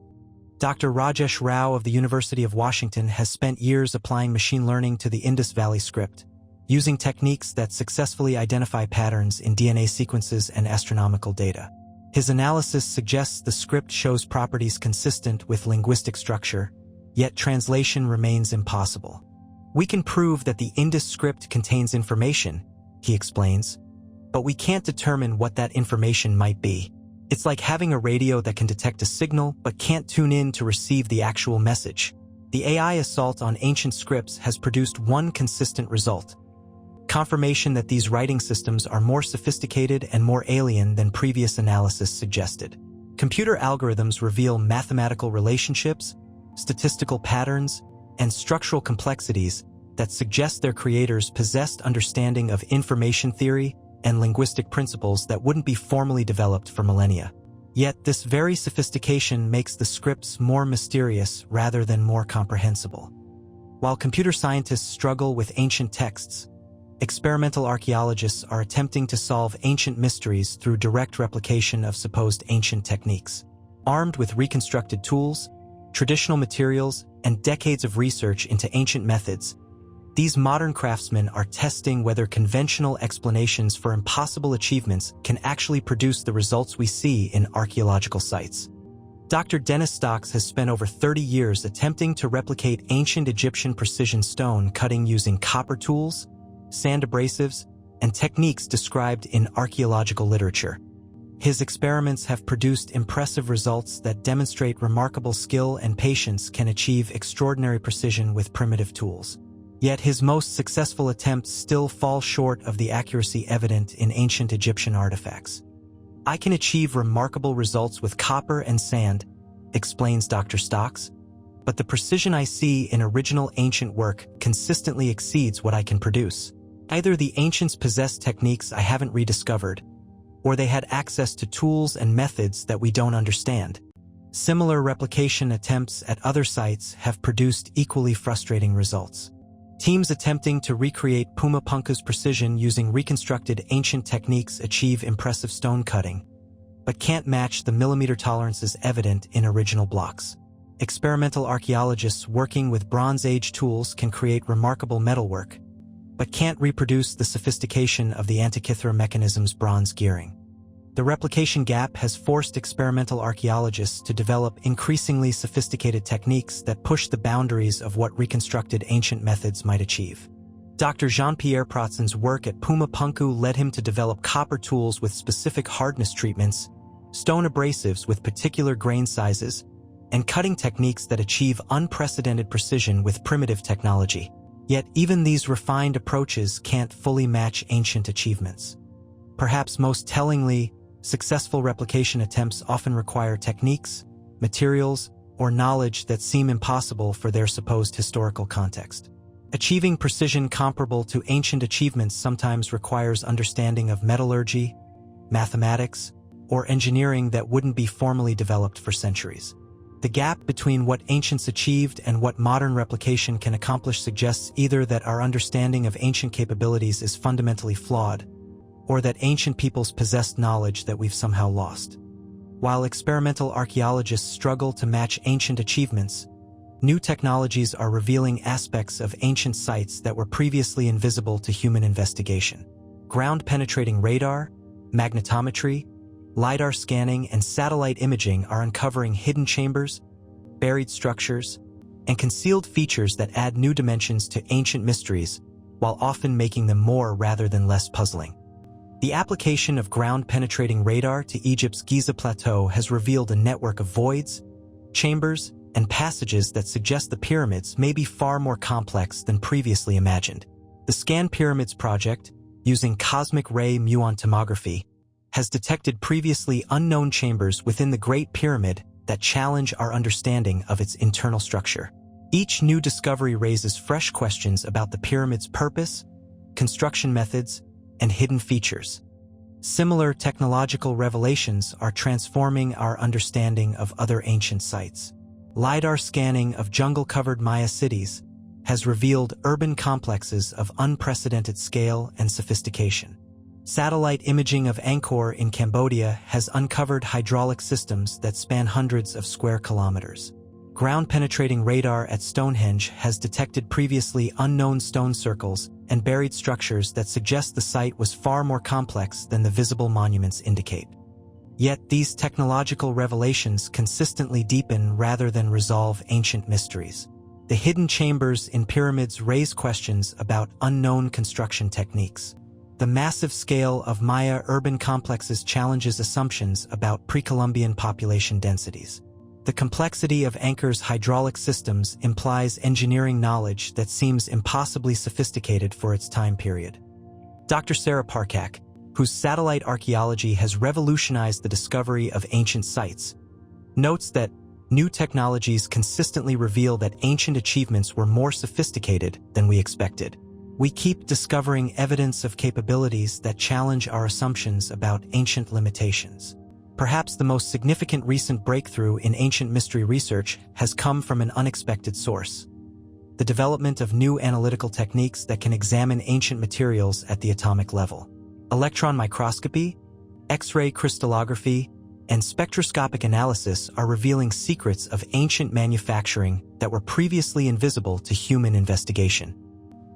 Dr. Rajesh Rao of the University of Washington has spent years applying machine learning to the Indus Valley script, using techniques that successfully identify patterns in DNA sequences and astronomical data. His analysis suggests the script shows properties consistent with linguistic structure, yet translation remains impossible. We can prove that the Indus script contains information, he explains, but we can't determine what that information might be. It's like having a radio that can detect a signal but can't tune in to receive the actual message. The AI assault on ancient scripts has produced one consistent result: confirmation that these writing systems are more sophisticated and more alien than previous analysis suggested. Computer algorithms reveal mathematical relationships, statistical patterns, and structural complexities that suggest their creators possessed understanding of information theory and linguistic principles that wouldn't be formally developed for millennia. Yet this very sophistication makes the scripts more mysterious rather than more comprehensible. While computer scientists struggle with ancient texts, experimental archaeologists are attempting to solve ancient mysteries through direct replication of supposed ancient techniques. Armed with reconstructed tools, traditional materials, and decades of research into ancient methods, these modern craftsmen are testing whether conventional explanations for impossible achievements can actually produce the results we see in archaeological sites. Dr. Dennis Stocks has spent over 30 years attempting to replicate ancient Egyptian precision stone cutting using copper tools, sand abrasives, and techniques described in archaeological literature. His experiments have produced impressive results that demonstrate remarkable skill and patience can achieve extraordinary precision with primitive tools. Yet his most successful attempts still fall short of the accuracy evident in ancient Egyptian artifacts. "I can achieve remarkable results with copper and sand," explains Dr. Stocks, "but the precision I see in original ancient work consistently exceeds what I can produce. Either the ancients possessed techniques I haven't rediscovered, or they had access to tools and methods that we don't understand." Similar replication attempts at other sites have produced equally frustrating results. Teams attempting to recreate Pumapunku's precision using reconstructed ancient techniques achieve impressive stone cutting, but can't match the millimeter tolerances evident in original blocks. Experimental archaeologists working with Bronze Age tools can create remarkable metalwork, but can't reproduce the sophistication of the Antikythera mechanism's bronze gearing. The replication gap has forced experimental archaeologists to develop increasingly sophisticated techniques that push the boundaries of what reconstructed ancient methods might achieve. Dr. Jean-Pierre Protsen's work at Pumapunku led him to develop copper tools with specific hardness treatments, stone abrasives with particular grain sizes, and cutting techniques that achieve unprecedented precision with primitive technology. Yet even these refined approaches can't fully match ancient achievements. Perhaps most tellingly, successful replication attempts often require techniques, materials, or knowledge that seem impossible for their supposed historical context. Achieving precision comparable to ancient achievements sometimes requires understanding of metallurgy, mathematics, or engineering that wouldn't be formally developed for centuries. The gap between what ancients achieved and what modern replication can accomplish suggests either that our understanding of ancient capabilities is fundamentally flawed, or that ancient peoples possessed knowledge that we've somehow lost. While experimental archaeologists struggle to match ancient achievements, new technologies are revealing aspects of ancient sites that were previously invisible to human investigation. Ground-penetrating radar, magnetometry, LiDAR scanning, and satellite imaging are uncovering hidden chambers, buried structures, and concealed features that add new dimensions to ancient mysteries, while often making them more rather than less puzzling. The application of ground-penetrating radar to Egypt's Giza Plateau has revealed a network of voids, chambers, and passages that suggest the pyramids may be far more complex than previously imagined. The Scan Pyramids project, using cosmic ray muon tomography, has detected previously unknown chambers within the Great Pyramid that challenge our understanding of its internal structure. Each new discovery raises fresh questions about the pyramid's purpose, construction methods, and hidden features. Similar technological revelations are transforming our understanding of other ancient sites. LiDAR scanning of jungle-covered Maya cities has revealed urban complexes of unprecedented scale and sophistication. Satellite imaging of Angkor in Cambodia has uncovered hydraulic systems that span hundreds of square kilometers. Ground-penetrating radar at Stonehenge has detected previously unknown stone circles and buried structures that suggest the site was far more complex than the visible monuments indicate. Yet these technological revelations consistently deepen rather than resolve ancient mysteries. The hidden chambers in pyramids raise questions about unknown construction techniques. The massive scale of Maya urban complexes challenges assumptions about pre-Columbian population densities. The complexity of Angkor's hydraulic systems implies engineering knowledge that seems impossibly sophisticated for its time period. Dr. Sarah Parcak, whose satellite archaeology has revolutionized the discovery of ancient sites, notes that new technologies consistently reveal that ancient achievements were more sophisticated than we expected. We keep discovering evidence of capabilities that challenge our assumptions about ancient limitations. Perhaps the most significant recent breakthrough in ancient mystery research has come from an unexpected source. the development of new analytical techniques that can examine ancient materials at the atomic level. Electron microscopy, X-ray crystallography, and spectroscopic analysis are revealing secrets of ancient manufacturing that were previously invisible to human investigation.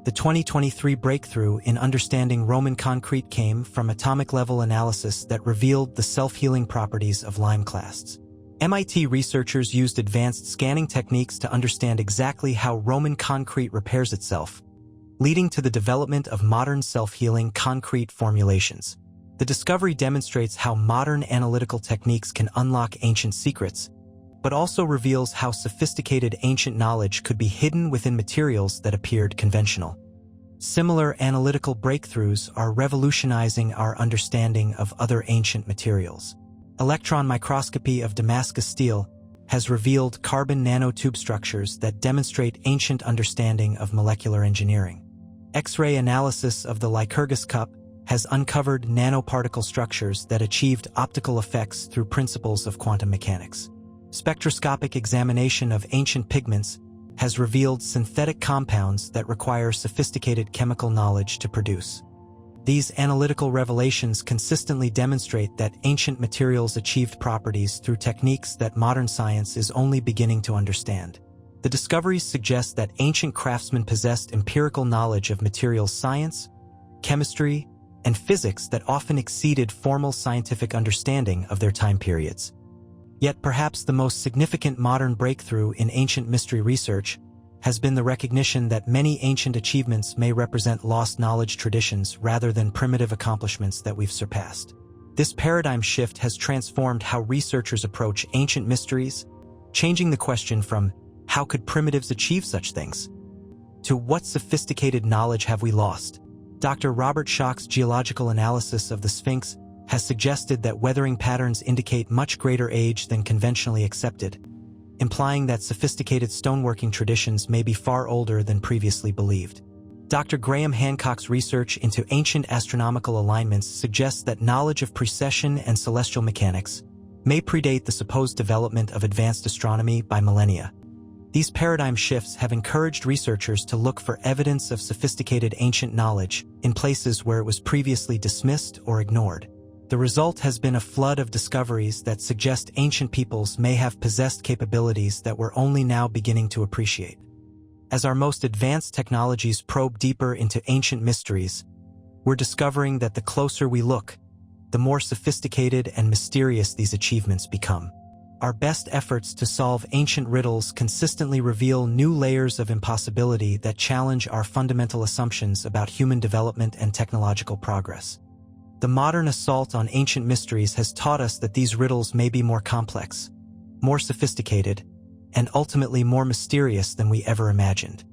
The 2023 breakthrough in understanding Roman concrete came from atomic-level analysis that revealed the self-healing properties of limeclasts. MIT researchers used advanced scanning techniques to understand exactly how Roman concrete repairs itself, leading to the development of modern self-healing concrete formulations. The discovery demonstrates how modern analytical techniques can unlock ancient secrets, but also reveals how sophisticated ancient knowledge could be hidden within materials that appeared conventional. Similar analytical breakthroughs are revolutionizing our understanding of other ancient materials. Electron microscopy of Damascus steel has revealed carbon nanotube structures that demonstrate ancient understanding of molecular engineering. X-ray analysis of the Lycurgus cup has uncovered nanoparticle structures that achieved optical effects through principles of quantum mechanics. Spectroscopic examination of ancient pigments has revealed synthetic compounds that require sophisticated chemical knowledge to produce. These analytical revelations consistently demonstrate that ancient materials achieved properties through techniques that modern science is only beginning to understand. The discoveries suggest that ancient craftsmen possessed empirical knowledge of materials science, chemistry, and physics that often exceeded formal scientific understanding of their time periods. Yet perhaps the most significant modern breakthrough in ancient mystery research has been the recognition that many ancient achievements may represent lost knowledge traditions rather than primitive accomplishments that we've surpassed. This paradigm shift has transformed how researchers approach ancient mysteries, changing the question from "how could primitives achieve such things?" to "what sophisticated knowledge have we lost?" Dr. Robert Schoch's geological analysis of the Sphinx has suggested that weathering patterns indicate much greater age than conventionally accepted, implying that sophisticated stoneworking traditions may be far older than previously believed. Dr. Graham Hancock's research into ancient astronomical alignments suggests that knowledge of precession and celestial mechanics may predate the supposed development of advanced astronomy by millennia. These paradigm shifts have encouraged researchers to look for evidence of sophisticated ancient knowledge in places where it was previously dismissed or ignored. The result has been a flood of discoveries that suggest ancient peoples may have possessed capabilities that we're only now beginning to appreciate. As our most advanced technologies probe deeper into ancient mysteries, we're discovering that the closer we look, the more sophisticated and mysterious these achievements become. Our best efforts to solve ancient riddles consistently reveal new layers of impossibility that challenge our fundamental assumptions about human development and technological progress. The modern assault on ancient mysteries has taught us that these riddles may be more complex, more sophisticated, and ultimately more mysterious than we ever imagined.